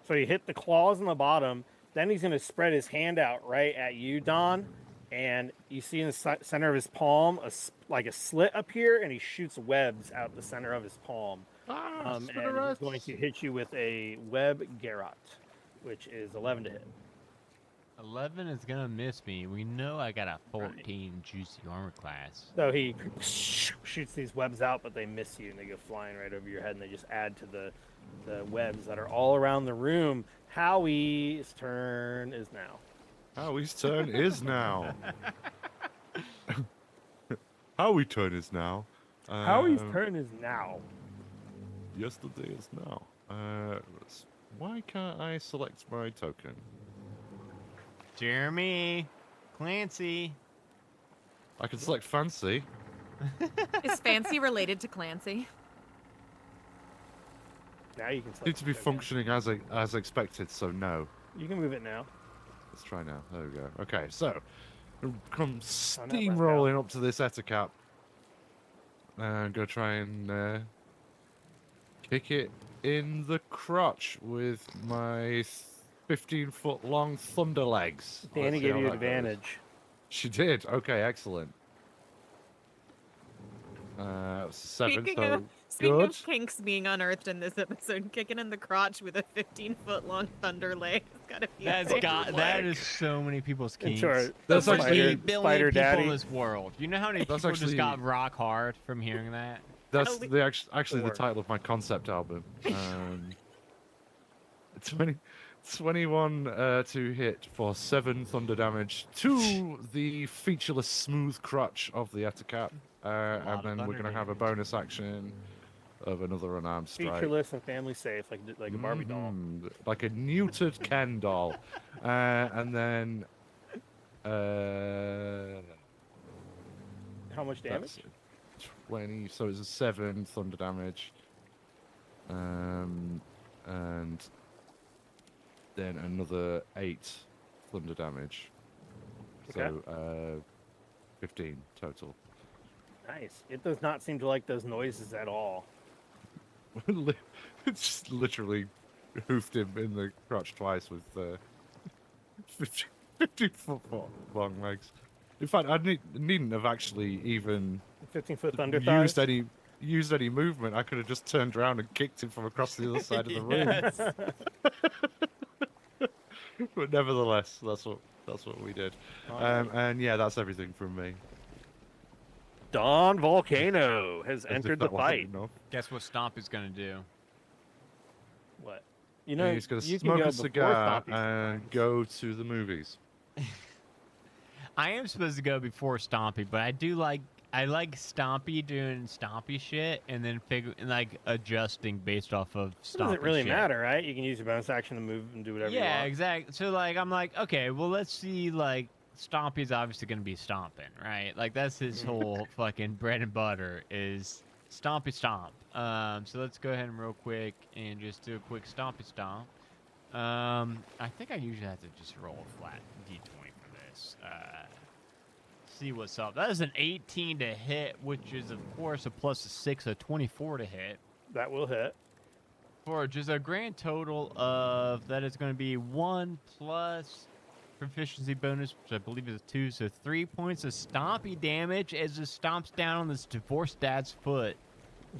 S2: So he hit the claws on the bottom. Then he's gonna spread his hand out right at you, Don, and you see in the center of his palm like a slit up here, and he shoots webs out the center of his palm. And he's going to hit you with a web garrote, which is 11 to hit.
S1: 11 is gonna miss me. We know I got a 14 juicy armor class.
S2: So he shoots these webs out, but they miss you, and they go flying right over your head, and they just add to the webs that are all around the room. Howie's turn is now.
S4: Howie's turn is now. Howie's turn is now.
S2: Howie's turn is now.
S4: Yesterday is now. Why can't I select my token?
S1: Jeremy, Clancy.
S4: I can select fancy.
S3: Is Fancy related to Clancy?
S2: Now you can select
S4: Seems to be
S2: it again.
S4: functioning as expected, so no.
S2: You can move it now.
S4: Let's try now. There we go. Okay, so come
S2: Oh, not left
S4: steamrolling up to this Ettercap. And go try and kick it in the crotch with my 15-foot long thunder legs. Let's
S2: Danny
S4: see
S2: gave
S4: how
S2: you
S4: that goes.
S2: advantage.
S4: She did. Okay, excellent. It's 7, so
S3: Speaking
S4: good.
S3: of kinks being unearthed in this episode, kicking in the crotch with a 15-foot long thunder leg has gotta be a
S1: That's
S3: favorite
S1: got
S3: leg.
S1: that is so many people's
S2: In
S1: kinks.
S2: short,
S4: That's
S1: There's
S4: actually-
S1: 8 billion
S2: Spider
S1: people
S2: Daddy.
S1: in this world. You know how many
S4: That's
S1: people just
S4: actually-
S1: got rock hard from hearing that?
S4: That's
S3: Totally.
S4: the actually the
S2: Sure.
S4: title of my concept album. 21 to hit for 7 thunder damage to the featureless smooth crotch of the Ettercap.
S1: lot
S4: And
S1: of
S4: then we're
S1: thunder
S4: going to have a
S1: damage.
S4: bonus action of another unarmed strike.
S2: Featureless and family safe, like a Barbie doll.
S4: Like a neutered Ken doll. And then...
S2: How much damage?
S4: That's 20, so it's a 7 thunder damage. And then another 8 thunder damage. So 15 total.
S2: Nice. It does not seem to like those noises at all.
S4: It's just literally hoofed him in the crotch twice with 50-foot long legs. In fact, I needn't have actually even
S2: 15-foot thunder thighs.
S4: used any movement. I could have just turned around and kicked him from across the other side of the room.
S1: Yes.
S4: But nevertheless, that's what we did. And yeah, that's everything from me.
S2: Don Volcano has
S4: As if
S2: entered the
S4: that wasn't
S2: fight.
S4: enough.
S1: Guess what Stomp is gonna do?
S2: What? You know,
S4: He's going to
S2: you can
S4: smoke
S2: go
S4: a
S2: before
S4: cigar
S2: Stompy
S4: and
S2: sometimes.
S4: go to the movies.
S1: I am supposed to go before Stompy, but I like Stompy doing Stompy shit and then adjusting based off of Stompy
S2: It doesn't really
S1: shit.
S2: matter, right? You can use your bonus action to move and do whatever you
S1: Yeah,
S2: want.
S1: exactly. So I'm like, okay, well let's see Stompy's obviously gonna be stomping, right? Like that's his whole fucking bread and butter is Stompy stomp. So let's go ahead and real quick and just do a quick Stompy stomp. I think I usually have to just roll a flat d20 for this. See what's up. That is an 18 to hit, which is of course a plus a 6, a 24 to hit.
S2: That will hit.
S1: For just a grand total of that is going to be 1 plus proficiency bonus, which I believe is 2, so 3 points of stompy damage as it stomps down on this divorced dad's foot.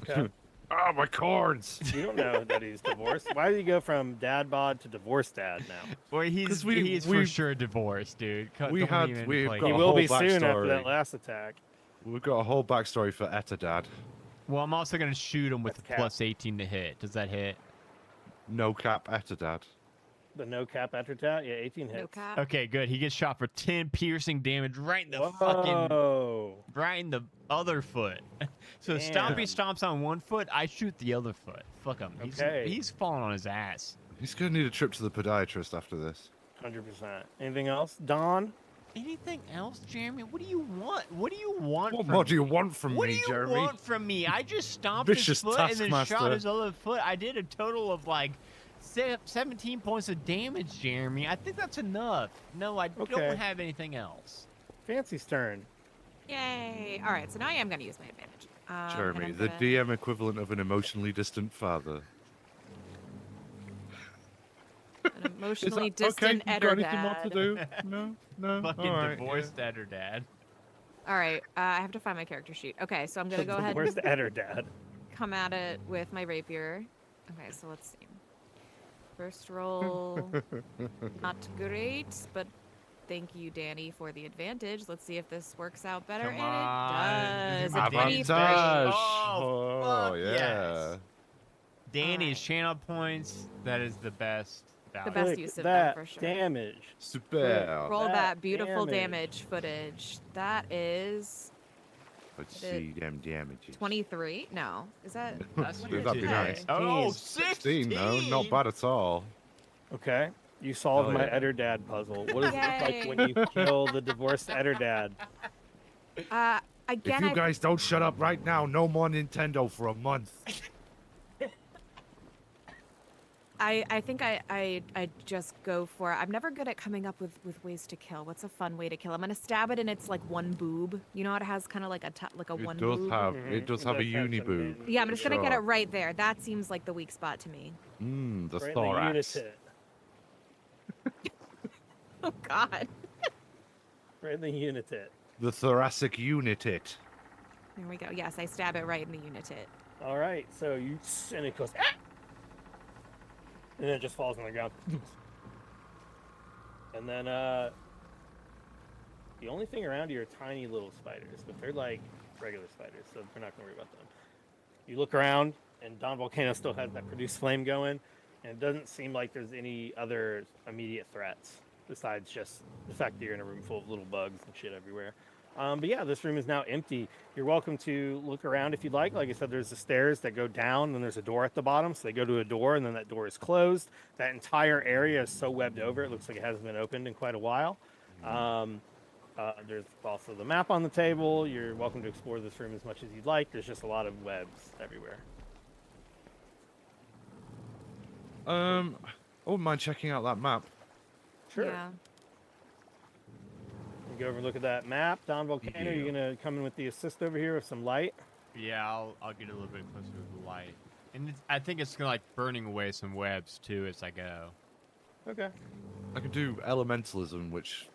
S2: Okay.
S4: Ah, my cords!
S2: You don't know that he's divorced. Why did he go from dad bod to divorced dad now?
S1: Well, he's
S4: 'Cause
S1: for
S4: we've-
S1: sure divorced, dude.
S4: we've got
S2: He
S4: a
S2: will be
S4: whole
S2: soon after
S4: backstory.
S2: that last attack.
S4: We've got a whole backstory for Etadad.
S1: Well, I'm also going to shoot him with
S2: That's
S1: a
S2: cap.
S1: plus 18 to hit. Does that hit?
S4: No cap Etadad.
S2: The no cap after tat? Yeah, 18 hits.
S3: No cap.
S1: Okay, good. He gets shot for 10 piercing damage right in the fucking
S2: Whoa.
S1: right in the other foot. So
S2: Damn.
S1: Stompy stomps on one foot, I shoot the other foot. Fuck him.
S2: Okay.
S1: He's falling on his ass.
S4: He's gonna need a trip to the podiatrist after this.
S2: 100%. Anything else? Don?
S1: Anything else, Jeremy? What do you want? What do you want
S4: What
S1: from
S4: more
S1: me?
S4: do you want from
S1: What
S4: me,
S1: do you
S4: Jeremy?
S1: want from me? I just stomped
S4: Vicious
S1: his foot and then shot
S4: taskmaster.
S1: his other foot. I did a total of 17 points of damage, Jeremy. I think that's enough. No, I
S2: Okay.
S1: don't have anything else.
S2: Fancy's turn.
S3: Yay! All right, so now I am going to use my advantage. And
S4: Jeremy,
S3: I'm
S4: the
S3: gonna-
S4: DM equivalent of an emotionally distant father.
S3: an
S4: Is
S3: emotionally
S4: that okay?
S3: distant
S4: You got anything more to
S3: dad.
S4: do? No?
S1: Fucking
S4: Alright,
S1: divorced dad or dad.
S3: All right, I have to find my character sheet. Okay, so I'm going to go ahead
S2: Where's
S3: and
S2: the Eder dad?
S3: come at it with my rapier. Okay, so let's see. First roll, not great, but thank you, Danny, for the advantage. Let's see if this works out better.
S1: Come
S3: and
S1: on.
S3: it does.
S1: Give
S3: A
S1: me Danny
S3: 23.
S4: Avantage!
S1: Oh, fuck
S4: yeah.
S1: yes. Danny's
S3: Alright.
S1: channel points. That is the best. value.
S3: best
S2: Click
S3: use of them,
S2: that
S3: for sure.
S2: damage.
S4: Super.
S3: Roll
S2: That
S3: that beautiful
S2: damage.
S3: damage footage. That is
S4: Let's
S3: Did it-
S4: see them damages.
S3: 23. No, is that?
S1: That's
S3: what
S1: good.
S3: did
S4: That'd
S3: it
S4: be
S3: say?
S4: nice.
S1: Oh,
S4: 16,
S1: 16.
S4: no, not bad at all.
S2: Okay. You solved
S4: Hell
S2: my
S4: yeah.
S2: Eder dad puzzle. What does it look like
S3: Yay.
S2: when you kill the divorced Eder dad?
S4: If
S3: Again,
S4: you guys don't shut up right now, no more Nintendo for a month.
S3: I think I just go for it. I'm never good at coming up with ways to kill. What's a fun way to kill? I'm gonna stab it and it's like one boob. You know how it has kind of like like a one boob?
S4: It does have a uni
S2: some
S4: boob.
S2: hinge.
S3: Yeah, I'm
S4: for
S3: just gonna get it
S4: sure.
S3: right there. That seems like the weak spot to me.
S4: The
S2: Right in the
S4: thorax.
S2: unitit.
S3: Oh God.
S2: Right in the unitit.
S4: The thoracic unitit.
S3: There we go. Yes, I stab it right in the unitit.
S2: All right, so and it goes, ah! And then it just falls on the ground. And then the only thing around here are tiny little spiders, but they're like regular spiders, so we're not gonna worry about them. You look around, and Don Volcano still has that produce flame going, and it doesn't seem like there's any other immediate threats besides just the fact that you're in a room full of little bugs and shit everywhere. But yeah, this room is now empty. You're welcome to look around if you'd like. Like I said, there's the stairs that go down, and there's a door at the bottom. So they go to a door, and then that door is closed. That entire area is so webbed over, it looks like it hasn't been opened in quite a while. There's also the map on the table. You're welcome to explore this room as much as you'd like. There's just a lot of webs everywhere.
S4: I wouldn't mind checking out that map.
S2: Sure.
S3: Yeah.
S2: You go over and look at that map. Don Volcano,
S4: Yeah.
S2: you're gonna come in with the assist over here with some light.
S1: Yeah, I'll get a little bit closer to the light, and I think it's gonna like burning away some webs too as I go.
S2: Okay.
S4: I can do elementalism, which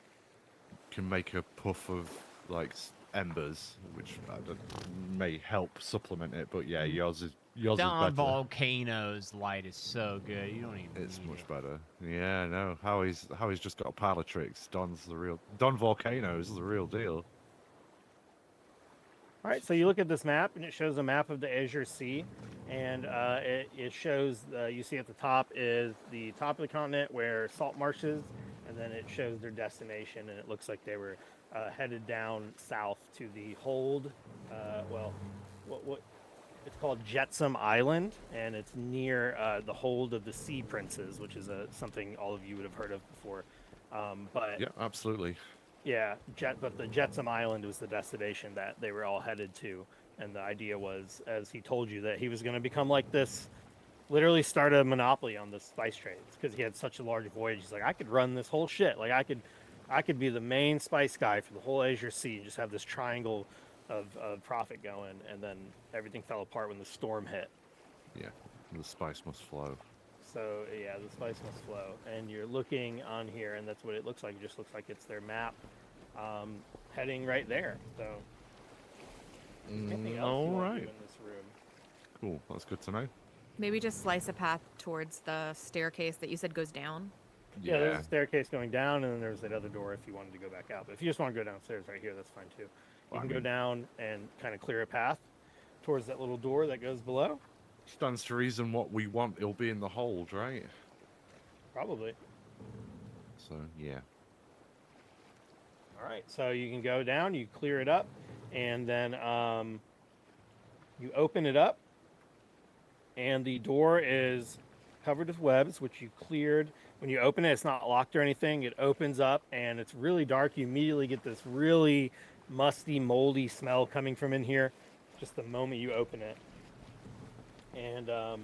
S4: can make a puff of like embers, which may help supplement it. But yeah, yours is
S1: Don
S4: better.
S1: Volcano's light is so good. You don't even.
S4: It's
S1: need
S4: much
S1: it.
S4: better. Yeah, no. Howie's just got a pile of tricks. Don Volcano is the real deal.
S2: All right, so you look at this map, and it shows a map of the Azure Sea, and it shows you see at the top is the top of the continent where Saltmarsh is, and then it shows their destination, and it looks like they were headed down south to the hold. What it's called Jetsam Island, and it's near the hold of the Sea Princes, which is something all of you would have heard of before. But
S4: Yeah, absolutely.
S2: yeah, but the Jetsam Island was the destination that they were all headed to, and the idea was, as he told you, that he was going to become like this, literally start a monopoly on the spice trades because he had such a large voyage. He's like, I could run this whole shit. Like I could be the main spice guy for the whole Azure Sea, just have this triangle of profit going, and then everything fell apart when the storm hit.
S4: Yeah, the spice must flow.
S2: So yeah, the spice must flow, and you're looking on here, and that's what it looks like. It just looks like it's their map, heading right there. So anything else
S4: All
S2: you want to
S4: right.
S2: do in this room?
S4: Cool. That's good to know.
S3: Maybe just slice a path towards the staircase that you said goes down.
S2: Yeah, there's a staircase going down, and then there's that other door if you wanted to go back out. But if you just want to go downstairs right here, that's fine too. You
S4: Well, I
S2: can go
S4: mean-
S2: down and kind of clear a path towards that little door that goes below.
S4: Stands to reason what we want, it'll be in the hold, right?
S2: Probably.
S4: So yeah.
S2: All right, so you can go down, you clear it up, and then you open it up, and the door is covered with webs, which you cleared. When you open it, it's not locked or anything. It opens up, and it's really dark. You immediately get this really musty, moldy smell coming from in here just the moment you open it. And I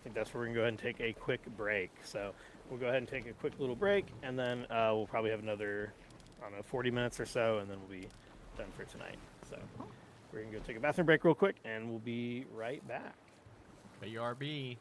S2: think that's where we're going to go ahead and take a quick break. So we'll go ahead and take a quick little break, and then we'll probably have another, I don't know, 40 minutes or so, and then we'll be done for tonight. So we're going to go take a bathroom break real quick, and we'll be right back.
S1: BRB.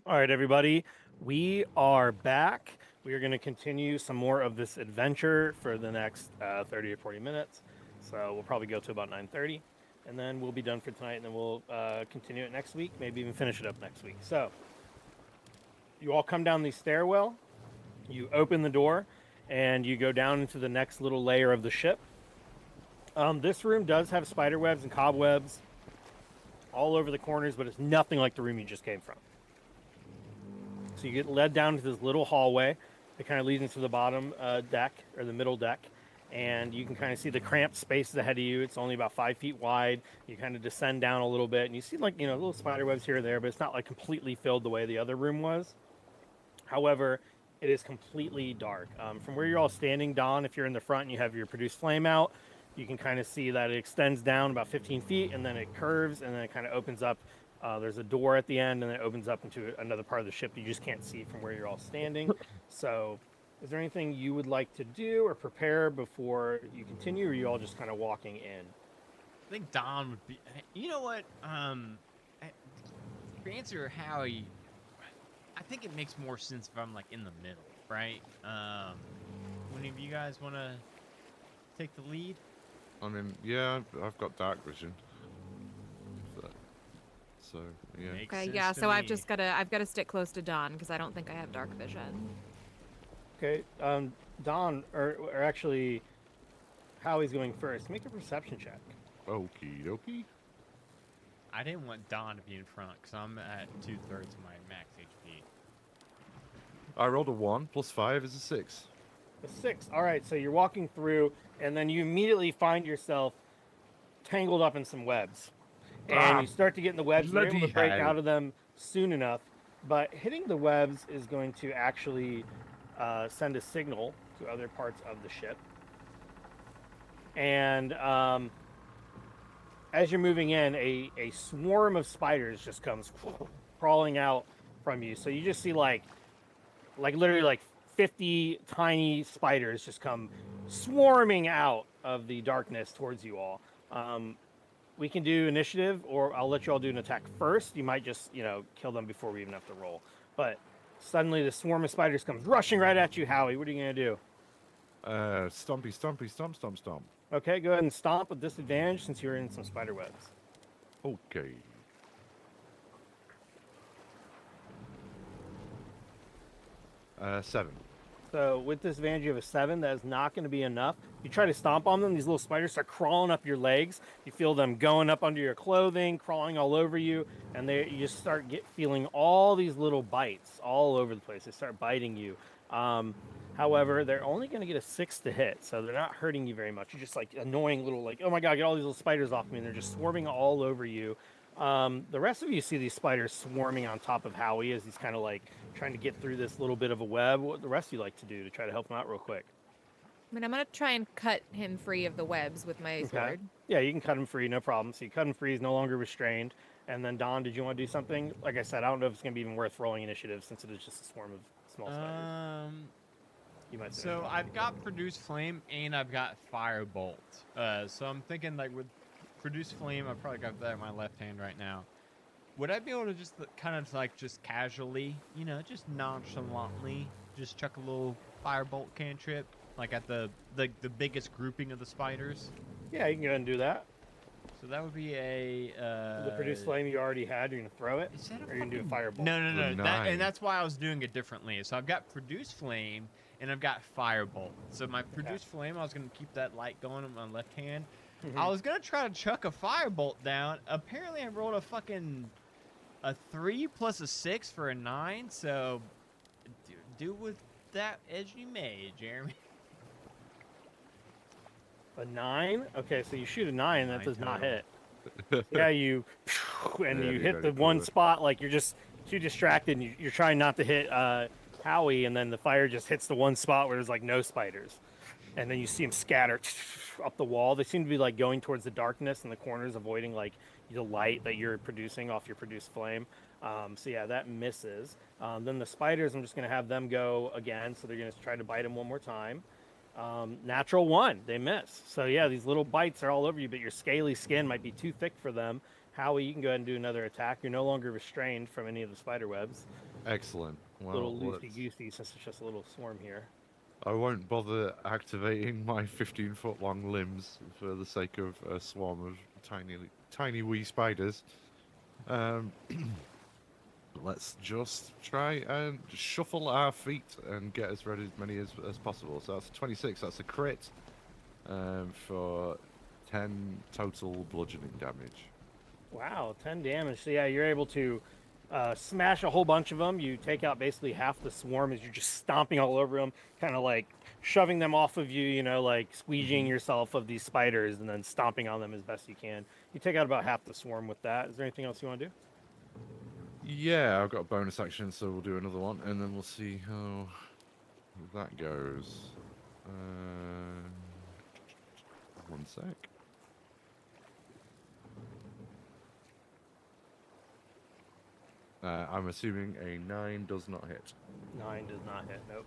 S2: All right, everybody, we are back. We are going to continue some more of this adventure for the next 30 or 40 minutes. So we'll probably go to about 9:30, and then we'll be done for tonight, and then we'll continue it next week, maybe even finish it up next week. So you all come down the stairwell, you open the door, and you go down into the next little layer of the ship. This room does have spider webs and cobwebs all over the corners, but it's nothing like the room you just came from. So you get led down to this little hallway that kind of leads into the bottom deck or the middle deck, and you can kind of see the cramped spaces ahead of you. It's only about 5 feet wide. You kind of descend down a little bit, and you see like little spider webs here or there, but it's not like completely filled the way the other room was. However, it is completely dark. From where you're all standing, Don, if you're in the front and you have your produce flame out, you can kind of see that it extends down about 15 feet, and then it curves, and then it kind of opens up. There's a door at the end, and then it opens up into another part of the ship that you just can't see from where you're all standing. So, is there anything you would like to do or prepare before you continue, or are you all just kind of walking in?
S1: I think Don would be. You know what? To answer Howie, I think it makes more sense if I'm like in the middle, right? One of you guys want to take the lead?
S4: I mean, yeah, I've got dark vision. So yeah.
S1: Makes
S3: Okay,
S1: sense
S3: yeah.
S1: to
S3: So I've
S1: me.
S3: got to stick close to Don because I don't think I have dark vision.
S2: Okay, Don, or actually, Howie's going first. Make a perception check.
S4: Okie dokie.
S1: I didn't want Don to be in front because I'm at 2/3 of my max HP.
S4: I rolled a 1 plus 5 is a 6.
S2: A 6. All right, so you're walking through, and then you immediately find yourself tangled up in some webs. And you start to get in the webs, and you're able
S4: Bloody
S2: to break
S4: hell.
S2: out of them soon enough. But hitting the webs is going to actually send a signal to other parts of the ship. And as you're moving in, a swarm of spiders just comes crawling out from you. So you just see like literally like 50 tiny spiders just come swarming out of the darkness towards you all. We can do initiative, or I'll let you all do an attack first. You might just, kill them before we even have to roll. But suddenly the swarm of spiders comes rushing right at you, Howie. What are you going to do?
S4: Stompy, stompy, stomp, stomp, stomp.
S2: Okay, go ahead and stomp with disadvantage since you're in some spider webs.
S4: Okay. Seven.
S2: So with disadvantage, you have a 7. That is not going to be enough. You try to stomp on them, these little spiders start crawling up your legs. You feel them going up under your clothing, crawling all over you, and you just start feeling all these little bites all over the place. They start biting you. However, they're only going to get a 6 to hit, so they're not hurting you very much. You're just like annoying little, like, oh my god, get all these little spiders off me, and they're just swarming all over you. The rest of you see these spiders swarming on top of Howie as he's kind of like trying to get through this little bit of a web. What the rest of you like to do to try to help him out real quick?
S3: I mean, I'm gonna try and cut him free of the webs with my sword.
S2: Yeah, you can cut him free, no problem. So you cut him free, he's no longer restrained. And then Don, did you want to do something? Like I said, I don't know if it's going to be even worth rolling initiative since it is just a swarm of small spiders. You might say
S1: So I've got Produce Flame and I've got Firebolt. So I'm thinking like with Produce Flame, I've probably got that in my left hand right now. Would I be able to just kind of like just casually, just nonchalantly, just chuck a little Firebolt cantrip like at the biggest grouping of the spiders?
S2: Yeah, you can go ahead and do that.
S1: So that would be a
S2: The produce flame you already had, you're going to throw it?
S1: Is that a
S2: Or you're going to do a
S1: fucking-
S2: firebolt?
S1: No.
S4: Good
S1: And
S4: night.
S1: that's why I was doing it differently. So I've got Produce Flame and I've got Firebolt. So my Produce Flame, I was going to keep that light going on my left hand. I was going to try to chuck a Firebolt down. Apparently I rolled a 3 plus a 6 for a 9. So do with that as you may, Jeremy.
S2: A 9? Okay, so you shoot a 9, that does not
S1: total.
S2: hit. Yeah, you and
S4: Yeah,
S2: you
S4: you
S2: hit
S4: got
S2: the
S4: it
S2: one
S4: covered.
S2: spot like you're just too distracted. And you're trying not to hit Howie, and then the fire just hits the one spot where there's like no spiders, and then you see them scatter up the wall. They seem to be like going towards the darkness in the corners, avoiding like the light that you're producing off your produced flame. So yeah, that misses. Then the spiders, I'm just gonna have them go again. So they're gonna try to bite him one more time. Natural 1, they miss. So yeah, these little bites are all over you, but your scaly skin might be too thick for them. Howie, you can go ahead and do another attack. You're no longer restrained from any of the spider webs.
S4: Excellent.
S2: Little
S4: Well,
S2: loosey goosey since it's just a little swarm here.
S4: I won't bother activating my 15-foot long limbs for the sake of a swarm of tiny wee spiders. Um, let's just try and shuffle our feet and get as many as possible. So that's 26. That's a crit for 10 total bludgeoning damage.
S2: Wow, 10 damage. So yeah, you're able to smash a whole bunch of them. You take out basically half the swarm as you're just stomping all over them, kind of like shoving them off of you, like squeegeeing yourself of these spiders and then stomping on them as best you can. You take out about half the swarm with that. Is there anything else you want to do?
S4: Yeah, I've got a bonus action, so we'll do another one, and then we'll see how that goes. One sec. I'm assuming a 9 does not hit.
S2: 9 does not hit. Nope.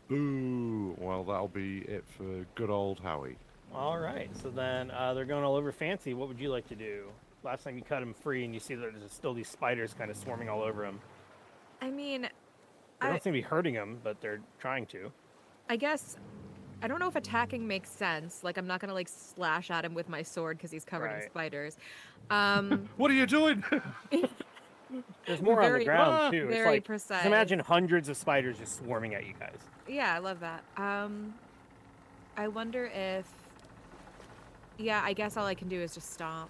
S4: Boo! Well, that'll be it for good old Howie.
S2: All right. So then they're going all over Fancy. What would you like to do? Last time you cut him free, and you see that there's still these spiders kind of swarming all over him.
S3: I mean,
S2: They don't seem to be hurting him, but they're trying to.
S3: I guess I don't know if attacking makes sense. Like, I'm not gonna like slash at him with my sword because he's covered in
S2: Right.
S3: spiders.
S4: What are you doing?
S2: There's more on the
S3: Very-
S2: ground too. It's
S3: very
S2: like
S3: precise.
S2: just imagine hundreds of spiders just swarming at you guys.
S3: Yeah, I love that. I wonder if. Yeah, I guess all I can do is just stomp.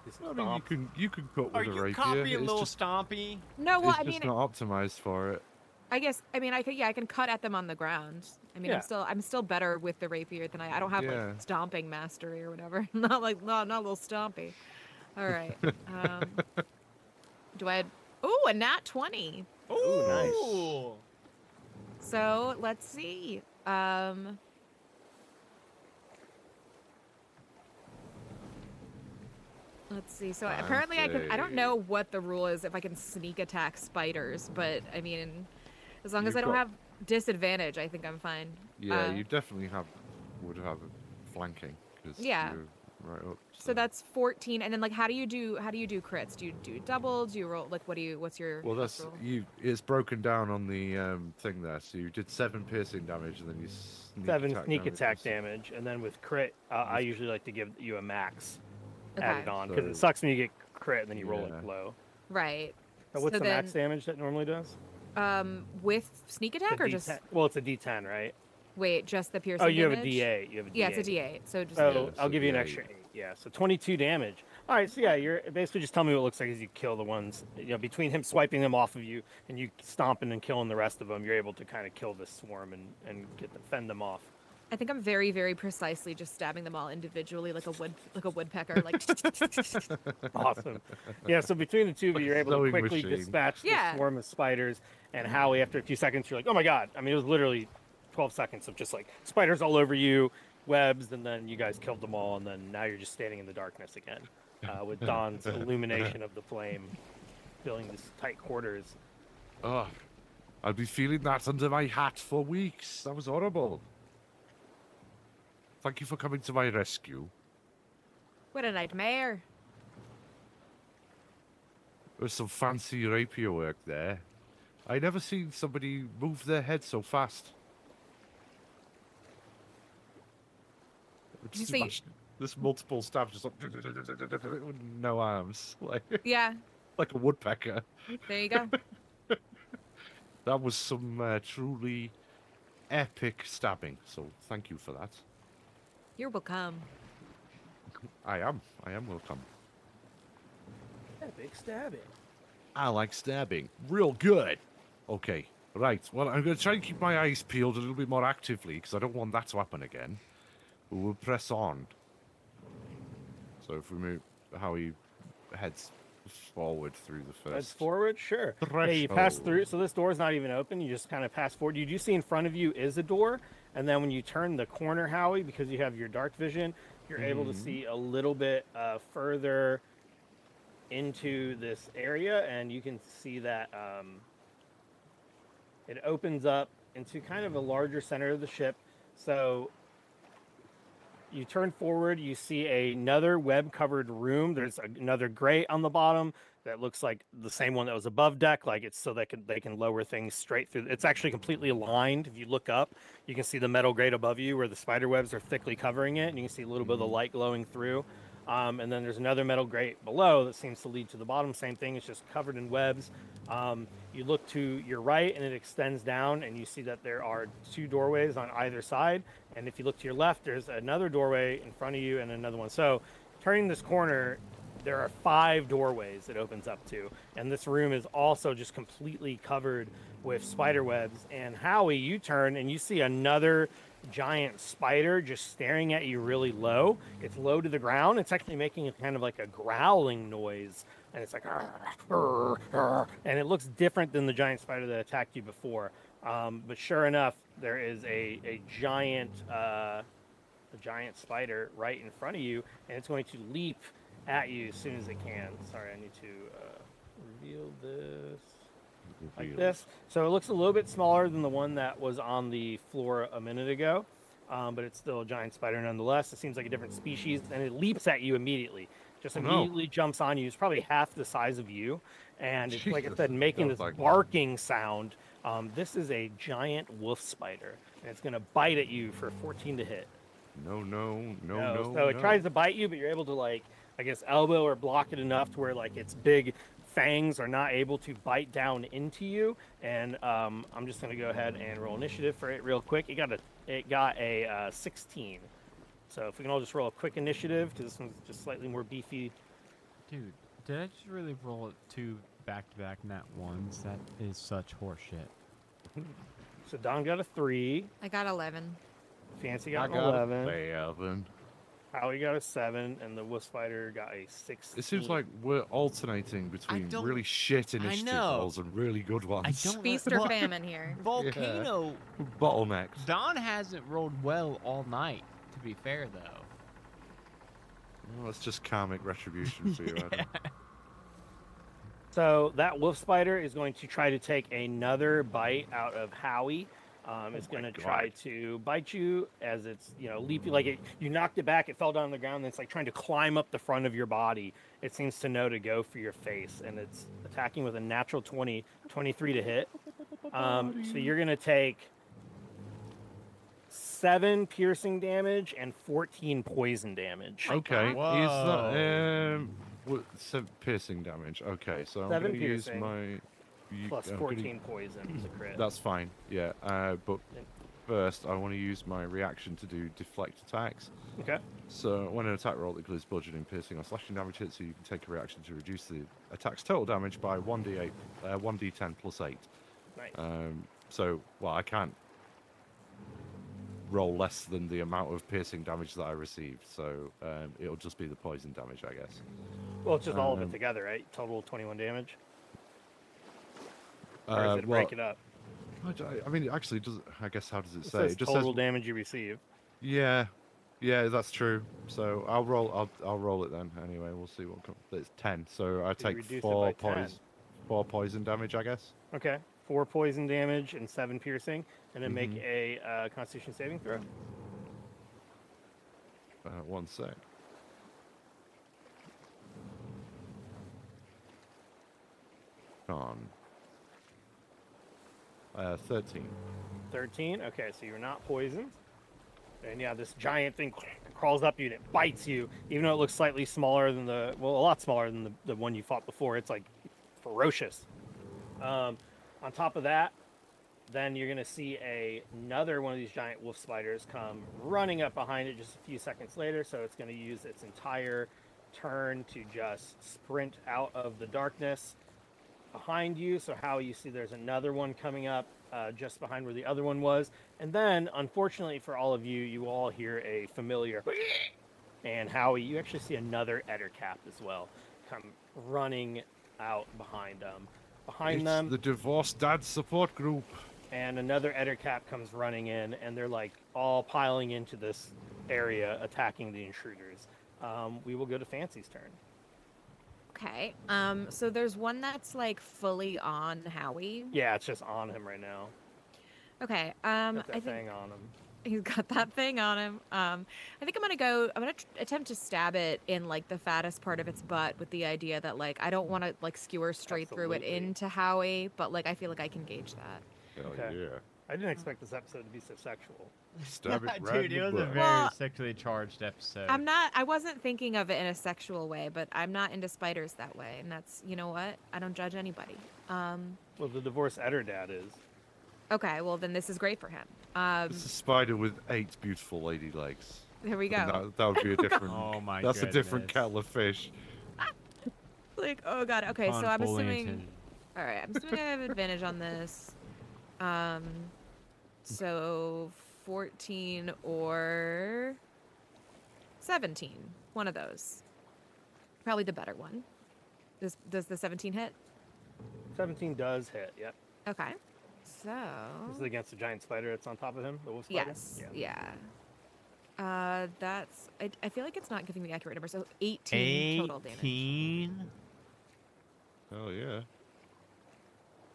S2: Just
S4: I mean,
S2: stomp.
S4: you can cut
S1: Are
S4: with a
S1: you
S4: rapier.
S1: copying
S4: It's
S1: little
S4: just,
S1: Stompy?
S3: No, well,
S4: it's
S3: I
S4: just
S3: mean,
S4: not optimized for it.
S3: I guess I mean I could I can cut at them on the ground. I mean,
S2: Yeah.
S3: I'm still better with the rapier than I don't have
S4: Yeah.
S3: like stomping mastery or whatever. Not like not a little stompy. All right. Do I? Oh, a nat 20.
S2: Ooh, nice.
S1: Ooh.
S3: So let's see. Let's see. So apparently I don't know what the rule is if I can sneak attack spiders, but I mean, as long as
S4: You've
S3: I don't
S4: got-
S3: have disadvantage, I think I'm fine.
S4: Yeah, you definitely would have flanking because
S3: Yeah.
S4: you're right up.
S3: So that's 14, and then like, how do you do crits? Do you do double? Do you roll like what's your
S4: Well, that's
S3: roll?
S4: It's broken down on the thing there. So you did 7 piercing damage, and then you
S2: 7
S4: attack
S2: sneak
S4: damage
S2: attack
S4: was-
S2: damage, and then with crit, I usually like to give you a max added
S3: Okay.
S2: on because it
S4: So-
S2: sucks when you get crit and then you roll
S4: Yeah.
S2: it low.
S3: Right.
S2: So what's
S3: So
S2: the
S3: then,
S2: max damage that normally does?
S3: with sneak
S2: It's a
S3: attack or
S2: D10
S3: just
S2: well, it's a D10, right?
S3: wait, just the piercing
S2: Oh, you have a
S3: damage?
S2: D8. You have a D8.
S3: Yeah, it's a D8. So just
S2: So
S3: 8.
S2: I'll
S4: so
S2: give you an
S4: D8.
S2: extra 8. Yeah, so 22 damage. All right, so yeah, you're basically just tell me what it looks like as you kill the ones, between him swiping them off of you and you stomping and killing the rest of them, you're able to kind of kill this swarm and fend them off.
S3: I think I'm very, very precisely just stabbing them all individually like a woodpecker. Like
S2: Awesome. Yeah, so between the two of you, you're able to
S4: Sewing
S2: quickly
S4: machine.
S2: dispatch the
S3: Yeah.
S2: swarm of spiders. And Howie, after a few seconds, you're like, oh my god. I mean, it was literally 12 seconds of just like spiders all over you, webs, and then you guys killed them all. And then now you're just standing in the darkness again with Dawn's illumination of the flame filling these tight quarters.
S4: Oh, I'll be feeling that under my hat for weeks. That was horrible. Thank you for coming to my rescue.
S3: what a nightmare.
S4: There's some fancy rapier work there. I never seen somebody move their head so fast. Just
S3: see-
S4: imagine this multiple stabs, just like with no arms,
S3: Yeah,
S4: like a woodpecker.
S3: there you go.
S4: That was some truly epic stabbing. So thank you for that.
S3: You're welcome.
S4: I am welcome.
S2: Big stabbing.
S4: I like stabbing. Real good. Okay, right. Well, I'm going to try and keep my eyes peeled a little bit more actively because I don't want that to happen again. But we'll press on. So if we move, how he heads forward through the first.
S2: Heads forward, sure. Yeah, you pass
S4: threshold.
S2: through. So this door's not even open. You just kind of pass forward. You do see in front of you is a door, and then when you turn the corner, Howie, because you have your dark vision, you're able to see a little bit further into this area, and you can see that it opens up into kind of a larger center of the ship. So you turn forward, you see another web-covered room. There's another grate on the bottom. that looks like the same one that was above deck, like it's so they can lower things straight through. It's actually completely aligned. If you look up, you can see the metal grate above you where the spider webs are thickly covering it, and you can see a little bit of the light glowing through. And then there's another metal grate below that seems to lead to the bottom. Same thing, it's just covered in webs. You look to your right and it extends down, and you see that there are 2 doorways on either side. And if you look to your left, there's another doorway in front of you and another one. So turning this corner, there are 5 doorways it opens up to. And this room is also just completely covered with spider webs. And Howie, you turn and you see another giant spider just staring at you really low. It's low to the ground. It's actually making a kind of like a growling noise. And it's like, and it looks different than the giant spider that attacked you before. But sure enough, there is a giant spider right in front of you, and it's going to leap at you as soon as it can. Sorry, I need to reveal this like this. So it looks a little bit smaller than the one that was on the floor a minute ago, but it's still a giant spider nonetheless. It seems like a different species, and it leaps at you immediately. Just immediately jumps on you. It's probably half the size of you, and it's like I said, making this barking sound. This is a giant wolf spider, and it's going to bite at you for 14 to hit.
S4: No.
S2: So it tries to bite you, but you're able to, like, I guess, elbow or block it enough to where, like, its big fangs are not able to bite down into you. And I'm just going to go ahead and roll initiative for it real quick. It got a 16. So if we can all just roll a quick initiative, because this one's just slightly more beefy.
S1: Dude, did I just really roll 2 back-to-back nat 1s? That is such horseshit.
S2: So Don got a 3.
S3: I got 11.
S2: Fancy got
S4: I
S2: an
S4: got
S2: 11.
S4: 7.
S2: Howie got a 7, and the wolf spider got a 16.
S4: It seems like we're alternating between really shit initiative rolls and really good ones.
S1: I don't
S3: Feast or famine here.
S1: Volcano
S4: Bottlenecks.
S1: Don hasn't rolled well all night, to be fair though.
S4: Well, it's just karmic retribution for you, Adam.
S2: So that wolf spider is going to try to take another bite out of Howie. It's going to try to bite you as it's, leaping. Like you knocked it back, it fell down on the ground, and it's like trying to climb up the front of your body. It seems to know to go for your face, and it's attacking with a natural 23 to hit. So you're going to take 7 piercing damage and 14 poison damage.
S4: Okay,
S1: Whoa.
S4: is that piercing damage? Okay, so I'm
S2: 7
S4: going to use
S2: piercing.
S4: my
S2: Plus 14 poison is a crit.
S4: That's fine. Yeah, but first I want to use my reaction to do deflect attacks.
S2: Okay.
S4: So when an attack roll includes bludgeoning, piercing, or slashing damage hits, you can take a reaction to reduce the attack's total damage by 1d10 plus 8.
S2: Nice.
S4: So, I can't roll less than the amount of piercing damage that I received, so it'll just be the poison damage, I guess.
S2: Well, it's just all of it together, right? Total 21 damage. Or does it break it up?
S4: I mean, it actually does. I guess how does it say?
S2: Says
S4: It just
S2: total
S4: says
S2: damage you receive.
S4: Yeah, that's true. So I'll roll it then. Anyway, we'll see what comes. It's 10, so I take
S2: reduce it
S4: 4
S2: by 10.
S4: 4 poison damage, I guess.
S2: Okay. 4 poison damage and 7 piercing, and then make a Constitution saving throw.
S4: 1 sec. On. 13. 13.
S2: Okay, so you're not poisoned. And yeah, this giant thing crawls up you and it bites you, even though it looks slightly smaller than a lot smaller than the one you fought before. It's like ferocious. On top of that, then you're going to see another one of these giant wolf spiders come running up behind it just a few seconds later. So it's going to use its entire turn to just sprint out of the darkness behind you. So how you see there's another one coming up just behind where the other one was. And then, unfortunately for all of you, you all hear a familiar and Howie, you actually see another Ettercap as well come running out behind them. Behind them,
S4: the Divorced Dad Support Group.
S2: And another Ettercap comes running in, and they're like all piling into this area, attacking the intruders. We will go to Fancy's turn.
S3: Okay. So there's one that's like fully on Howie.
S2: Yeah, it's just on him right now.
S3: Okay.
S2: Got that
S3: I think
S2: thing on him.
S3: He's got that thing on him. I think I'm gonna attempt to stab it in like the fattest part of its butt with the idea that like I don't want to like skewer straight through it
S2: Absolutely.
S3: into Howie, but like I feel like I can gauge that.
S4: Hell
S2: Okay.
S4: yeah.
S2: I didn't expect this episode to be so sexual.
S4: Stab it right
S1: Dude,
S4: in
S1: it
S4: the
S1: was a
S4: butt.
S1: very
S3: Well,
S1: sexually charged episode.
S3: I wasn't thinking of it in a sexual way, but I'm not into spiders that way, and that's, you know what? I don't judge anybody.
S2: Well, the divorced Eder dad is.
S3: Okay, well then this is great for him.
S4: It's a spider with 8 beautiful lady legs.
S3: There we
S4: And
S3: go.
S4: that would be a different.
S1: Oh my
S4: That's a different
S1: goodness.
S4: kettle of fish.
S3: Like, oh god. Okay,
S1: Upon
S3: so I'm
S1: fully
S3: assuming.
S1: intended.
S3: All right, I'm assuming I have advantage on this. So 14 or 17. One of those. Probably the better one. Does the 17 hit?
S2: 17 does hit. Yep.
S3: Okay. So.
S2: This is against the giant spider that's on top of him. The wolf spider.
S3: Yes. Yeah. That's. I feel like it's not giving me accurate numbers. So 18 total damage.
S1: 18.
S4: Oh yeah.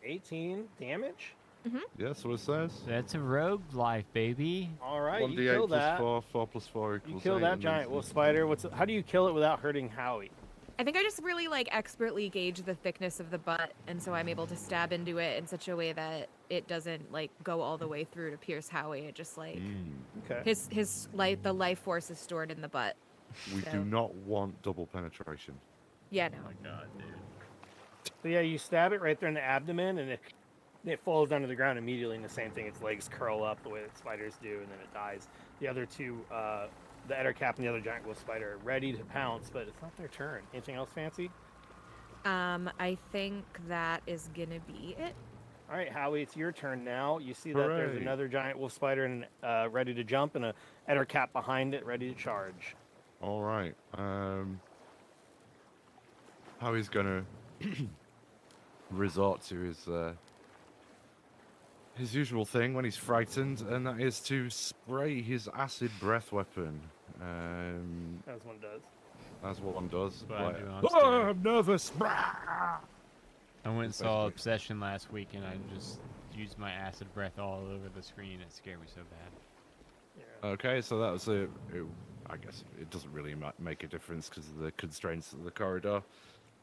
S2: 18 damage.
S4: Yeah, that's what it says.
S1: That's a rogue life, baby.
S2: All right, you
S4: 1d8
S2: kill
S4: plus
S2: that.
S4: 4, 4 plus 4
S2: You
S4: equals
S2: kill
S4: 8,
S2: that
S4: and then
S2: giant wolf spider. How do you kill it without hurting Howie?
S3: I think I just really like expertly gauge the thickness of the butt, and so I'm able to stab into it in such a way that it doesn't like go all the way through to pierce Howie. It just like
S2: Okay.
S3: his like the life force is stored in the butt.
S4: We
S3: So-
S4: do not want double penetration.
S3: Yeah, no.
S1: Oh my god, dude.
S2: So yeah, you stab it right there in the abdomen, and it falls down to the ground immediately. And the same thing, its legs curl up the way that spiders do, and then it dies. The other two, the Eder cap and the other giant wolf spider, are ready to pounce, but it's not their turn. Anything else fancy?
S3: I think that is gonna be it.
S2: All right, Howie, it's your turn now. You see that there's
S4: Hooray.
S2: another giant wolf spider and ready to jump, and a Eder cap behind it, ready to charge.
S4: All right. How he's gonna resort to his usual thing when he's frightened, and that is to spray his acid breath weapon.
S2: As one does.
S4: As one does.
S1: That's what I
S4: Like,
S1: do on
S4: "Oh,
S1: stereo."
S4: I'm nervous.
S1: I went and saw
S4: Basically.
S1: Obsession last week, and I just used my acid breath all over the screen. It scared me so bad.
S2: Yeah.
S4: Okay, so that was I guess it doesn't really make a difference because of the constraints of the corridor.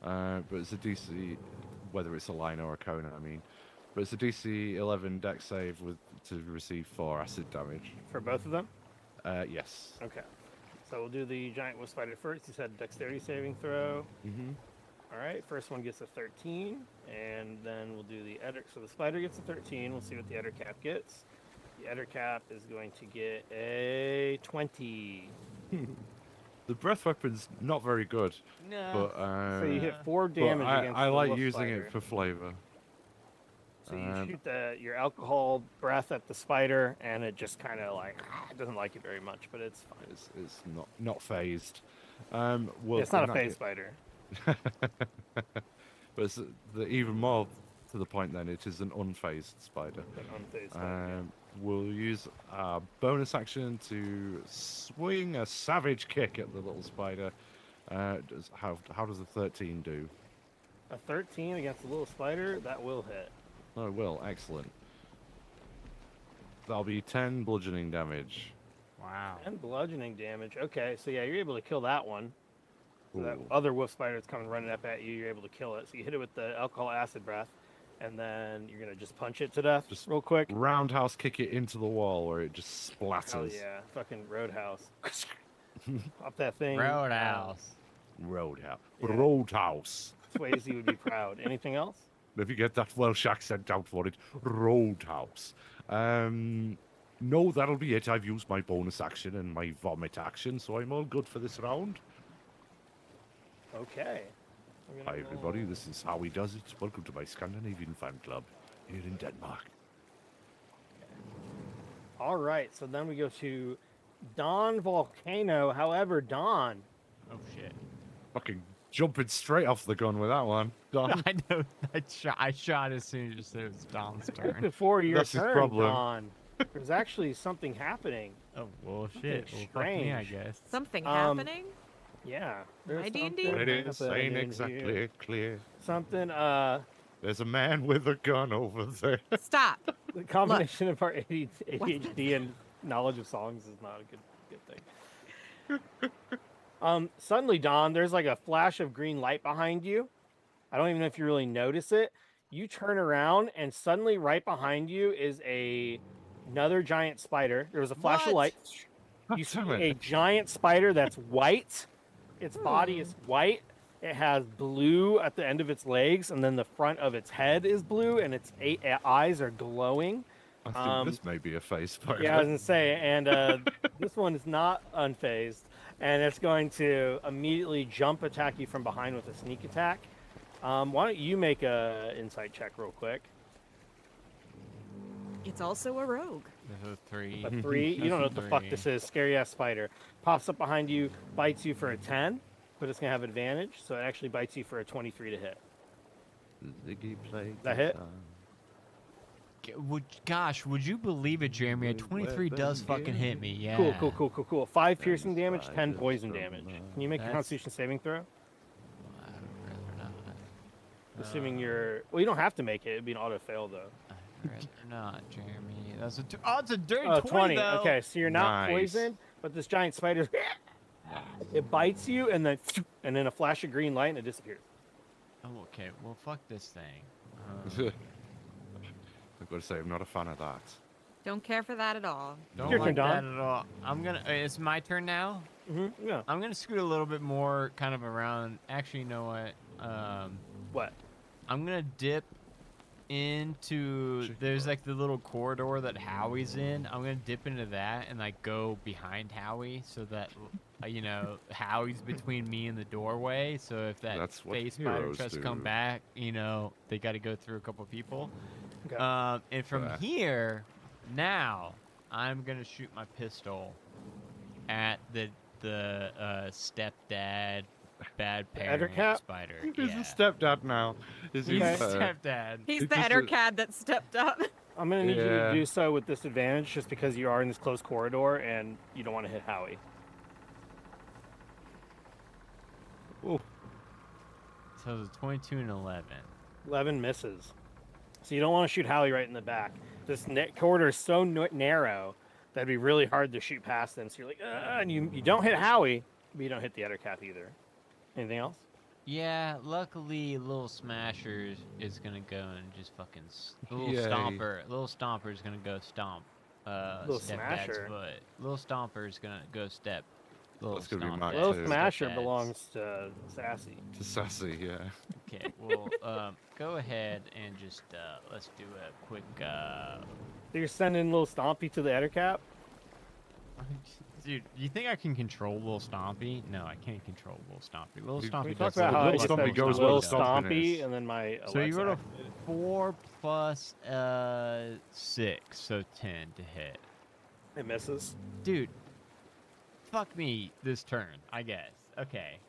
S4: But it's a DC, whether it's a line or a cone, I mean. But it's a DC 11 deck save to receive 4 acid damage.
S2: For both of them?
S4: Yes.
S2: Okay. So we'll do the giant wolf spider first. You said dexterity saving throw.
S4: Mm-hmm.
S2: All right, first one gets a 13, and then we'll do the Eder. So the spider gets a 13. We'll see what the Eder cap gets. The Eder cap is going to get a 20.
S4: The breath weapon's not very good,
S1: No.
S4: but
S2: So you hit 4
S4: but
S2: damage against
S4: I
S2: the
S4: like
S2: wolf
S4: using
S2: spider.
S4: it for flavor.
S2: So you shoot your alcohol breath at the spider, and it just kind of like it doesn't like it very much, but it's fine.
S4: It's not phased. Well,
S2: It's not
S4: in
S2: a
S4: that
S2: phase
S4: ca-
S2: spider.
S4: But it's even more to the point then, it is an unfazed spider.
S2: But unfazed spider.
S4: We'll use our bonus action to swing a savage kick at the little spider. How does a 13 do?
S2: A 13 against the little spider, that will hit.
S4: Oh, it will. Excellent. That'll be 10 bludgeoning damage.
S1: Wow.
S2: And bludgeoning damage. Okay, so yeah, you're able to kill that one. So that
S4: Ooh.
S2: other wolf spider that's coming running up at you, you're able to kill it. So you hit it with the alcohol acid breath, and then you're gonna just punch it to death,
S4: Just
S2: real quick.
S4: Roundhouse kick it into the wall where it just splatters.
S2: Hell yeah, fucking roadhouse. Pop that thing.
S1: Roadhouse.
S4: Roadhouse.
S2: Yeah.
S4: Roadhouse.
S2: Swayze would be proud. Anything else?
S4: If you get that Welsh accent out for it, Roadhouse. No, that'll be it. I've used my bonus action and my vomit action, so I'm all good for this round.
S2: Okay. We're gonna
S4: Hi, everybody.
S2: roll-
S4: This is how he does it. Welcome to my Scandinavian fan club here in Denmark.
S2: All right, so then we go to Don Volcano. However, Don,
S1: Oh shit.
S4: Fucking jumping straight off the gun with that one. Don.
S1: I know. I shot as soon as you said it was Dom's
S2: right
S1: turn.
S2: before your
S4: That's his
S2: turn,
S4: problem.
S2: Don, there's actually something happening.
S1: Oh well, shit.
S2: Something
S1: Well, fuck me, I
S2: strange.
S1: guess.
S3: Something
S2: Um,
S3: happening?
S2: Yeah. there's
S3: My D&D?
S2: something
S4: It is
S2: happening
S4: ain't
S2: here.
S4: exactly clear.
S2: Something,
S4: There's a man with a gun over there.
S3: Stop.
S2: the combination of our ADHD and Knowledge of songs is not a good thing. Suddenly, Don, there's like a flash of green light behind you. I don't even know if you really notice it. You turn around, and suddenly, right behind you is another giant spider. There was a flash of
S1: What?
S2: light.
S4: God
S2: You see
S4: damn
S2: a
S4: it.
S2: giant spider that's white. Its body is white. It has blue at the end of its legs, and then the front of its head is blue, and its eyes are glowing.
S4: I think this may be a face spider.
S2: Yeah, I was gonna say, and this one is not unfazed, and it's going to immediately jump attack you from behind with a sneak attack. Why don't you make a insight check real quick?
S3: It's also a rogue.
S1: There's a 3.
S2: A 3. You don't know what the fuck
S1: Three.
S2: this is. Scary ass spider pops up behind you, bites you for a 10, but it's gonna have advantage, so it actually bites you for a 23 to hit.
S4: Ziggy played
S2: That hit?
S1: Would you believe it, Jeremy? A 23 does fucking hit me. Yeah.
S2: Cool. 5 piercing damage, 10 poison damage. Can you make a
S1: That's-
S2: Constitution saving throw?
S1: I'd rather not.
S2: Assuming you're. Well, you don't have to make it. It'd be an auto fail though.
S1: I'd rather not, Jeremy. That's a it's a dirty
S2: Oh,
S1: 20 though.
S2: Okay, so you're not
S4: Nice.
S2: poisoned, but this giant spider, it bites you, and then a flash of green light, and it disappears.
S1: Oh, okay. Well, fuck this thing.
S4: I've got to say, I'm not a fan of that.
S3: Don't care for that at all.
S1: Don't
S2: Your turn,
S1: like that
S2: Dom.
S1: at all. I'm gonna. It's my turn now.
S2: Yeah.
S1: I'm gonna scoot a little bit more, kind of around. Actually, you know what?
S2: What?
S1: I'm gonna dip into. There's like the little corridor that Howie's in. I'm gonna dip into that and like go behind Howie, so that Howie's between me and the doorway. So if that
S4: That's what
S1: face spider
S4: heroes
S1: tries to come
S4: do.
S1: back, they got to go through a couple people.
S2: Okay.
S1: And from
S4: Yeah.
S1: here, now I'm gonna shoot my pistol at the stepdad, bad parent
S2: Ettercap?
S1: spider.
S4: He's
S1: Yeah.
S4: a stepdad now. Is he?
S1: He's a
S2: Okay.
S1: stepdad.
S3: He's
S4: It's
S3: the
S4: just a-
S3: Ettercad that stepped up.
S2: I'm gonna need you to
S4: Yeah.
S2: do so with disadvantage, just because you are in this close corridor and you don't want to hit Howie.
S4: Oh,
S1: So it's 22 and 11.
S2: 11 misses. So you don't want to shoot Howie right in the back. This corridor is so narrow that'd be really hard to shoot past them. So you're like, and you don't hit Howie, but you don't hit the Ettercap either. Anything else?
S1: Yeah, luckily, Little Smasher is gonna go and just fucking Little
S4: Yay.
S1: Stomper. Little Stomper is gonna go stomp.
S2: Little
S1: Stepdad's
S2: Smasher?
S1: foot. Little Stomper is gonna go step. Little
S4: That's gonna be
S1: Stomp
S4: Mac
S1: Dad's
S2: Little
S4: too.
S2: Smasher
S1: stepdad's.
S2: belongs to Sassy.
S4: to sassy, yeah.
S1: Okay, well, go ahead and just let's do a quick.
S2: So you're sending Little Stompy to the Ettercap?
S1: Dude, you think I can control Little Stompy? No, I can't control Little Stompy. Little
S4: We
S1: Stompy
S2: We
S1: does
S2: talked about how I
S4: Little
S2: just
S4: Stompy
S2: said
S4: goes
S2: Little
S4: where the stomping
S2: Stompy,
S4: is.
S2: and then my Alexa.
S1: So you rolled a
S2: activated.
S1: 4 plus 6, so 10 to hit.
S2: It misses.
S1: Dude, fuck me this turn, I guess. Okay.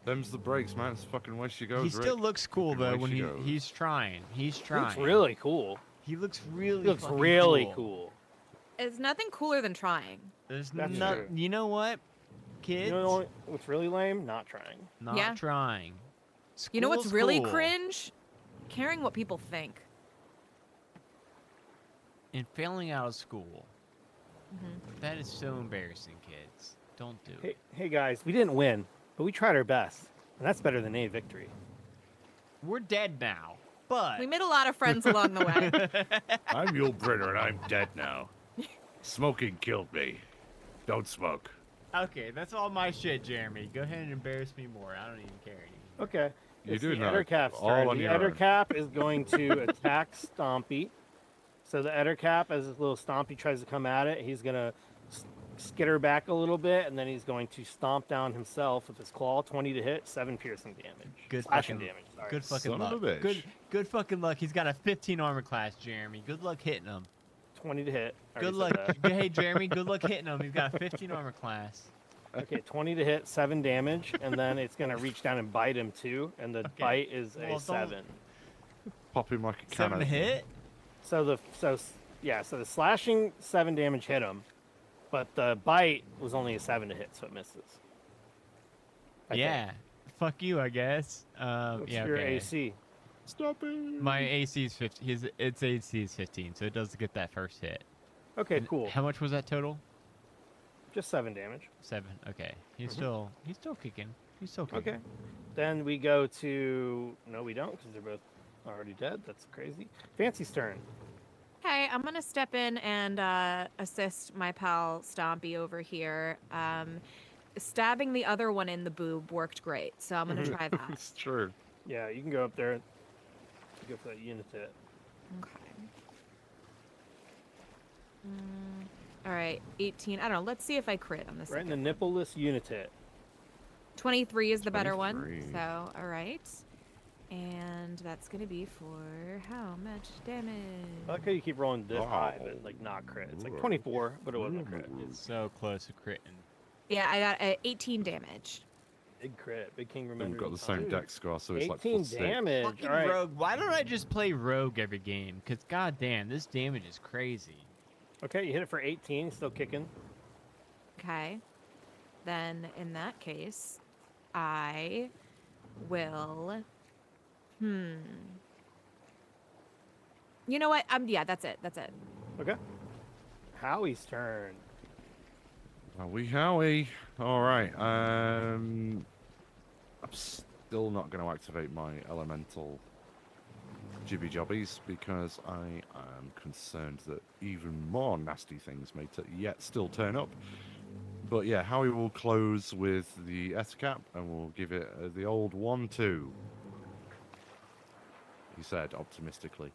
S4: Them's the breaks, man. It's fucking way she goes.
S1: He still
S4: Rick.
S1: looks cool
S4: Fucking
S1: though
S4: way
S1: when
S4: she goes.
S1: he's trying. He's trying.
S2: Looks really cool.
S1: He looks really.
S2: He looks
S1: fucking
S2: really cool.
S3: It's nothing cooler than trying.
S1: There's
S2: That's
S1: not.
S2: true.
S1: You know what, kids?
S2: You know what's really lame? Not trying.
S1: Not
S3: Yeah.
S1: trying.
S3: You know what's
S1: School's
S3: really
S1: cool.
S3: cringe? Caring what people think.
S1: And failing out of school.
S3: Mhm.
S1: That is so embarrassing, kids. Don't do it.
S2: Hey guys, we didn't win, but we tried our best, and that's better than a victory.
S1: We're dead now, but
S3: We made a lot of friends along the way.
S5: I'm Yul Brynner and I'm dead now. Smoking killed me. Don't smoke.
S1: okay, that's all my shit, Jeremy. Go ahead and embarrass me more. I don't even care anymore.
S2: Okay.
S4: You're
S2: It's
S4: doing
S2: the
S4: that
S2: Ettercap's
S4: all
S2: turn.
S4: on
S2: The
S4: your own.
S2: Ettercap is going to attack Stompy. So the Ettercap, as his little Stompy tries to come at it, he's gonna skitter back a little bit, and then he's going to stomp down himself with his claw. 20 to hit, 7 piercing damage.
S1: Good
S2: Slashing
S1: fucking-
S2: damage. Sorry.
S1: Good fucking
S4: Son of
S1: luck.
S4: a bitch.
S1: Good fucking luck. He's got a 15 armor class, Jeremy. Good luck hitting him.
S2: 20 to hit. I
S1: Good
S2: already
S1: luck.
S2: said that.
S1: Hey, Jeremy. Good luck hitting him. He's got a 15 armor class.
S2: Okay, 20 to hit, 7 damage, and then it's gonna reach down and bite him too, and the
S1: Okay.
S2: bite is
S1: Well,
S2: a
S1: don't-
S2: 7.
S4: Pop him like a
S1: 7 to
S4: cannon.
S1: hit.
S2: So the slashing 7 damage hit him, but the bite was only a 7 to hit, so it misses. I think.
S1: Yeah. Fuck you, I guess.
S2: What's
S1: Yeah.
S2: your
S1: okay.
S2: AC?
S4: Stop it.
S1: My AC is 15. Its AC is 15, so it does get that first hit.
S2: Okay,
S1: And
S2: cool.
S1: How much was that total?
S2: Just 7 damage.
S1: 7. Okay. He's
S2: Mhm.
S1: still kicking. He's still kicking.
S2: Okay. Then we go to no, we don't because they're both already dead. That's crazy. Fancy's turn.
S3: Okay, I'm gonna step in and assist my pal Stompy over here. Stabbing the other one in the boob worked great, so I'm gonna try that.
S4: It's true.
S2: Yeah, you can go up there. Go for that unit hit.
S3: Okay. All right, 18. I don't know. Let's see if I crit on this.
S2: Right in the nippleless unit hit.
S3: 23 is the better one.
S4: 23.
S3: So, all right. And that's going to be for how much damage?
S2: I like how you keep rolling this high, but
S4: Oh.
S2: like not crit. It's like 24, but it wasn't a crit.
S1: It's so close to critting.
S3: Yeah, I got 18 damage.
S2: Big crit. Big King
S4: We've
S2: remember.
S4: got the same deck score, so it's like
S2: 18
S4: +6.
S2: damage.
S1: Fucking
S2: All right.
S1: rogue. Why don't I just play rogue every game? Because goddamn, this damage is crazy.
S2: Okay, you hit it for 18. Still kicking.
S3: Okay. Then in that case, I will. You know what? Yeah, that's it. That's it.
S2: Okay. Howie's turn.
S4: Howie. All right. I'm still not going to activate my elemental jibby jobbies because I am concerned that even more nasty things may yet still turn up. But yeah, Howie will close with the Ettercap and we'll give it the old 1-2. He said optimistically.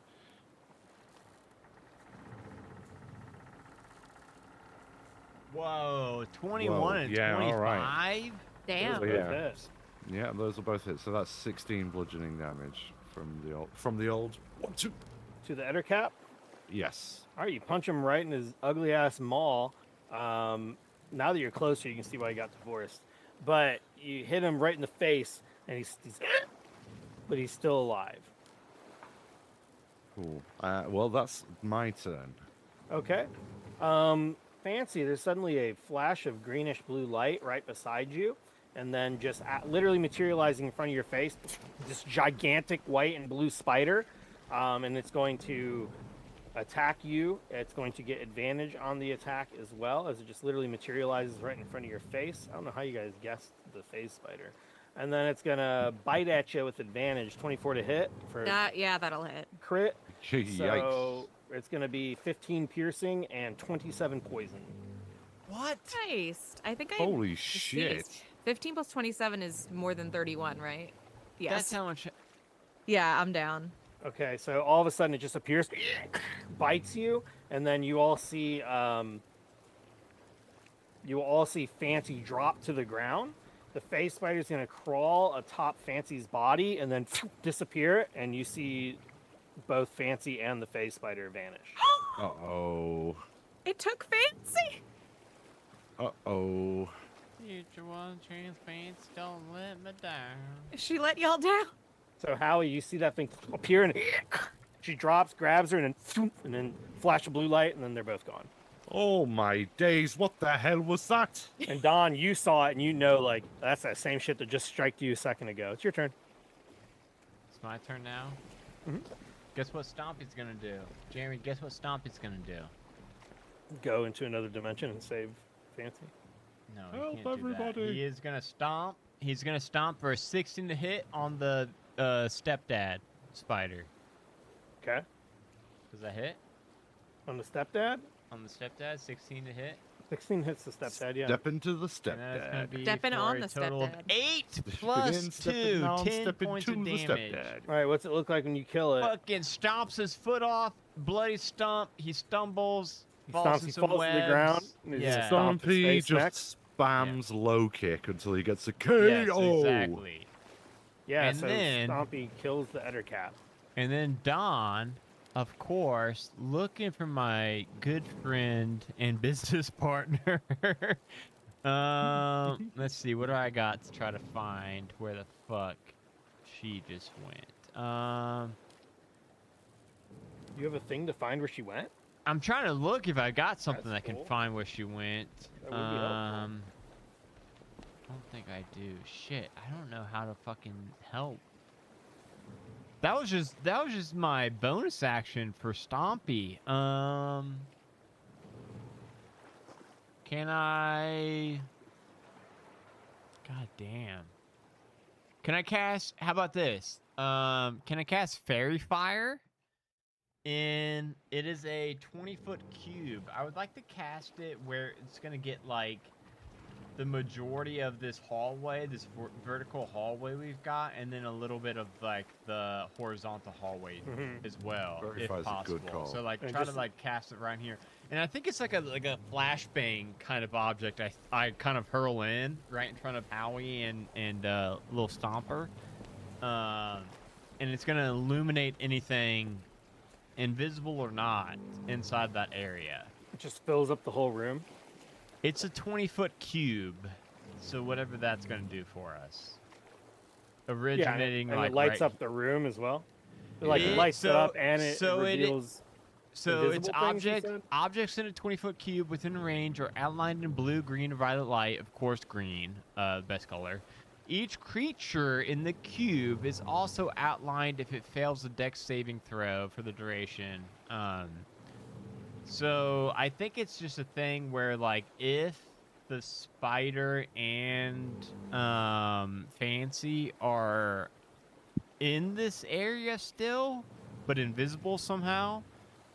S1: Whoa, 21 and
S4: yeah,
S1: 25?
S4: all right.
S3: Damn.
S2: Those
S4: Yeah.
S2: both hit.
S4: Yeah, those are both hits. So that's 16 bludgeoning damage from the old 1-2.
S2: To the Ettercap.
S4: Yes.
S2: All right, you punch him right in his ugly ass maw. Now that you're closer, you can see why he got divorced. But you hit him right in the face, and he's but he's still alive.
S4: Cool. Well, that's my turn.
S2: Okay. Fancy. There's suddenly a flash of greenish blue light right beside you, and then just literally materializing in front of your face, this gigantic white and blue spider, and it's going to attack you. It's going to get advantage on the attack as well, as it just literally materializes right in front of your face. I don't know how you guys guessed the phase spider. And then it's going to bite at you with advantage, 24 to hit for
S3: Yeah, that'll hit.
S2: crit.
S4: Yikes.
S2: So it's going to be 15 piercing and 27 poison.
S1: What?
S3: Nice. I think I.
S4: Holy
S3: let's see,
S4: shit.
S3: 15 plus 27 is more than 31, right? Yes.
S1: That's how much.
S3: Yeah, I'm down.
S2: Okay, so all of a sudden it just appears, bites you, and then you all see Fancy drop to the ground. The phase spider is going to crawl atop Fancy's body and then disappear, and you see both Fancy and the phase spider vanish.
S4: Uh-oh.
S3: It took Fancy.
S4: Uh-oh.
S1: Future one transparency, don't let me down.
S3: She let y'all down.
S2: So Howie, you see that thing appear, and she drops, grabs her, and then flash of blue light, and then they're both gone.
S4: Oh my days, what the hell was that?
S2: And Don, you saw it, and you know, like, that's that same shit that just striked you a second ago. It's your turn.
S1: It's my turn now.
S2: Mhm.
S1: Guess what Stompy's gonna do? Jeremy, guess what Stompy's gonna do?
S2: Go into another dimension and save Fancy.
S1: No,
S4: Help
S1: he can't do that.
S4: everybody.
S1: He is gonna stomp. He's gonna stomp for a 16 to hit on the stepdad spider.
S2: Okay.
S1: Does that hit?
S2: On the stepdad,
S1: On the stepdad, 16 to hit.
S2: 16 hits the stepdad, yeah.
S4: Step into the
S1: And that's gonna
S4: stepdad.
S1: be
S3: Stepping
S1: for
S3: on
S1: a
S3: the
S1: total of
S3: stepdad.
S1: 8
S4: Stepping
S1: plus
S4: in, stepping
S1: 2,
S4: down,
S1: 10
S4: stepping
S1: points
S4: to
S1: of
S4: the
S1: damage.
S4: stepdad.
S2: All right, what's it look like when you kill it?
S1: Fucking stomps his foot off, bloody stump. He stumbles,
S2: He
S1: falls
S2: stomps,
S1: in
S2: he
S1: some
S2: falls to the
S1: webs.
S2: ground. and he just
S1: Yeah,
S2: stomps his
S4: Stompy
S2: face
S4: just
S2: next.
S4: spams low kick until he gets a
S1: yes,
S4: KO.
S1: exactly.
S2: Yeah,
S1: and
S2: so
S1: then-
S2: Stompy kills the Ettercap.
S1: And then Don, of course, looking for my good friend and business partner. Let's see, what do I got to try to find where the fuck she just went?
S2: You have a thing to find where she went?
S1: I'm trying to look if I got something
S2: That's
S1: that
S2: cool.
S1: can find where she went.
S2: That would be helpful.
S1: I don't think I do. Shit, I don't know how to fucking help. That was just my bonus action for Stompy. Can I? God damn. Can I cast? How about this? Can I cast Fairy Fire? It is a 20-foot cube. I would like to cast it where it's gonna get like the majority of this hallway, this vertical hallway we've got, and then a little bit of like the horizontal hallway as well,
S4: Fairy
S1: if
S4: Fire's a good
S1: possible.
S4: call.
S1: So like
S2: And
S1: try to
S2: just-
S1: like cast it right here, and I think it's like a flashbang kind of object. I kind of hurl in right in front of Howie and little Stomper, and it's gonna illuminate anything, invisible or not, inside that area.
S2: It just fills up the whole room.
S1: It's a 20-foot cube, so whatever that's going to do for us. Originating
S2: and
S1: like
S2: it lights
S1: right
S2: up the room as well. It, like
S1: It-
S2: lights it
S1: so-
S2: up and it
S1: so it-
S2: reveals.
S1: So it's
S2: invisible things, you said?
S1: objects in a 20-foot cube within range are outlined in blue, green, or violet light. Of course, green, best color. Each creature in the cube is also outlined if it fails a dex saving throw for the duration. So I think it's just a thing where, like, if the spider and Fancy are in this area still, but invisible somehow,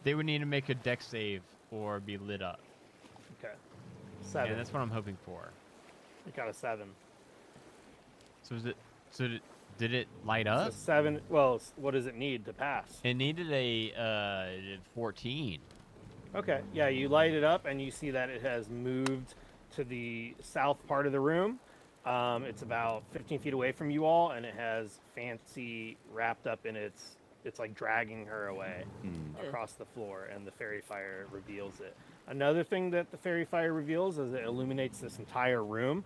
S1: they would need to make a dex save or be lit up.
S2: Okay. 7.
S1: And that's what I'm hoping for.
S2: You got a 7.
S1: So is it? So did it light
S2: So
S1: up?
S2: 7. Well, what does it need to pass?
S1: It needed a 14.
S2: Okay. Yeah, you light it up and you see that it has moved to the south part of the room. It's about 15 feet away from you all, and it has Fancy wrapped up in its. It's like dragging her away across the floor, and the fairy fire reveals it. Another thing that the fairy fire reveals is it illuminates this entire room.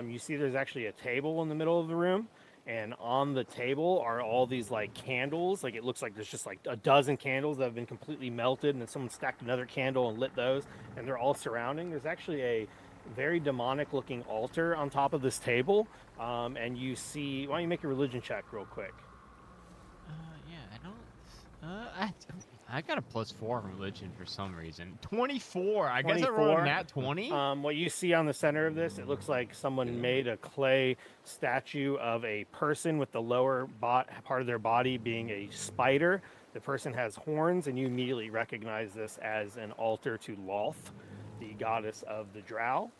S2: You see there's actually a table in the middle of the room, and on the table are all these like candles. Like it looks like there's just like a dozen candles that have been completely melted, and then someone stacked another candle and lit those, and they're all surrounding. There's actually a very demonic looking altar on top of this table, and you see. Why don't you make a religion check real quick?
S1: Yeah, I don't. I got a +4 in religion for some reason. 24. I guess I rolled
S2: 24?
S1: a nat 20.
S2: What you see on the center of this, it looks like someone made a clay statue of a person with the lower part of their body being a spider. The person has horns, and you immediately recognize this as an altar to Lolth, the goddess of the drow.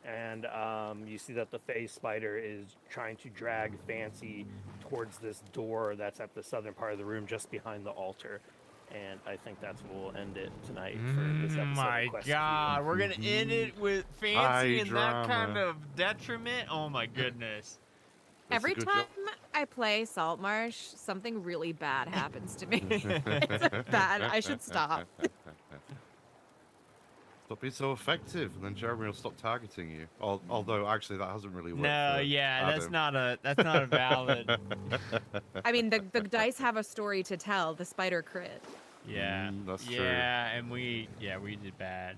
S2: And you see that the phase spider is trying to drag Fancy towards this door that's at the southern part of the room just behind the altar. And I think that's what we'll end it tonight for this episode.
S1: My
S2: of Quest
S1: God, we're gonna end it with Fancy
S4: High
S1: and that kind
S4: drama.
S1: of detriment. Oh my goodness.
S4: That's a
S3: Every
S4: good
S3: time
S4: job.
S3: I play Saltmarsh, something really bad happens to me. It's bad. I should stop.
S4: Stop being so effective, and then Jeremy will stop targeting you. Although, actually, that hasn't really worked.
S1: No,
S4: for
S1: yeah, that's
S4: Adam.
S1: not a valid.
S3: I mean, the dice have a story to tell. The spider crit.
S1: Yeah,
S4: That's true.
S1: yeah, and we did bad.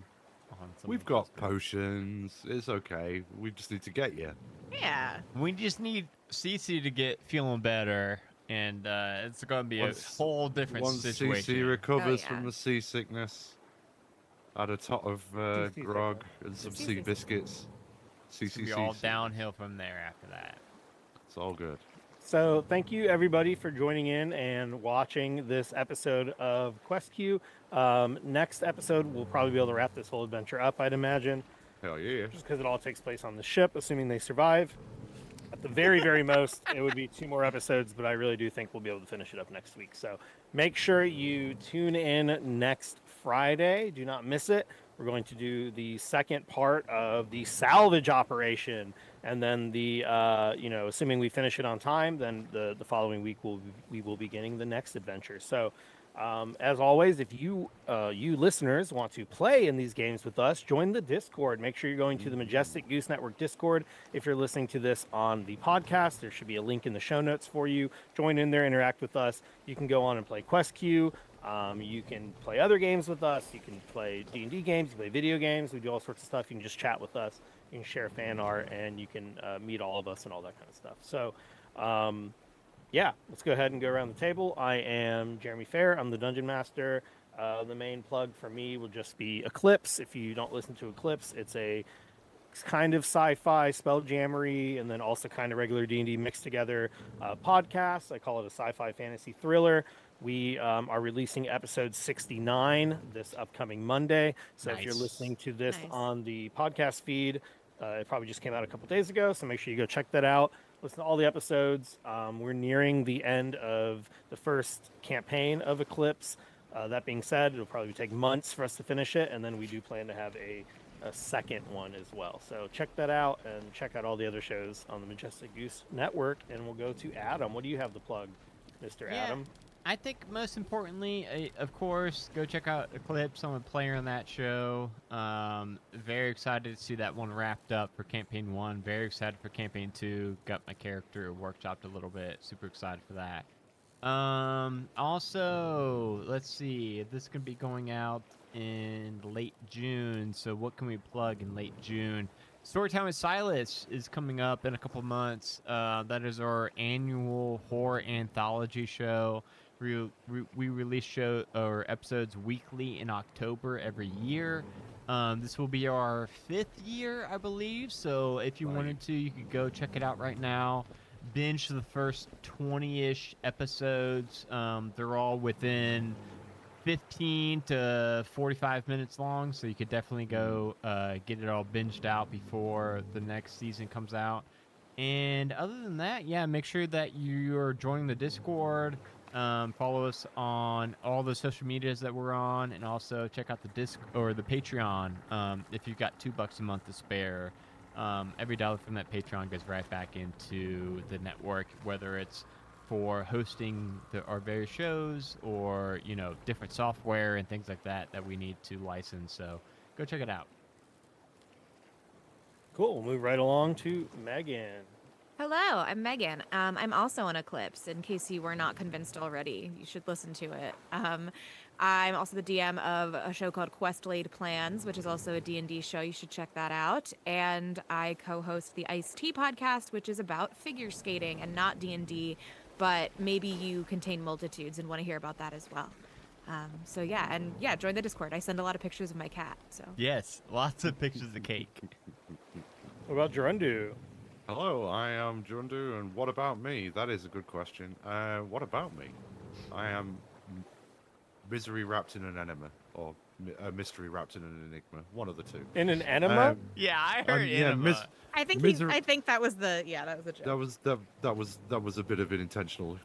S1: On some
S4: We've
S1: of
S4: got
S1: those.
S4: potions. It's okay. We just need to get you.
S3: Yeah.
S1: We just need Cece to get feeling better, and it's gonna be
S4: Once-
S1: a whole different
S4: Once
S1: situation.
S4: CC recovers
S3: yeah.
S4: from the seasickness, add a tot of
S2: Sea
S4: grog
S2: sickness.
S4: and some
S3: Sea
S4: sea
S3: sickness.
S4: biscuits.
S1: It's gonna be all downhill from there after that.
S4: It's all good.
S2: So thank you everybody for joining in and watching this episode of Quest Queue. Next episode, we'll probably be able to wrap this whole adventure up, I'd imagine,
S4: Hell yeah.
S2: just because it all takes place on the ship, assuming they survive. At the very, very most, it would be 2 more episodes, but I really do think we'll be able to finish it up next week. So make sure you tune in next Friday. Do not miss it. We're going to do the second part of the salvage operation, and then the assuming we finish it on time, then the following week we will be beginning the next adventure. So as always, if you listeners want to play in these games with us, join the Discord. Make sure you're going to the Majestic Goose Network Discord. If you're listening to this on the podcast, there should be a link in the show notes for you. Join in there, interact with us. You can go on and play Quest Queue. You can play other games with us. You can play D&D games. You can play video games. We do all sorts of stuff. You can just chat with us. You can share fan art, and you can meet all of us and all that kind of stuff. So, yeah, let's go ahead and go around the table. I am Jeremy Fair. I'm the Dungeon Master. The main plug for me will just be Eclipse. If you don't listen to Eclipse, it's a kind of sci-fi, spelljammery, and then also kind of regular D&D mixed together podcast. I call it a sci-fi fantasy thriller. We are releasing episode 69 this upcoming Monday. So if you're
S1: Nice.
S2: listening to this
S3: Nice.
S2: on the podcast feed, it probably just came out a couple days ago. So make sure you go check that out. Listen to all the episodes. We're nearing the end of the first campaign of Eclipse. That being said, it'll probably take months for us to finish it, and then we do plan to have a second one as well. So check that out and check out all the other shows on the Majestic Goose Network. And we'll go to Adam. What do you have to plug, Mr.
S1: Yeah.
S2: Adam?
S1: I think most importantly, of course, go check out Eclipse. I'm a player on that show. Very excited to see that one wrapped up for campaign 1. Very excited for campaign 2. Got my character workshopped a little bit. Super excited for that. Also, let's see. This is going to be going out in late June. So what can we plug in late June? Storytime with Silas is coming up in a couple months. That is our annual horror anthology show. We release show or episodes weekly in October every year. This will be our 5th year, I believe. So if you wanted to, you could go check it out right now. Binge the first 20-ish episodes. They're all within 15 to 45 minutes long, so you could definitely go get it all binged out before the next season comes out. And other than that, yeah, make sure that you're joining the Discord. Follow us on all the social medias that we're on, and also check out the the Patreon if you've got $2 a month to spare. Every dollar from that Patreon goes right back into the network, whether it's for hosting our various shows or, different software and things like that we need to license. So go check it out.
S2: Cool. We'll move right along to Megan.
S3: Hello, I'm Megan. I'm also on Eclipse. In case you were not convinced already, you should listen to it. I'm also the DM of a show called Quest Laid Plans, which is also a D&D show. You should check that out. And I co-host the Ice Tea podcast, which is about figure skating and not D&D, but maybe you contain multitudes and want to hear about that as well. Join the Discord. I send a lot of pictures of my cat. So
S1: Yes, lots of pictures of cake.
S2: What about Gerundu?
S4: Hello, I am Jundu, and what about me? That is a good question. What about me? I am misery wrapped in an enema, or a mystery wrapped in an enigma. One of the two.
S2: In an enema?
S1: Yeah, I heard
S4: yeah,
S1: enema.
S3: I think
S4: Misery-
S3: I think that was the joke.
S4: That was a bit of an intentional,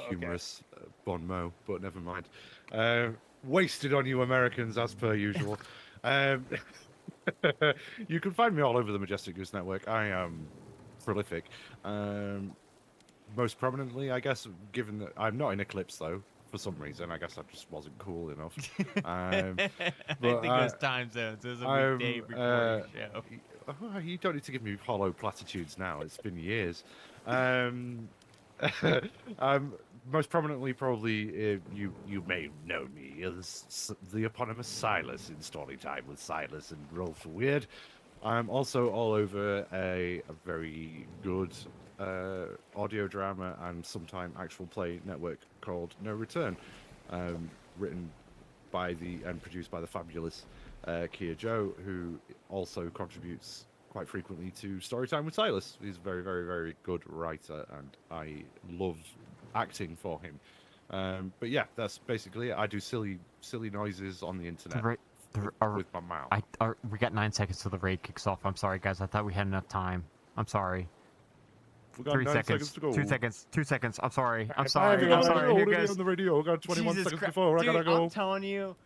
S4: humorous bon mot, but never mind. Wasted on you Americans, as per usual. You can find me all over the Majestic Goose Network. I am prolific. Most prominently, I guess, given that I'm not in Eclipse though, for some reason, I guess I just wasn't cool enough.
S1: I think it was time zones. It was a weekday recording show.
S4: You don't need to give me hollow platitudes now. It's been years. Most prominently, probably, you may know me as the eponymous Silas in Storytime with Silas and Roll for Weird. I'm also all over a very good audio drama and sometime actual play network called No Return, written by and produced by the fabulous Kia Joe, who also contributes quite frequently to Storytime with Silas. He's a very, very, very good writer, and I love acting for him. But yeah, that's basically it. I do silly noises on the internet with my mouth.
S1: We got 9 seconds till the raid kicks off. I'm sorry, guys. I thought we had enough time. I'm sorry.
S4: We got
S1: 3
S4: 9
S1: seconds.
S4: to go.
S1: 2 seconds. 2 seconds. I'm sorry. I'm
S2: Bye,
S1: sorry.
S2: everyone.
S1: I'm sorry. Here
S4: Already
S1: goes.
S4: on the radio. We got 21
S1: Jesus
S4: seconds
S1: Christ.
S4: before.
S1: Dude,
S4: I gotta go.
S1: I'm telling you.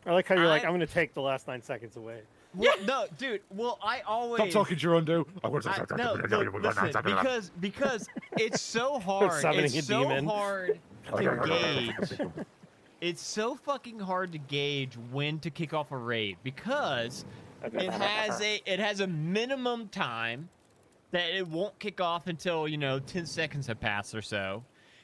S2: I like how you're like,
S1: I-
S2: I'm going to take the last 9 seconds away.
S1: Well, no, dude. Well, I always.
S4: Stop talking, Gerundu.
S1: No, look, listen, because it's so hard.
S2: Summoning a
S1: It's so
S2: demon.
S1: hard to gauge. It's so fucking hard to gauge when to kick off a raid because it has a minimum time that it won't kick off until 10 seconds have passed or so,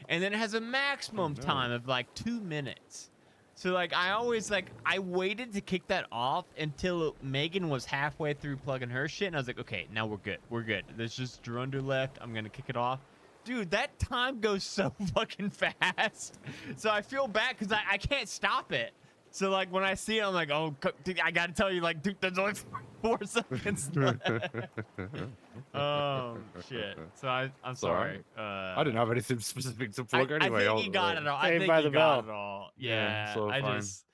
S1: and then it has a maximum time of like 2 minutes. So I waited to kick that off until Megan was halfway through plugging her shit, and I was like, okay, now we're good. We're good. There's just Gerundu left. I'm gonna kick it off. Dude, that time goes so fucking fast. So I feel bad because I can't stop it. So like when I see it, I'm like, oh, dude, I gotta tell you, like, dude, there's only 4 seconds left. Oh shit. So I'm sorry.
S4: I didn't have anything specific to plug anyway.
S1: I think he got it all. I
S2: Saved
S1: think
S2: by
S1: he
S2: the
S1: got
S2: bell.
S1: it all.
S4: Yeah,
S1: Yeah.
S4: so
S1: I
S4: fine.
S1: just